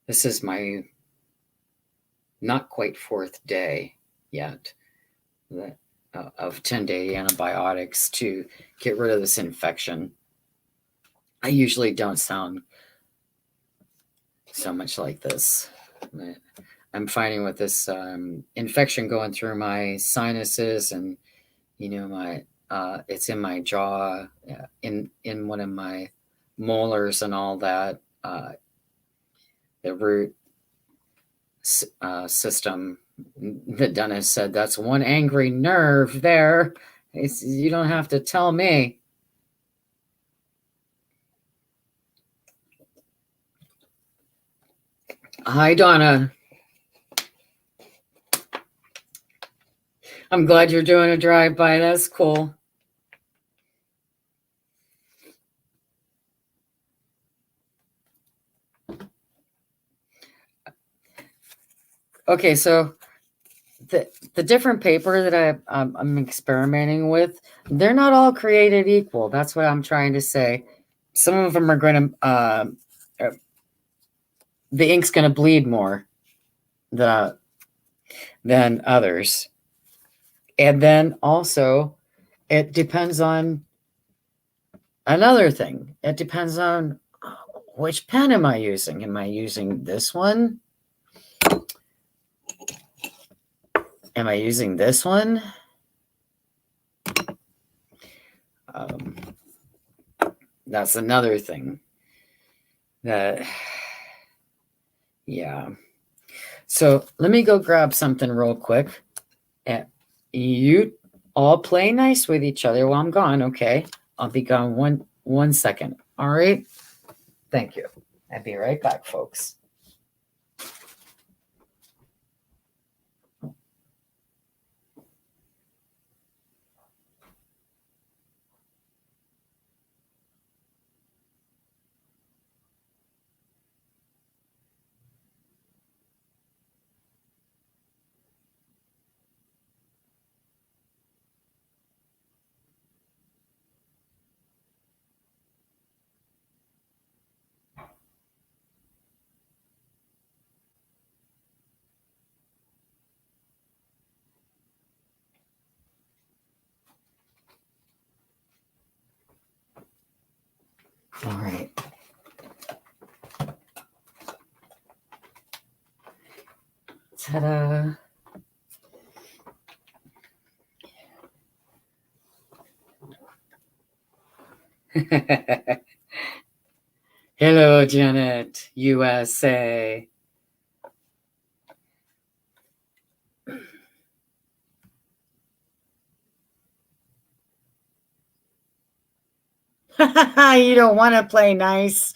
this is my not quite 4th day yet of 10-day antibiotics to get rid of this infection. I usually don't sound so much like this. I'm finding with this infection going through my sinuses and my it's in my jaw, in one of my molars and all that. the root system. The dentist said that's one angry nerve there. You don't have to tell me. Hi, Donna. I'm glad you're doing a drive-by. That's cool. Okay, so the different paper that I'm experimenting with, they're not all created equal. That's what I'm trying to say. Some of them are going to, the ink's going to bleed more than others. And then also, it depends on another thing. It depends on which pen am I using? Am I using this one? Am I using this one? That's another thing that, yeah. So let me go grab something real quick. And you all play nice with each other while I'm gone, okay? I'll be gone one second. All right? Thank you. I'll be right back, folks. All right. Ta-da. Hello, Janet, USA. You don't want to play nice.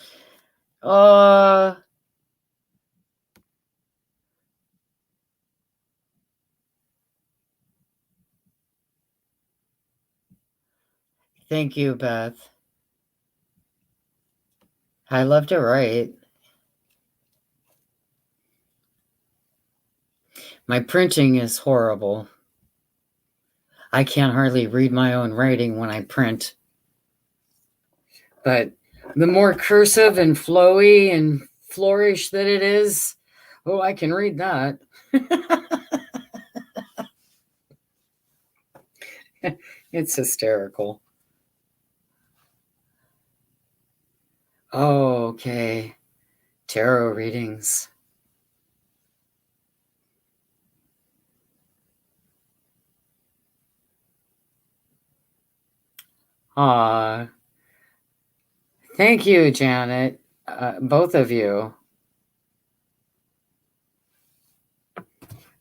Thank you, Beth. I love to write. My printing is horrible. I can't hardly read my own writing when I print. But the more cursive and flowy and flourish that it is, oh, I can read that. It's hysterical. Oh, okay. Tarot readings. Aw. Thank you, Janet. Both of you.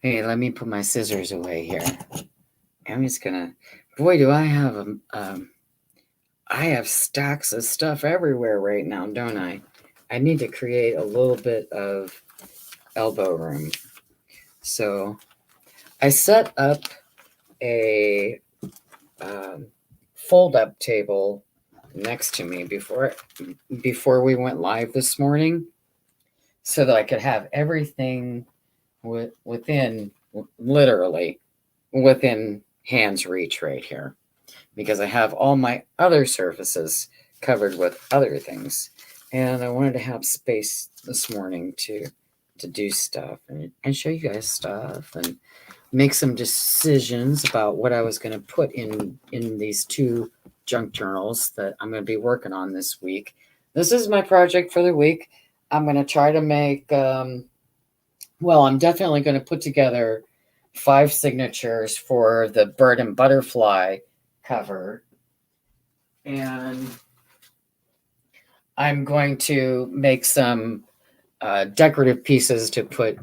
Hey, let me put my scissors away here. I'm just gonna. Boy, do I have I have stacks of stuff everywhere right now, don't I? I need to create a little bit of elbow room. So I set up a fold-up table next to me before we went live this morning, so that I could have everything within literally within hand's reach right here, because I have all my other surfaces covered with other things, and I wanted to have space this morning to do stuff and show you guys stuff and make some decisions about what I was going to put in these two junk journals that I'm going to be working on this week. This is my project for the week. I'm going to try to make, I'm definitely going to put together 5 signatures for the bird and butterfly cover. And I'm going to make some decorative pieces to put,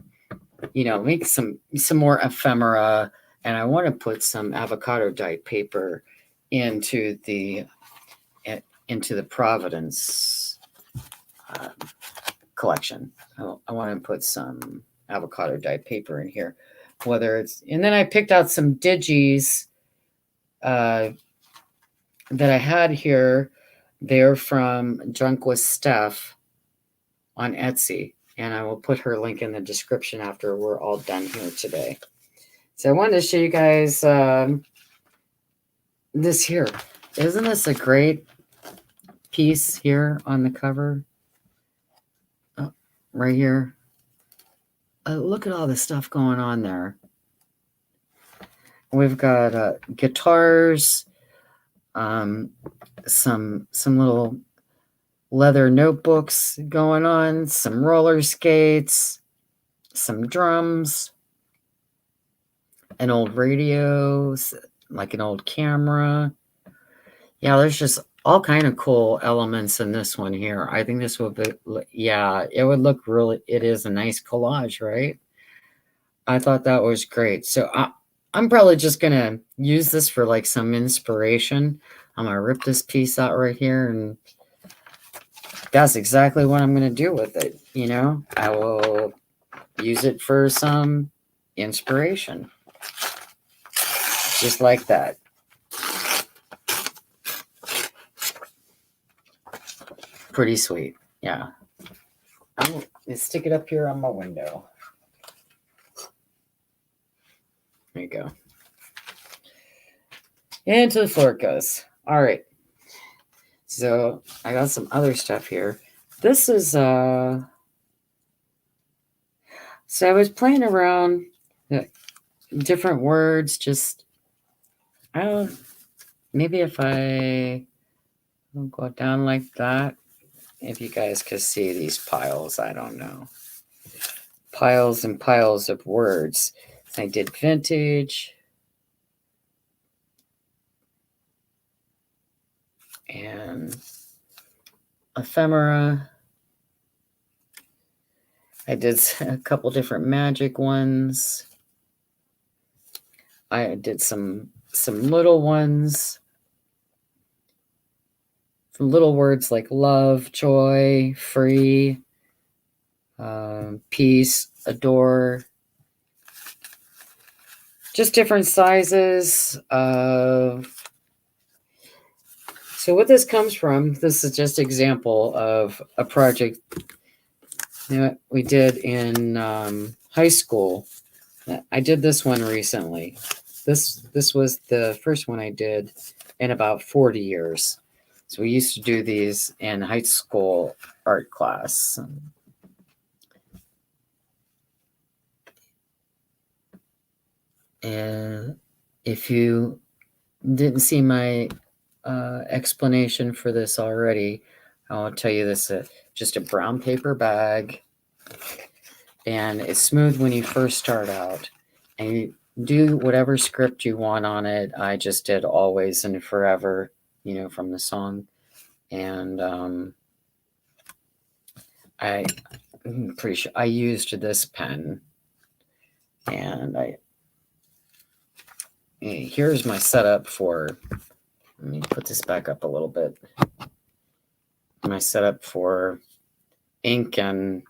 make some more ephemera, and I want to put some avocado dyed paper into the Providence collection. I want to put some avocado dyed paper in here, and then I picked out some digis that I had here. They're from Drunk with Steph on Etsy, and I will put her link in the description after we're all done here today. So I wanted to show you guys this here. Isn't this a great piece here on the cover? Oh, right here. Look at all the stuff going on there. We've got guitars, some little leather notebooks going on, some roller skates, some drums, an old radio, like an old camera. Yeah, there's just all kind of cool elements in this one here. I think this would be, yeah, it would look really, it is a nice collage, right? I thought that was great. So I'm probably just going to use this for like some inspiration. I'm going to rip this piece out right here, and that's exactly what I'm going to do with it. I will use it for some inspiration. Just like that. Pretty sweet. Yeah. I'm going to stick it up here on my window. There you go. Into the floor it goes. All right. So I got some other stuff here. This is so I was playing around different words, just maybe if I go down like that, if you guys could see these piles, I don't know. Piles and piles of words. I did vintage. And ephemera. I did a couple different magic ones. I did some little ones. Some little words like love, joy, free, peace, adore. Just different sizes of. So what this comes from, this is just an example of a project we did in high school. I did this one recently. This was the first one I did in about 40 years. So we used to do these in high school art class. And if you didn't see my explanation for this already, I'll tell you this: just a brown paper bag, and it's smooth when you first start out, and you do whatever script you want on it. I just did Always and Forever, from the song, and I'm pretty sure I used this pen, and here's my setup for. Let me put this back up a little bit. My setup for ink, and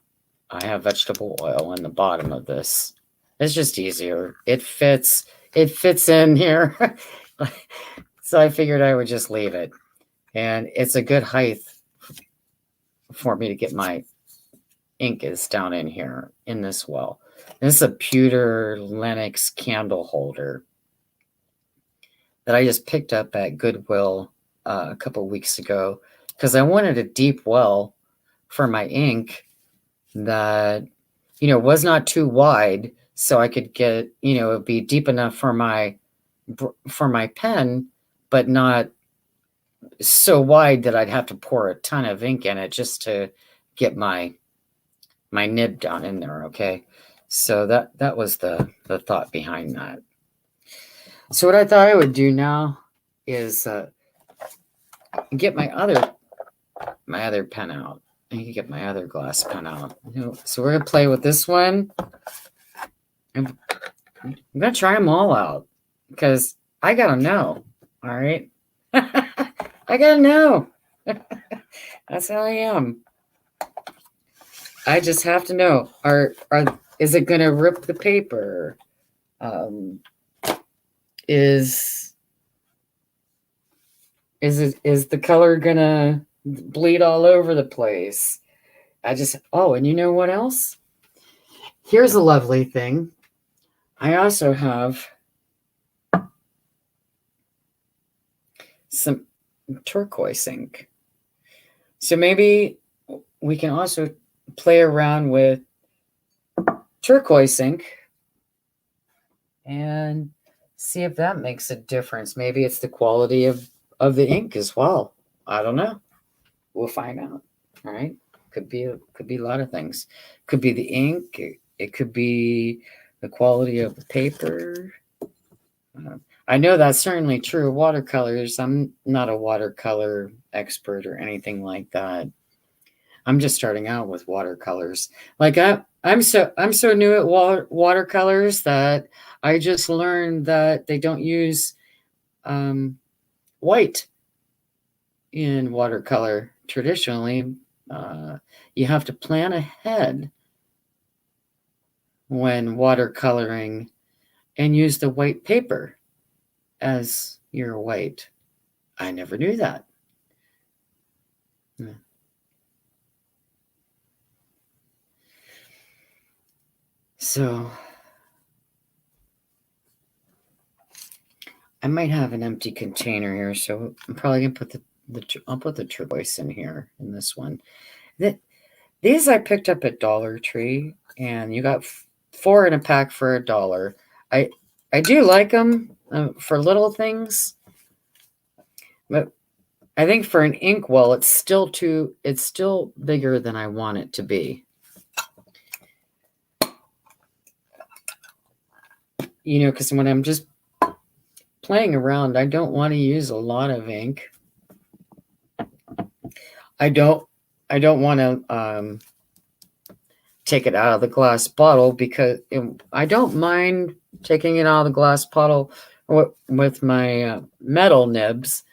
I have vegetable oil in the bottom of this. It's just easier. It fits in here. So I figured I would just leave it. And it's a good height for me to get my ink is down in here in this well. This is a pewter Lenox candle holder that I just picked up at Goodwill a couple of weeks ago because I wanted a deep well for my ink that, was not too wide, so I could get, it'd be deep enough for my pen, but not so wide that I'd have to pour a ton of ink in it just to get my nib down in there. Okay. So that was the thought behind that. So what I thought I would do now is get my other pen out. I can get my other glass pen out. So we're going to play with this one. I'm going to try them all out because I got to know. All right. I got to know. That's how I am. I just have to know. Is it going to rip the paper? Is the color gonna bleed all over the place? And you know what else? Here's a lovely thing. I also have some turquoise ink. So maybe we can also play around with turquoise ink and see if that makes a difference. Maybe it's the quality of the ink as well. I don't know. We'll find out. All right. Could be a lot of things. Could be the ink. It could be the quality of the paper. I know that's certainly true of watercolors. I'm not a watercolor expert or anything like that. I'm just starting out with watercolors. Like I'm so new at watercolors that I just learned that they don't use white in watercolor traditionally. You have to plan ahead when watercoloring and use the white paper as your white. I never knew that. So I might have an empty container here, so I'm probably gonna put I'll put the turquoise in here in this one. These I picked up at Dollar Tree, and you got 4 in a pack for $1. I do like them for little things, but I think for an inkwell, it's still bigger than I want it to be. Because when I'm just playing around, I don't want to use a lot of ink. I don't want to take it out of the glass bottle because I don't mind taking it out of the glass bottle with my metal nibs,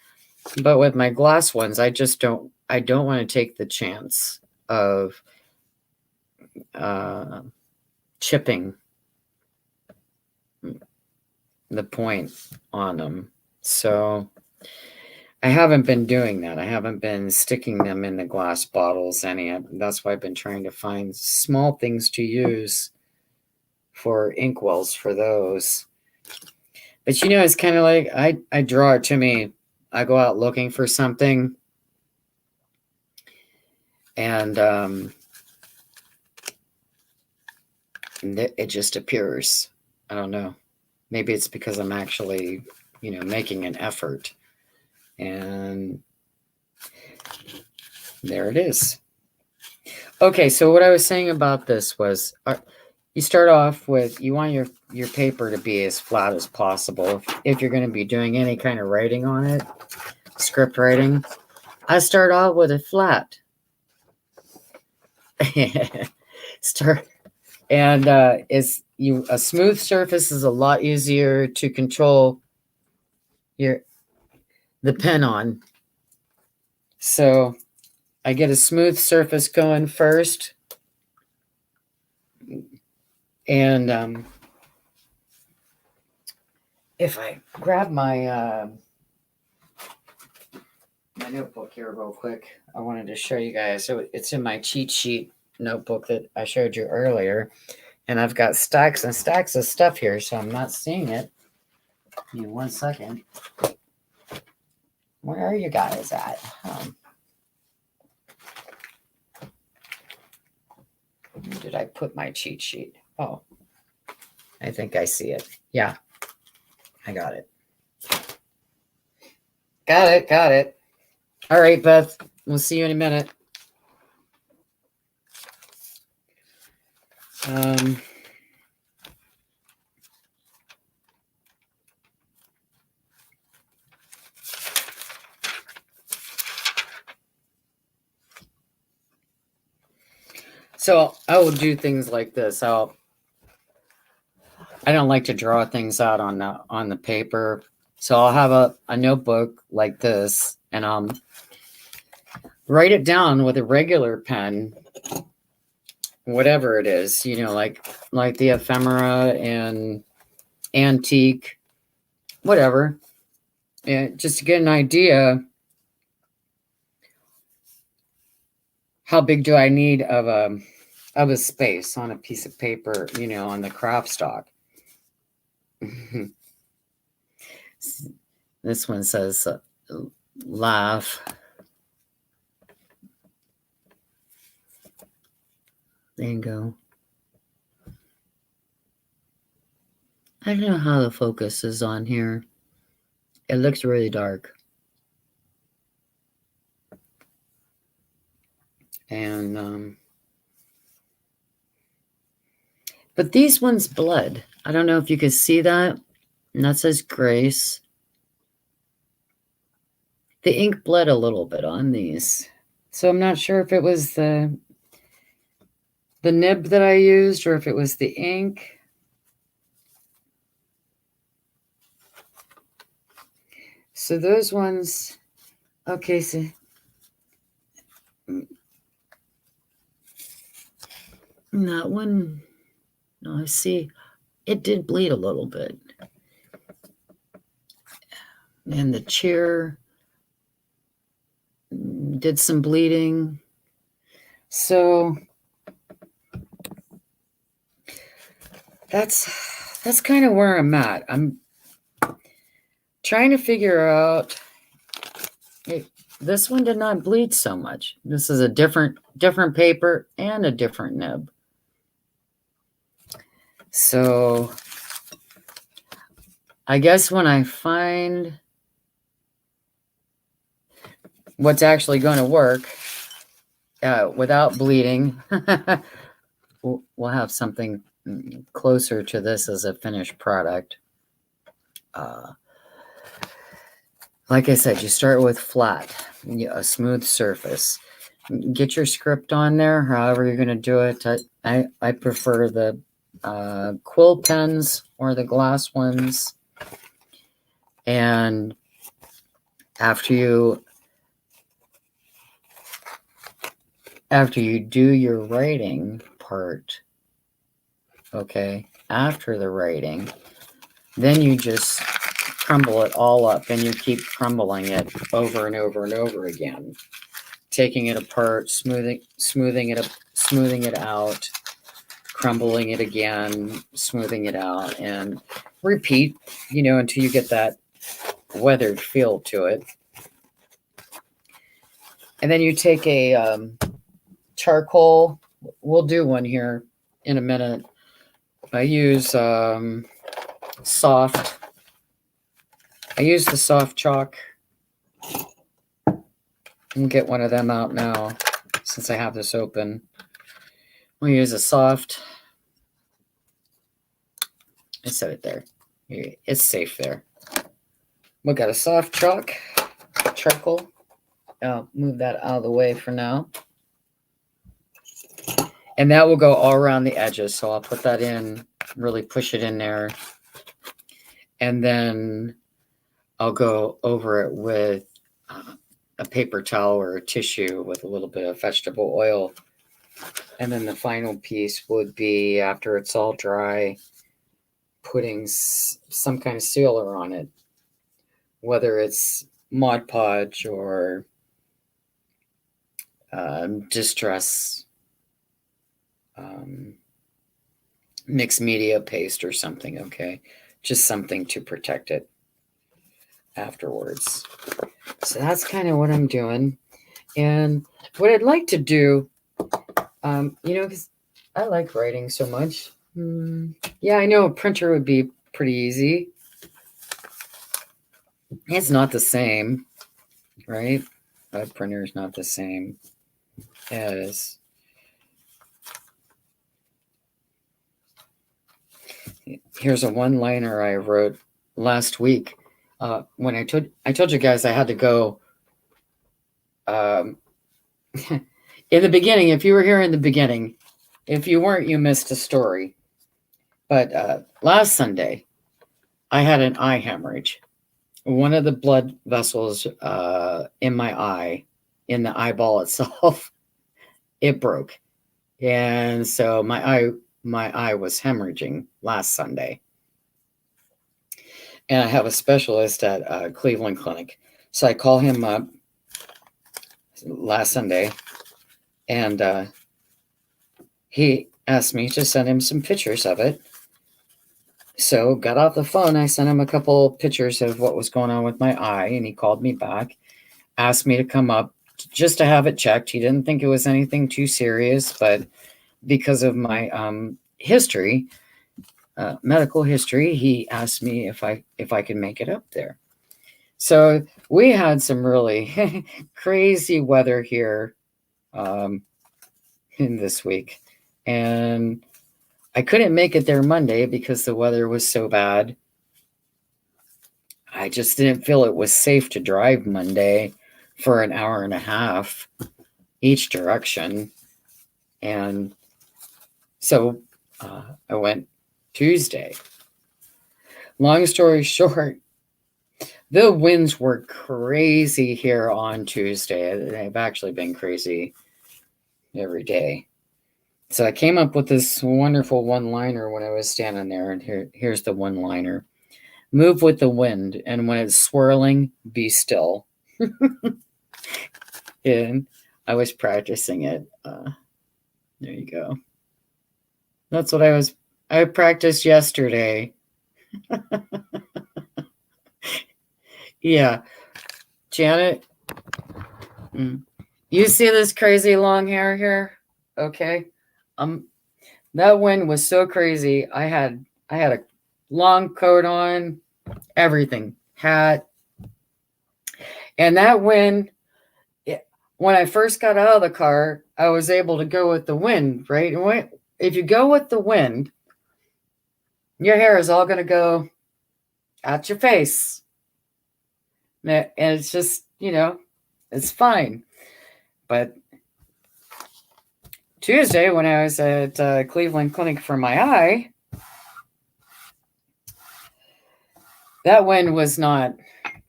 but with my glass ones, I don't want to take the chance of chipping the point on them. So I haven't been doing that. I haven't been sticking them in the glass bottles any. That's why I've been trying to find small things to use for inkwells for those. But it's kind of like I draw it to me. I go out looking for something, and it just appears. I don't know. Maybe it's because I'm actually, making an effort. And there it is. Okay, so what I was saying about this was you start off with, you want your paper to be as flat as possible. If you're going to be doing any kind of writing on it, script writing, I start out with it flat. A smooth surface is a lot easier to control the pen on. So I get a smooth surface going first, and if I grab my my notebook here real quick, I wanted to show you guys. So it's in my cheat sheet notebook that I showed you earlier, and I've got stacks and stacks of stuff here, so I'm not seeing it. Give me 1 second. Where are you guys at? Where did I put my cheat sheet? Oh, I think I see it. Yeah, I got it. Got it. All right, Beth. We'll see you in a minute. So I will do things like this. I don't like to draw things out on the paper. So I'll have a notebook like this, and I'll write it down with a regular pen, whatever it is, like the ephemera and antique, whatever. And just to get an idea, how big do I need of a space on a piece of paper, on the craft stock. This one says laugh. There you go. I don't know how the focus is on here. It looks really dark. And but these ones bled. I don't know if you can see that. And that says Grace. The ink bled a little bit on these. So I'm not sure if it was the nib that I used or if it was the ink. So those ones, okay, so that one, no, I see it did bleed a little bit. And the chair did some bleeding. So that's kind of where I'm at. I'm trying to figure out. This one did not bleed so much. This is a different paper and a different nib. So I guess when I find what's actually going to work without bleeding, we'll have something closer to this as a finished product. Like I said, you start with flat, a smooth surface. Get your script on there, however you're going to do it. I prefer the quill pens or the glass ones. And after you do your writing part, okay, after the writing, then you just crumble it all up, and you keep crumbling it over and over and over again, taking it apart, smoothing it out, crumbling it again, smoothing it out, and repeat, until you get that weathered feel to it. And then you take a charcoal. We'll do one here in a minute. I use soft. I use the soft chalk. I'll get one of them out now since I have this open. We'll use a soft. I set it there. It's safe there. We've got a soft charcoal. I'll move that out of the way for now. And that will go all around the edges. So I'll put that in, really push it in there. And then I'll go over it with a paper towel or a tissue with a little bit of vegetable oil. And then the final piece would be, after it's all dry, putting some kind of sealer on it, whether it's Mod Podge or Distress mixed media paste or something, okay? Just something to protect it afterwards. So that's kind of what I'm doing. And what I'd like to do, because I like writing so much. Yeah, I know a printer would be pretty easy. It's not the same, right? A printer is not the same as... Here's a one-liner I wrote last week. When I told you guys I had to go in the beginning. If you were here in the beginning, If you weren't, you missed a story. But last Sunday, I had an eye hemorrhage. One of the blood vessels in my eye, in the eyeball itself, it broke. And so my eye was hemorrhaging last Sunday. And I have a specialist at Cleveland Clinic. So I call him up last Sunday, and he asked me to send him some pictures of it. So got off the phone. I sent him a couple pictures of what was going on with my eye, and he called me back, asked me to come up just to have it checked. He didn't think it was anything too serious, but because of my history, medical history, he asked me if I could make it up there. So we had some really crazy weather here in this week, and I couldn't make it there Monday because the weather was so bad. I just didn't feel it was safe to drive Monday for an hour and a half each direction. And so I went Tuesday. Long story short, the winds were crazy here on Tuesday. They've actually been crazy every day. So I came up with this wonderful one-liner when I was standing there, and here's the one-liner. Move with the wind, and when it's swirling, be still. And I was practicing it. There you go. That's what I practiced yesterday. Yeah. Janet, you see this crazy long hair here? Okay. That wind was so crazy. I had a long coat on, everything, hat. And that wind, when I first got out of the car, I was able to go with the wind, right? And if you go with the wind, your hair is all going to go out your face. And it's just, it's fine. But Tuesday, when I was at Cleveland Clinic for my eye, that wind was not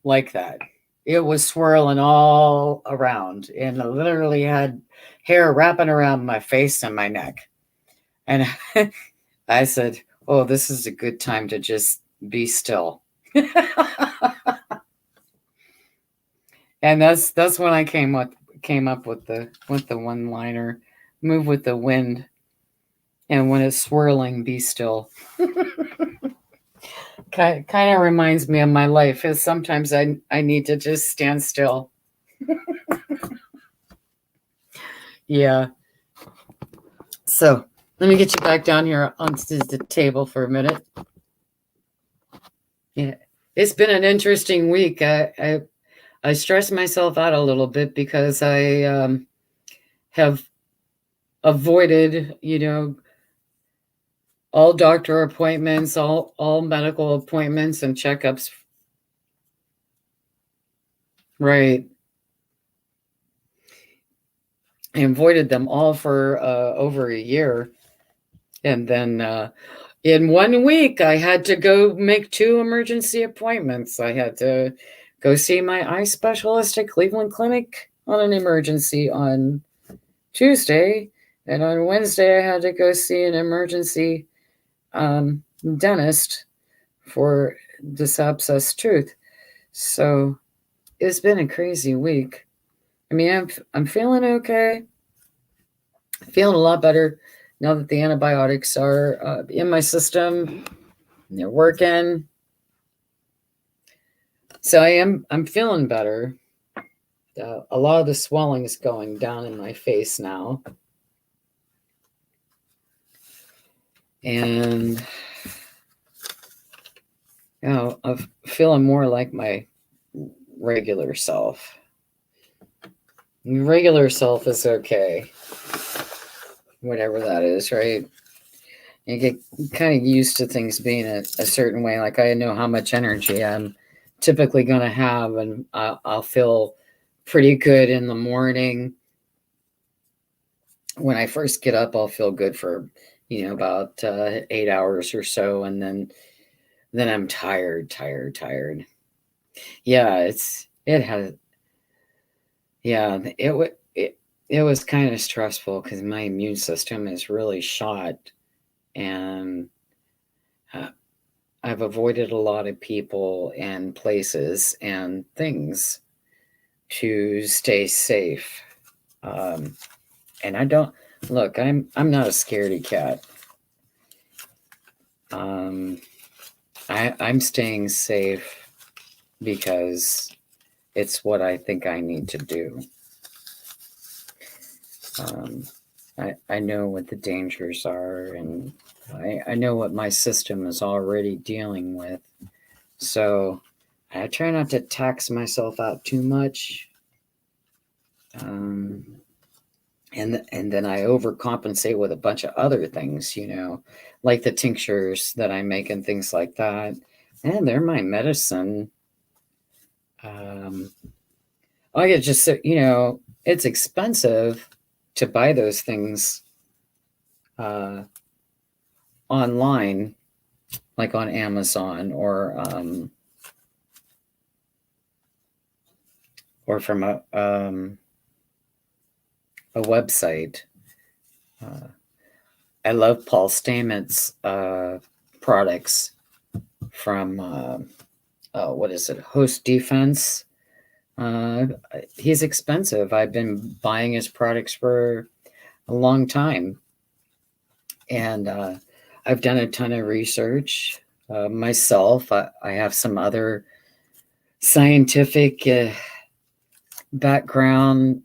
like that. It was swirling all around, and I literally had hair wrapping around my face and my neck. And I said, oh, this is a good time to just be still. And that's when I came up with the one-liner. Move with the wind, and when it's swirling, be still. Kind of reminds me of my life. Is sometimes I need to just stand still. Yeah. So let me get you back down here onto the table for a minute. Yeah, it's been an interesting week. I stressed myself out a little bit because I have avoided, all doctor appointments, all medical appointments and checkups. Right. I avoided them all for over a year. And then in 1 week, I had to go make 2 emergency appointments. I had to go see my eye specialist at Cleveland Clinic on an emergency on Tuesday. And on Wednesday, I had to go see an emergency dentist for this abscess tooth. So it's been a crazy week. I mean, I'm feeling okay. Feeling a lot better now that the antibiotics are in my system. And they're working. So I'm feeling better. A lot of the swelling is going down in my face now. And I'm feeling more like my regular self. Regular self is okay. Whatever that is, right? You get kind of used to things being a certain way. Like I know how much energy I'm typically going to have, and I'll feel pretty good in the morning. when I first get up, I'll feel good for, about 8 hours or so. And then I'm tired. Yeah, yeah, it was kind of stressful because my immune system is really shot, and uh, I've avoided a lot of people and places and things to stay safe. Um, and I don't look. I'm not a scaredy cat. Um, I'm staying safe because it's what I think I need to do. I know what the dangers are, and I know what my system is already dealing with. So I try not to tax myself out too much. And then I overcompensate with a bunch of other things, like the tinctures that I make and things like that. And they're my medicine. I get just, it's expensive to buy those things online, like on Amazon or from a website. I love Paul Stamets products from what is it, Host Defense. He's expensive. I've been buying his products for a long time, and I've done a ton of research myself. I have some other scientific background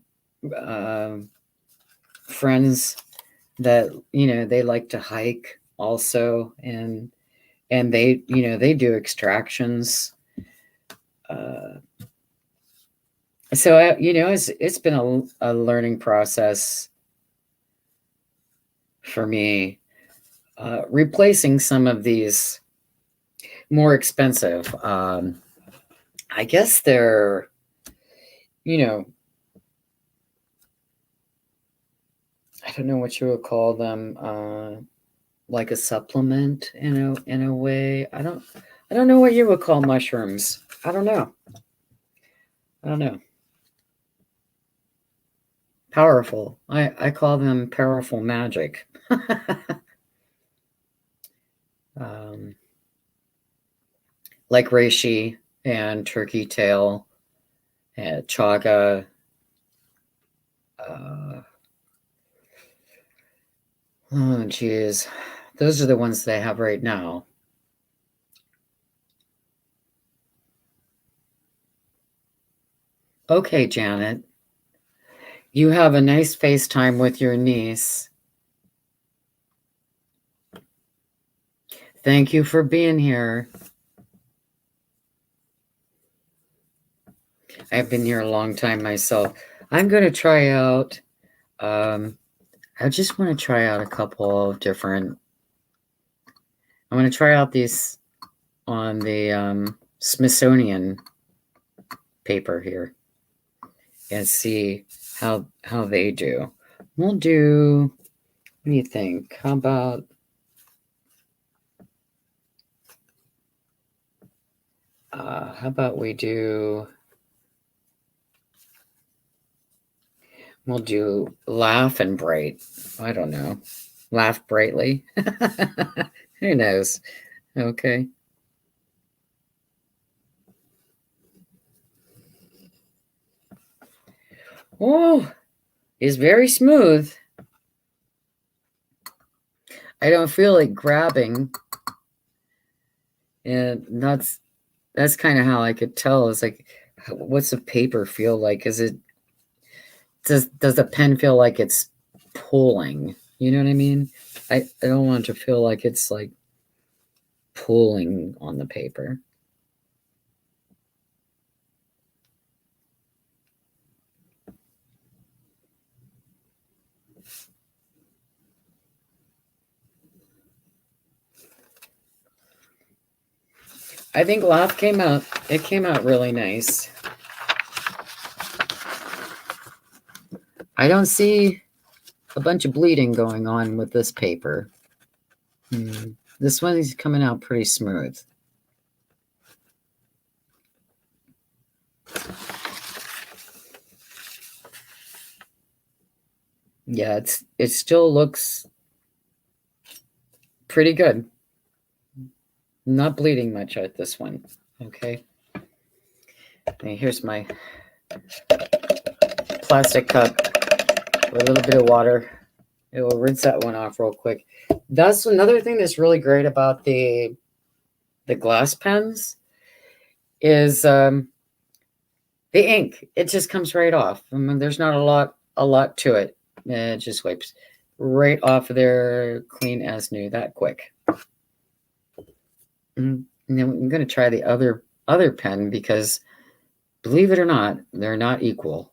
friends that they like to hike also, and they do extractions. So it's been a learning process for me, replacing some of these more expensive. I guess they're, I don't know what you would call them, like a supplement in a way. I don't know what you would call mushrooms. I don't know. Powerful. I call them powerful magic. Like reishi and turkey tail and chaga. Oh, geez. Those are the ones they have right now. Okay, Janet. You have a nice FaceTime with your niece. Thank you for being here. I've been here a long time myself. I'm going to try out, I just want to try out a couple of different, I'm going to try out these on the Smithsonian paper here and see how they do. We'll do, what do you think? How about we do, we'll do Laugh and Bright. I don't know. Laugh brightly. Who knows? Okay. Oh, it's very smooth. I don't feel like grabbing. And that's kind of how I could tell. It's like, what's the paper feel like? Does the pen feel like it's pulling? You know what I mean? I don't want it to feel like it's like pulling on the paper. I think Laugh came out really nice. I don't see a bunch of bleeding going on with this paper. This one is coming out pretty smooth. Yeah, it still looks pretty good. Not bleeding much at this one. Okay. And here's my plastic cup with a little bit of water. It will rinse that one off real quick. That's another thing that's really great about the glass pens is the ink. It just comes right off. I mean, there's not a lot to it. It just wipes right off of there, clean as new, that quick. And then I'm going to try the other pen because, believe it or not, they're not equal.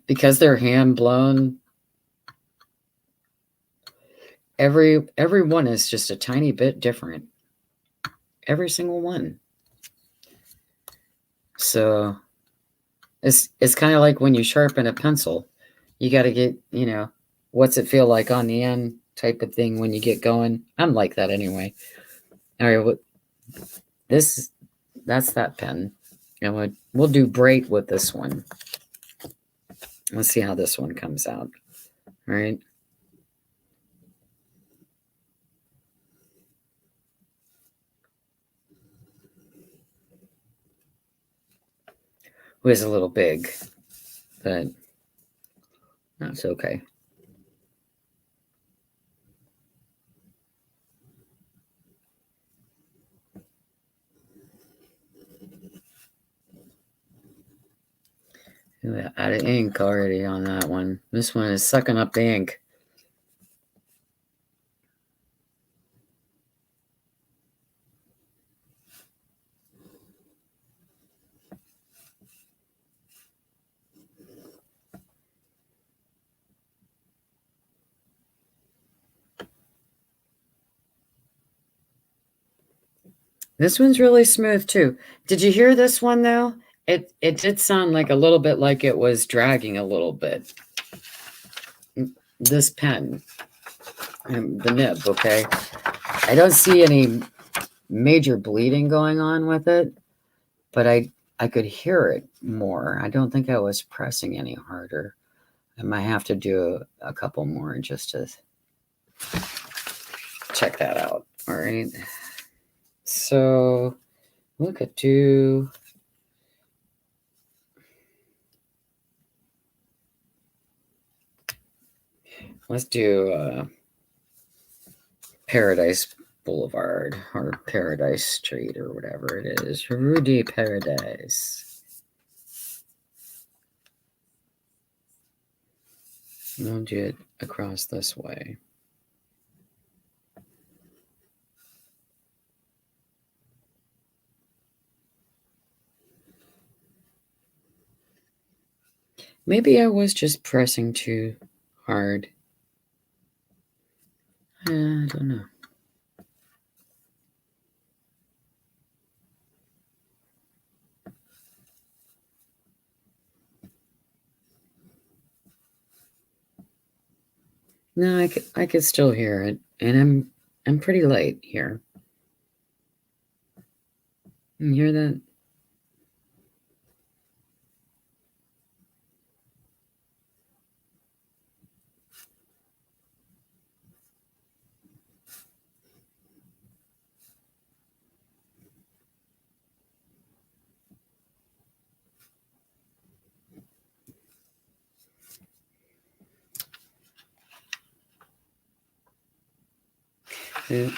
Because they're hand blown, every one is just a tiny bit different. Every single one. So it's kind of like when you sharpen a pencil. You got to get, what's it feel like on the end type of thing when you get going. I'm like that anyway. All right, that's that pen. We'll do Brate with this one. Let's see how this one comes out. All right. It was a little big, but that's okay. Out of ink already on that one. This one is sucking up the ink. This one's really smooth too. Did you hear this one though? It did sound like a little bit like it was dragging a little bit. This pen, the nib, okay? I don't see any major bleeding going on with it, but I could hear it more. I don't think I was pressing any harder. I might have to do a couple more just to check that out. All right. So look at let's do Paradise Boulevard or Paradise Street or whatever it is. Rue de Paradise. We'll do it across this way. Maybe I was just pressing too hard. I don't know. No, I could still hear it, and I'm pretty light here. You hear that?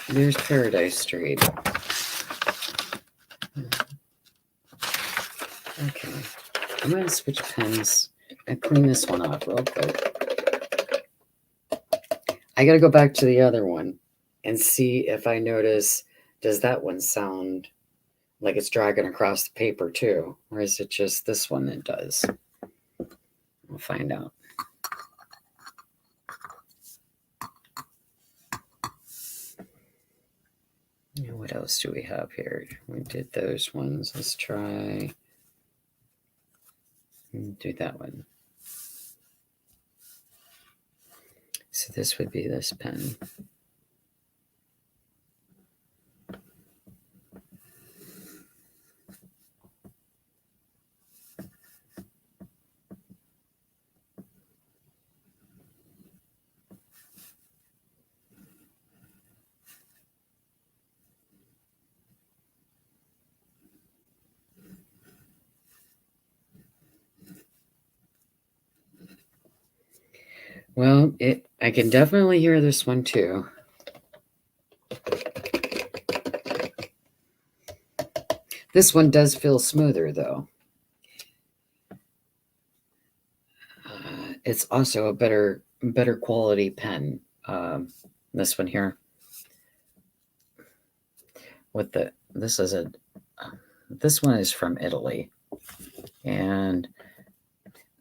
There's Paradise Street. Okay, I'm going to switch pens and clean this one off real quick. I got to go back to the other one and see if I notice, does that one sound like it's dragging across the paper too? Or is it just this one that does? We'll find out. What else do we have here? We did those ones. Let's try do that one. This would be this pen. Well, I can definitely hear this one too. This one does feel smoother though. It's also a better quality pen. This one here. This one is from Italy, and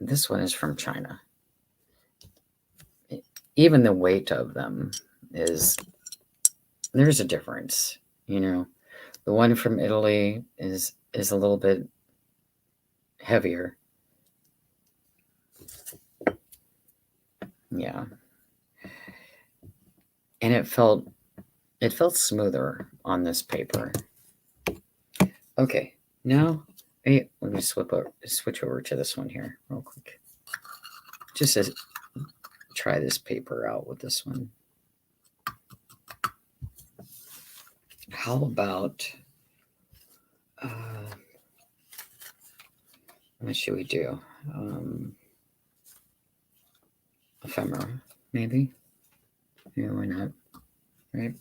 this one is from China. Even the weight of them there's a difference, you know. The one from Italy is a little bit heavier. Yeah. And it felt smoother on this paper. Okay, now let me switch over to this one here real quick. Just to try this paper out with this one. How about what should we do? Ephemera, maybe? Yeah, why not? Right?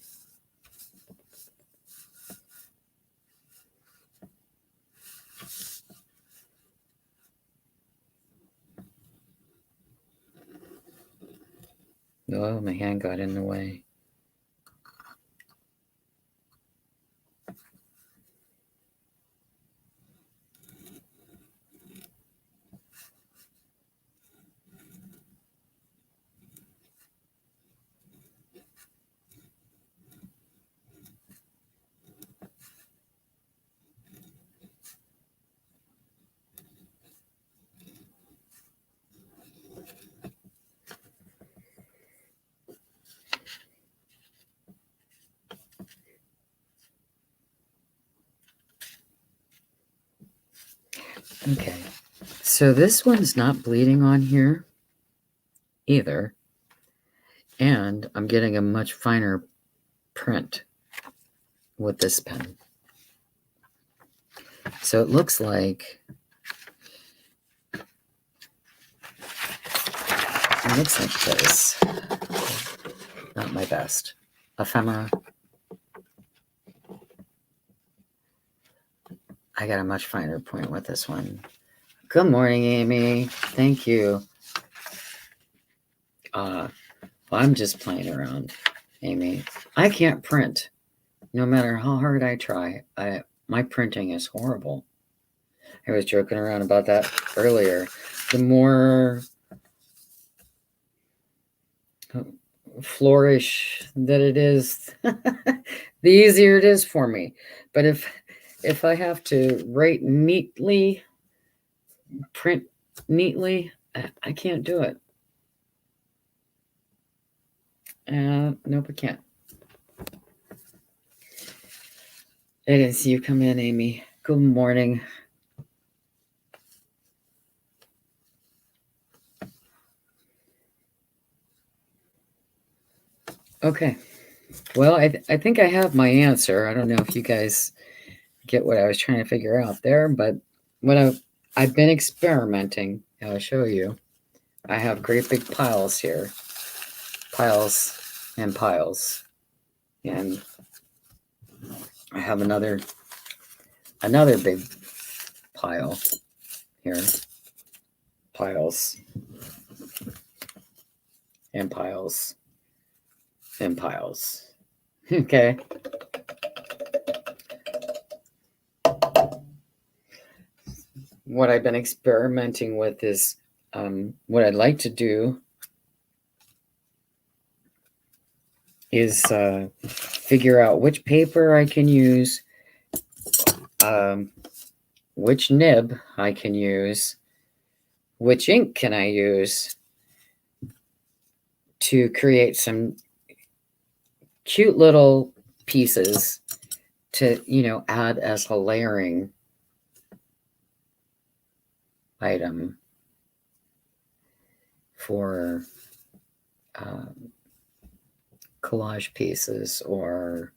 Oh, my hand got in the way. Okay, so this one's not bleeding on here either, and I'm getting a much finer print with this pen. So it looks like this. Not my best. Ephemera. I got a much finer point with this one. Good morning, Amy. Thank you. Well, I'm just playing around, Amy. I can't print. No matter how hard I try, my printing is horrible. I was joking around about that earlier. The more flourish that it is, the easier it is for me. But if I have to write neatly, print neatly, I can't do it. Nope, I can't. It is you come in, Amy. Good morning. Okay. Well, I think I have my answer. I don't know if you guys get what I was trying to figure out there, but what I've been experimenting. I'll show you. I have great big piles here. Piles and piles. And I have another big pile here. Piles and piles and piles. Okay. What I've been experimenting with is what I'd like to do is figure out which paper I can use, which nib I can use, which ink can I use to create some cute little pieces to, add as a layering item for collage pieces or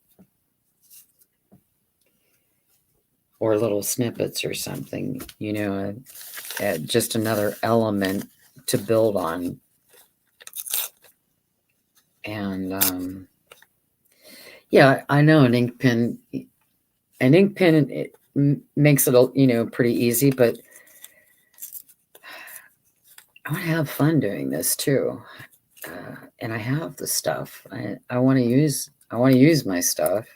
little snippets or something, just another element to build on. And yeah, I know an ink pen it makes it pretty easy, but I want to have fun doing this too. And I have the stuff. I want to use my stuff.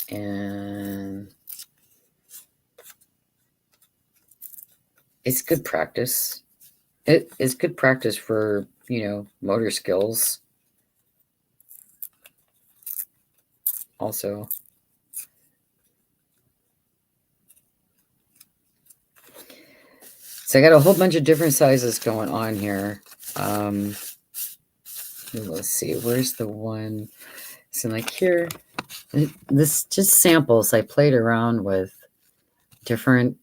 And it's good practice. It's good practice for, motor skills. Also. So I got a whole bunch of different sizes going on here. Let's see, where's the one? So like here, this just samples. I played around with different,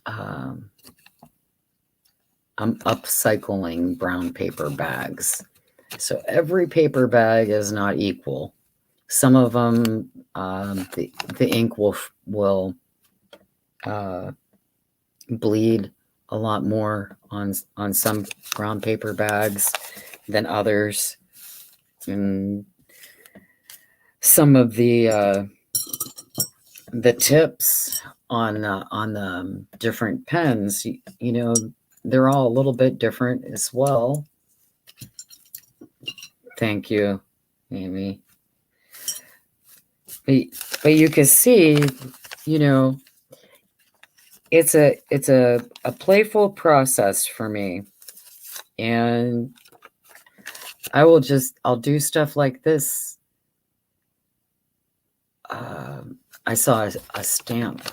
I'm upcycling brown paper bags. So every paper bag is not equal. Some of them, the ink will bleed a lot more on some brown paper bags than others. And some of the tips on the different pens, they're all a little bit different as well. Thank you, Amy. But you can see, it's a playful process for me. And I'll do stuff like this. I saw a stamp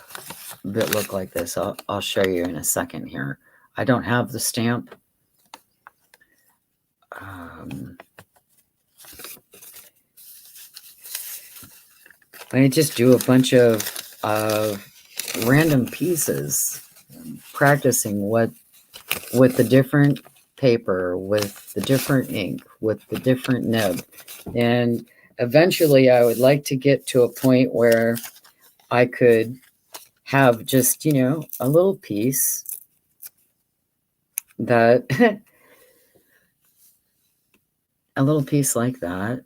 that looked like this. I'll show you in a second here. I don't have the stamp. I just do a bunch of random pieces, practicing with the different paper, with the different ink, with the different nib. And eventually I would like to get to a point where I could have just, a little piece that, a little piece like that.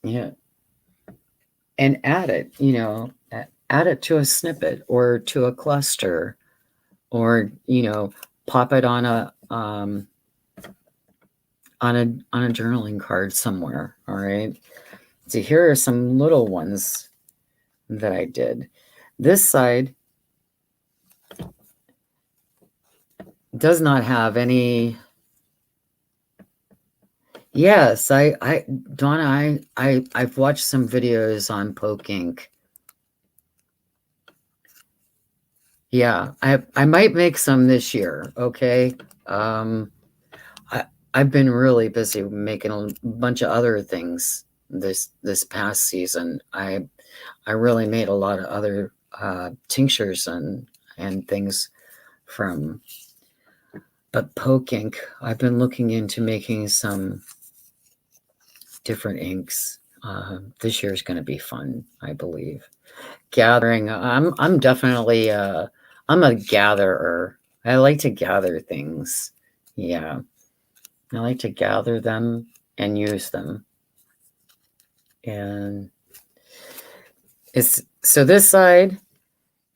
Yeah. And add it, add it to a snippet or to a cluster, or, pop it on a journaling card somewhere. All right. So here are some little ones that I did. This side does not have any. Yes, Donna, I've watched some videos on Poke Ink. Yeah, I might make some this year. Okay. I've been really busy making a bunch of other things this past season. I really made a lot of other tinctures and things from, but Poke Ink, I've been looking into making some different inks. This year is going to be fun, I believe. Gathering, I'm definitely I'm a gatherer. I like to gather things. Yeah, I like to gather them and use them. And it's so this side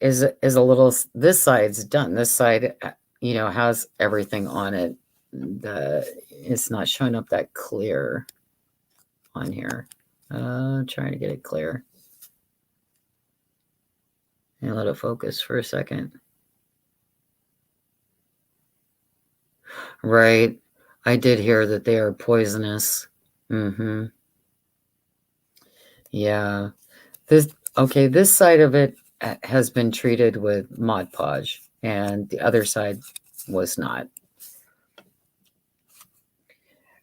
is a little. This side's done. This side, has everything on it. It's not showing up that clear on here. Trying to get it clear. And let it focus for a second. Right. I did hear that they are poisonous. Mm-hmm. Yeah. This side of it has been treated with Mod Podge, and the other side was not.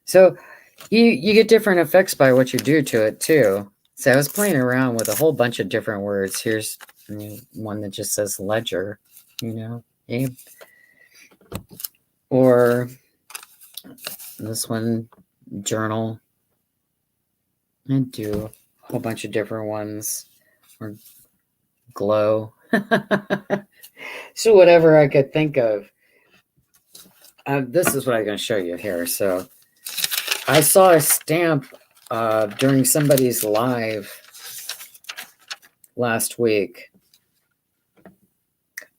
So you get different effects by what you do to it too. So I was playing around with a whole bunch of different words. Here's one that just says ledger, or this one, journal. And do a whole bunch of different ones, or glow. So whatever I could think of. This is what I'm going to show you here. So I saw a stamp during somebody's live last week.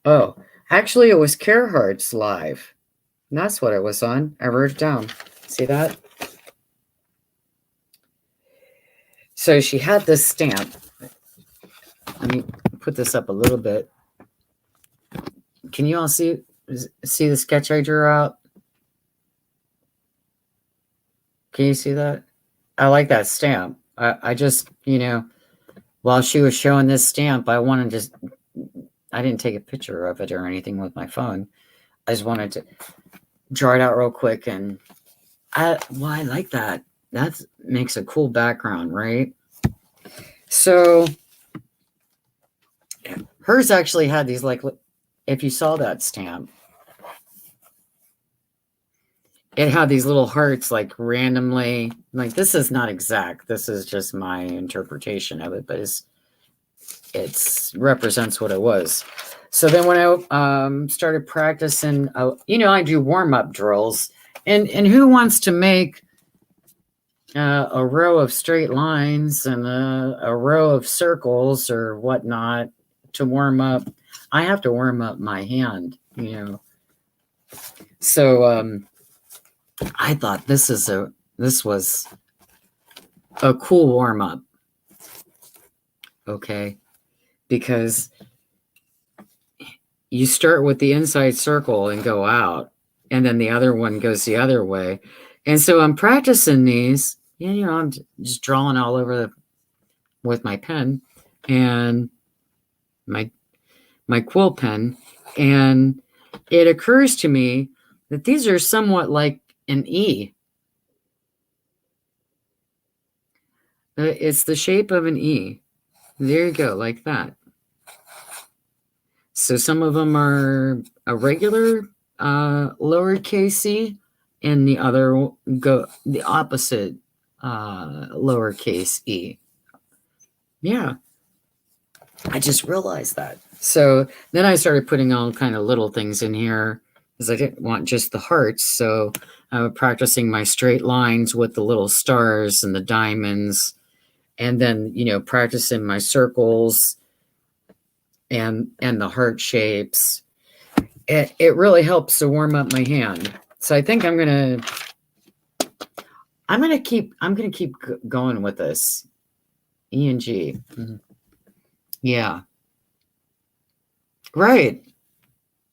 Oh, actually, it was Carhartt's live. And that's what it was on. I wrote it down. See that? So she had this stamp. Let me put this up a little bit. Can you all see the sketch I drew out? Can you see that? I like that stamp. I just, while she was showing this stamp, I didn't take a picture of it or anything with my phone. I just wanted to draw it out real quick. And I like that. That makes a cool background, right? So hers actually had these, like, if you saw that stamp, it had these little hearts, like, randomly, like, this is not exact. This is just my interpretation of it, but it represents what it was. So then when I started practicing, I do warm-up drills, and who wants to make a row of straight lines and a row of circles or whatnot to warm up? I have to warm up my hand, So I thought this was a cool warm up. Okay. Because you start with the inside circle and go out, and then the other one goes the other way. And so I'm practicing these, I'm just drawing all over with my pen and my quill pen. And it occurs to me that these are somewhat like an E. It's the shape of an E. There you go, like that. So some of them are a regular lowercase e, and the other go the opposite lowercase e. Yeah, I just realized that. So then I started putting all kind of little things in here because I didn't want just the hearts. So I was practicing my straight lines with the little stars and the diamonds, and then practicing my circles and the heart shapes. It really helps to warm up my hand. So I think I'm gonna keep going with this. E and G. Mm-hmm. Yeah. Right.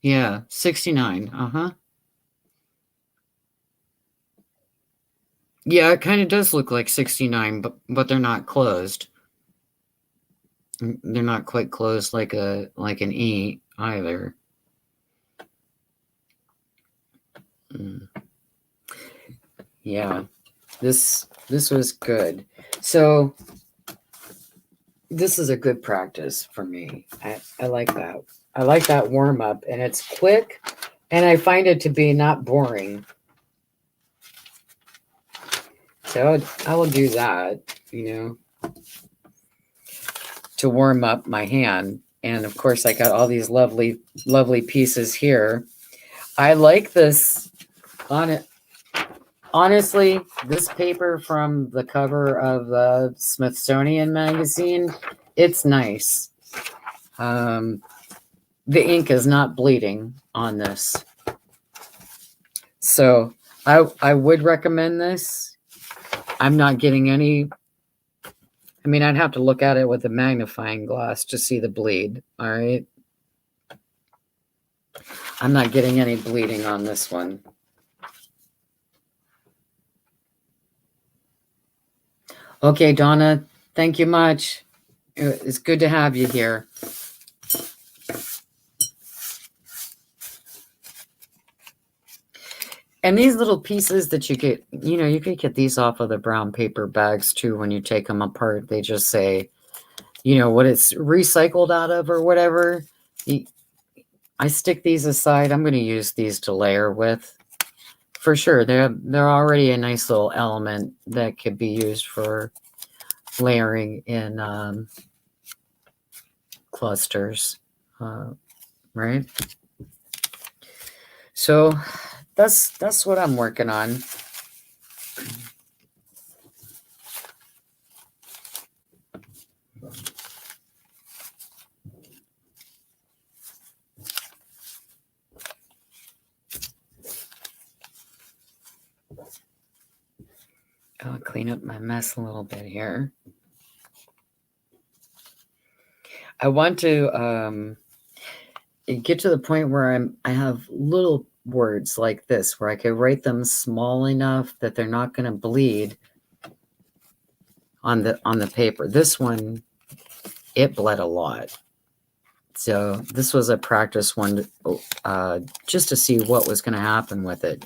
Yeah. 69. Uh-huh. Yeah, it kind of does look like 69, but they're not closed. They're not quite closed like an E either. Yeah. This was good. So this is a good practice for me. I like that. I like that warm up, and it's quick, and I find it to be not boring. So I will do that, to warm up my hand. And of course, I got all these lovely, lovely pieces here. I like this on it. Honestly, this paper from the cover of the Smithsonian magazine, it's nice. The ink is not bleeding on this. So I would recommend this. I'm not getting any, I'd have to look at it with a magnifying glass to see the bleed. All right. I'm not getting any bleeding on this one. Okay, Donna, thank you much. It's good to have you here. And these little pieces that you get, you could get these off of the brown paper bags too. When you take them apart, they just say, what it's recycled out of or whatever. I stick these aside. I'm going to use these to layer with. For sure, they're already a nice little element that could be used for layering in clusters, right? So that's what I'm working on. I'll clean up my mess a little bit here. I want to get to the point where I have little words like this, where I can write them small enough that they're not going to bleed on the paper. This one, it bled a lot. So this was a practice one, just to see what was going to happen with it.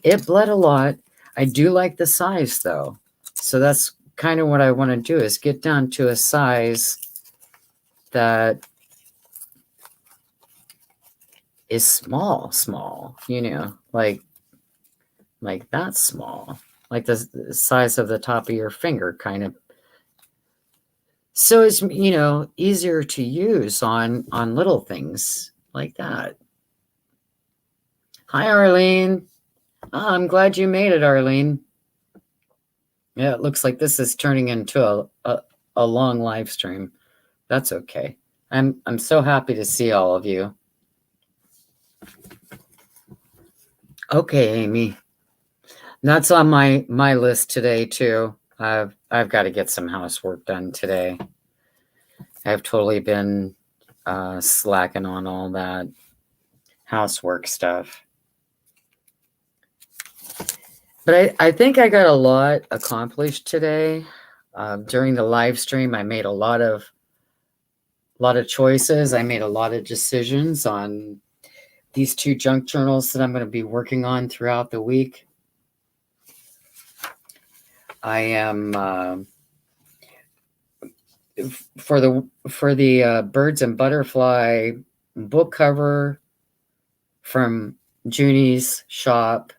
It bled a lot. I do like the size though. So that's kind of what I want to do, is get down to a size that is small, like that small, like the size of the top of your finger, kind of. So it's, easier to use on little things like that. Hi, Arlene. Oh, I'm glad you made it, Arlene. Yeah, it looks like this is turning into a long live stream. That's okay. I'm so happy to see all of you. Okay, Amy. That's on my list today too. I've got to get some housework done today. I've totally been slacking on all that housework stuff. But I think I got a lot accomplished today. During the live stream, I made a lot of choices. I made a lot of decisions on these 2 junk journals that I'm going to be working on throughout the week. I am for the Birds and Butterfly book cover from Junie's shop.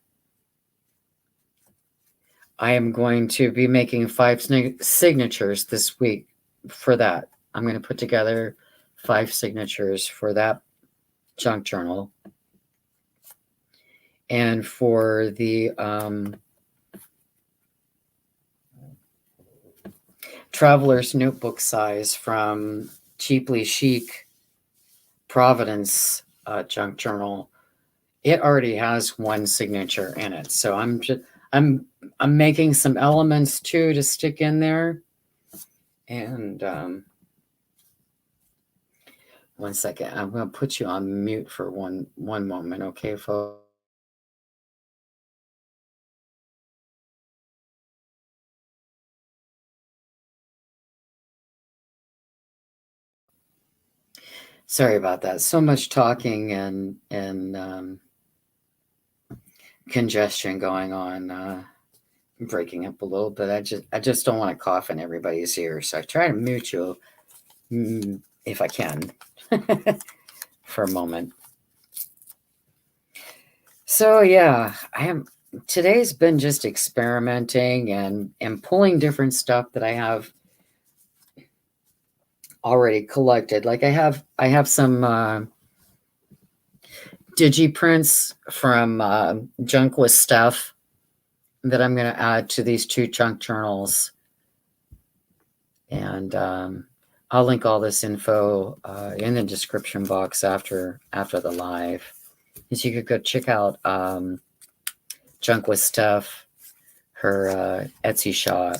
I am going to be making 5 signatures this week for that. I'm going to put together 5 signatures for that junk journal. And for the Traveler's Notebook size from Cheaply Chic Providence junk journal, it already has 1 signature in it. So I'm making some elements too to stick in there. And 1 second, I'm going to put you on mute for one moment, okay, folks? Sorry about that. So much talking and congestion going on. Breaking up a little bit. I just don't want to cough in everybody's ear, so I try to mute you if I can for a moment. So yeah, today's been just experimenting and pulling different stuff that I have already collected. Like I have some digiprints from Junk with Stuff that I'm going to add to these 2 junk journals. And I'll link all this info in the description box after the live. So you could go check out Junk with Stuff, her Etsy shop.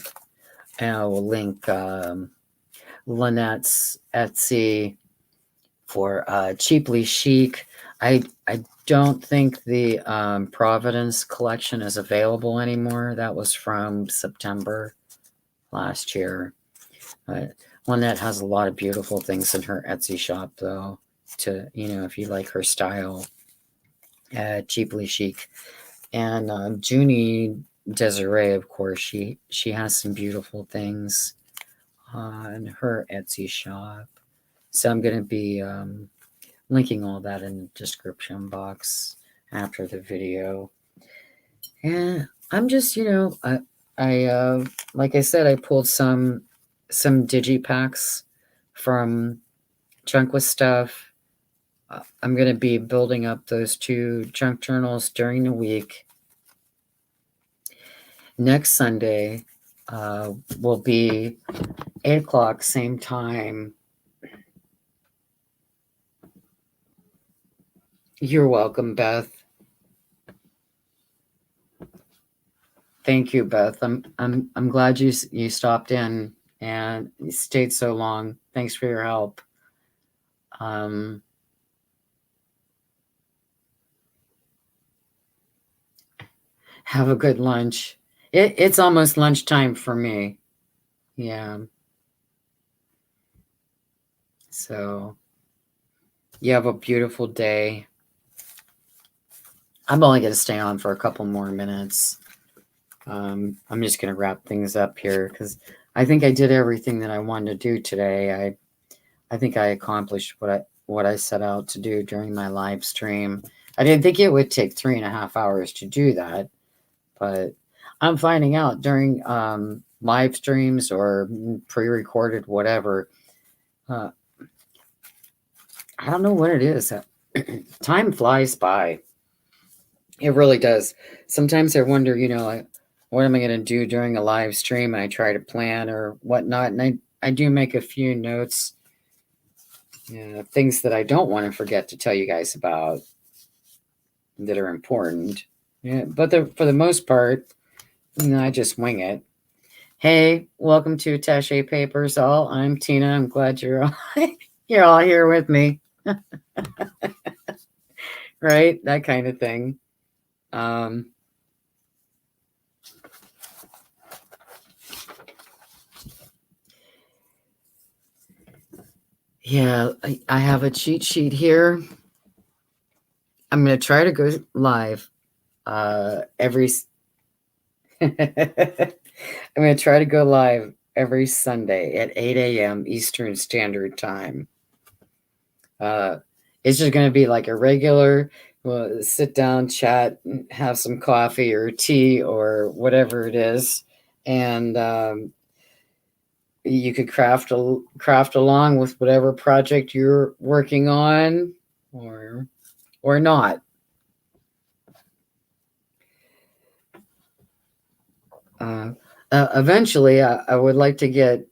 And I will link Lynette's Etsy for Cheaply Chic. I don't think the Providence collection is available anymore. That was from September last year. Lynette has a lot of beautiful things in her Etsy shop, though, to, if you like her style. Cheaply Chic. And Junie Desiree, of course, she has some beautiful things on her Etsy shop. So I'm going to be linking all that in the description box after the video. And I'm just, I like I said, I pulled some digipacks from Junk with Stuff. I'm going to be building up those 2 junk journals during the week. Next Sunday will be 8 o'clock, same time. You're welcome, Beth. Thank you, Beth. I'm glad you stopped in and you stayed so long. Thanks for your help. Have a good lunch. It's almost lunchtime for me. Yeah. So you have a beautiful day. I'm only going to stay on for a couple more minutes. I'm just going to wrap things up here because I think I did everything that I wanted to do today. I think I accomplished what I set out to do during my live stream. I didn't think it would take 3.5 hours to do that, but I'm finding out during live streams or pre-recorded whatever. I don't know what it is. Time flies by. It really does. Sometimes I wonder, what am I going to do during a live stream? I try to plan or whatnot, and I do make a few notes, things that I don't want to forget to tell you guys about that are important. Yeah, but for the most part, I just wing it. Hey, welcome to Attaché Papers All. I'm Tina. I'm glad you're all here with me. Right? That kind of thing. Yeah, I have a cheat sheet here. I'm going to try to go live every I'm going to try to go live every Sunday at 8 a.m. Eastern Standard Time. It's just going to be like a regular sit down, chat, have some coffee or tea or whatever it is. And you could craft along with whatever project you're working on or not. Eventually, I would like to get,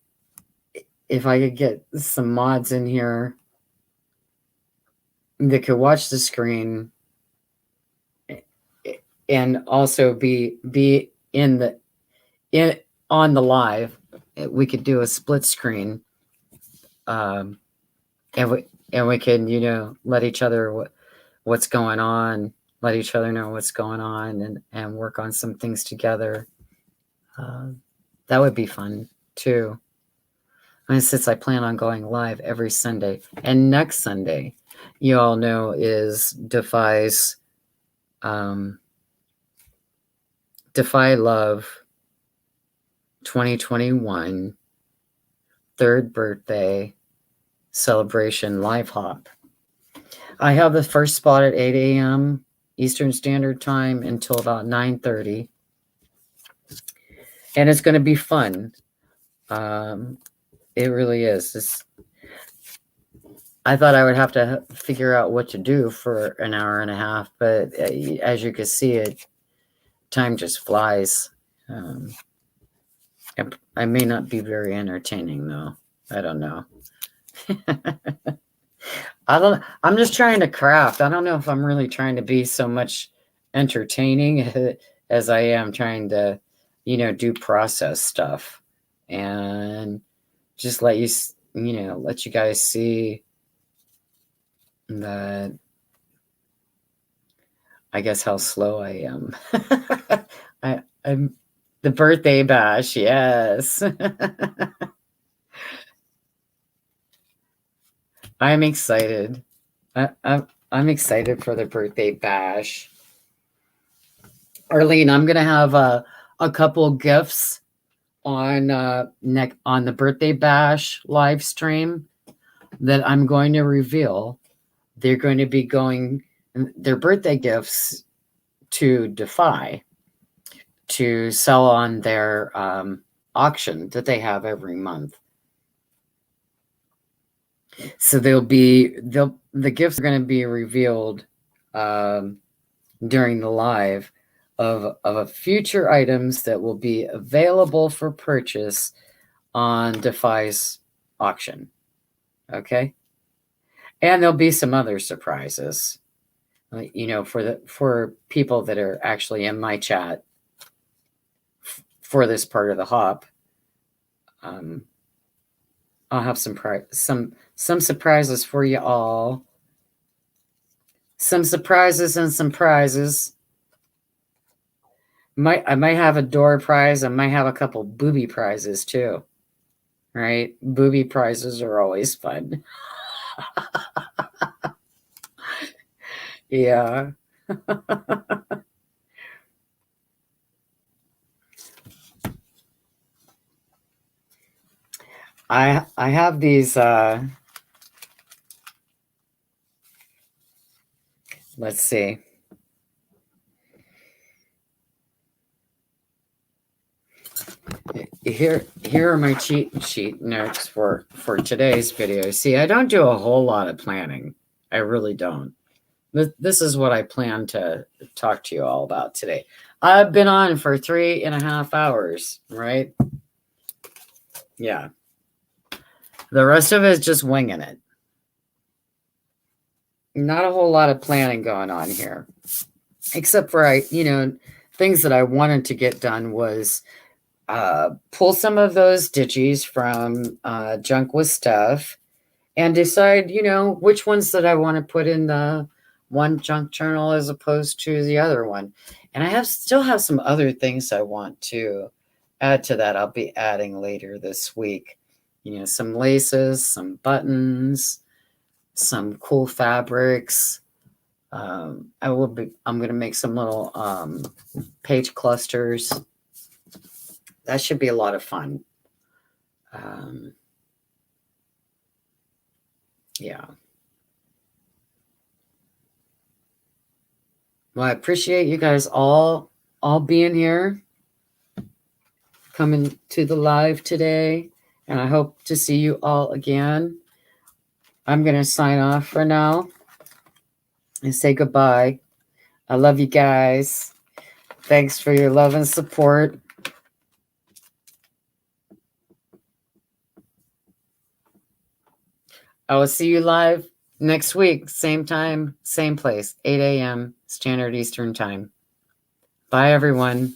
if I could get some mods in here that could watch the screen and also be on the live. We could do a split screen, and we can let each other what's going on, let each other know what's going on, and work on some things together. That would be fun too. Since I plan on going live every Sunday, and next Sunday, you all know, is Defy's Defy Love 2021 3rd birthday celebration live hop. I have the first spot at 8 a.m. Eastern Standard Time until about 9:30. And it's going to be fun. It really is. I thought I would have to figure out what to do for an hour and a half, but as you can see, time just flies. I may not be very entertaining, though. I don't know. I'm just trying to craft. I don't know if I'm really trying to be so much entertaining as I am trying to, do process stuff and just let you guys see that, I guess, how slow I am. I'm the birthday bash. Yes. I'm excited. I'm excited for the birthday bash. Arlene, I'm going to have a couple gifts on on the birthday bash live stream that I'm going to reveal. They're going to be going their birthday gifts to Defy to sell on their auction that they have every month. So the gifts are going to be revealed during the live of future items that will be available for purchase on Defy's auction. Okay. And there'll be some other surprises, for people that are actually in my chat for this part of the hop. I'll have some surprises for you all. Some surprises and some prizes. I might have a door prize. I might have a couple booby prizes too. Right? Booby prizes are always fun. Yeah. I have these let's see. Here are my cheat sheet notes for today's video. See, I don't do a whole lot of planning. I really don't. This is what I plan to talk to you all about today. I've been on for 3.5 hours, right? Yeah. The rest of it is just winging it. Not a whole lot of planning going on here, except for things that I wanted to get done was pull some of those digis from Junk with Stuff and decide, which ones that I want to put in the one junk journal as opposed to the other one. And I still have some other things I want to add to that. I'll be adding later this week. Some laces, some buttons, some cool fabrics. I'm going to make some little page clusters. That should be a lot of fun. Yeah. Well, I appreciate you guys all being here, coming to the live today, and I hope to see you all again. I'm going to sign off for now and say goodbye. I love you guys. Thanks for your love and support. I will see you live next week, same time, same place, 8 a.m. Standard Eastern Time. Bye, everyone.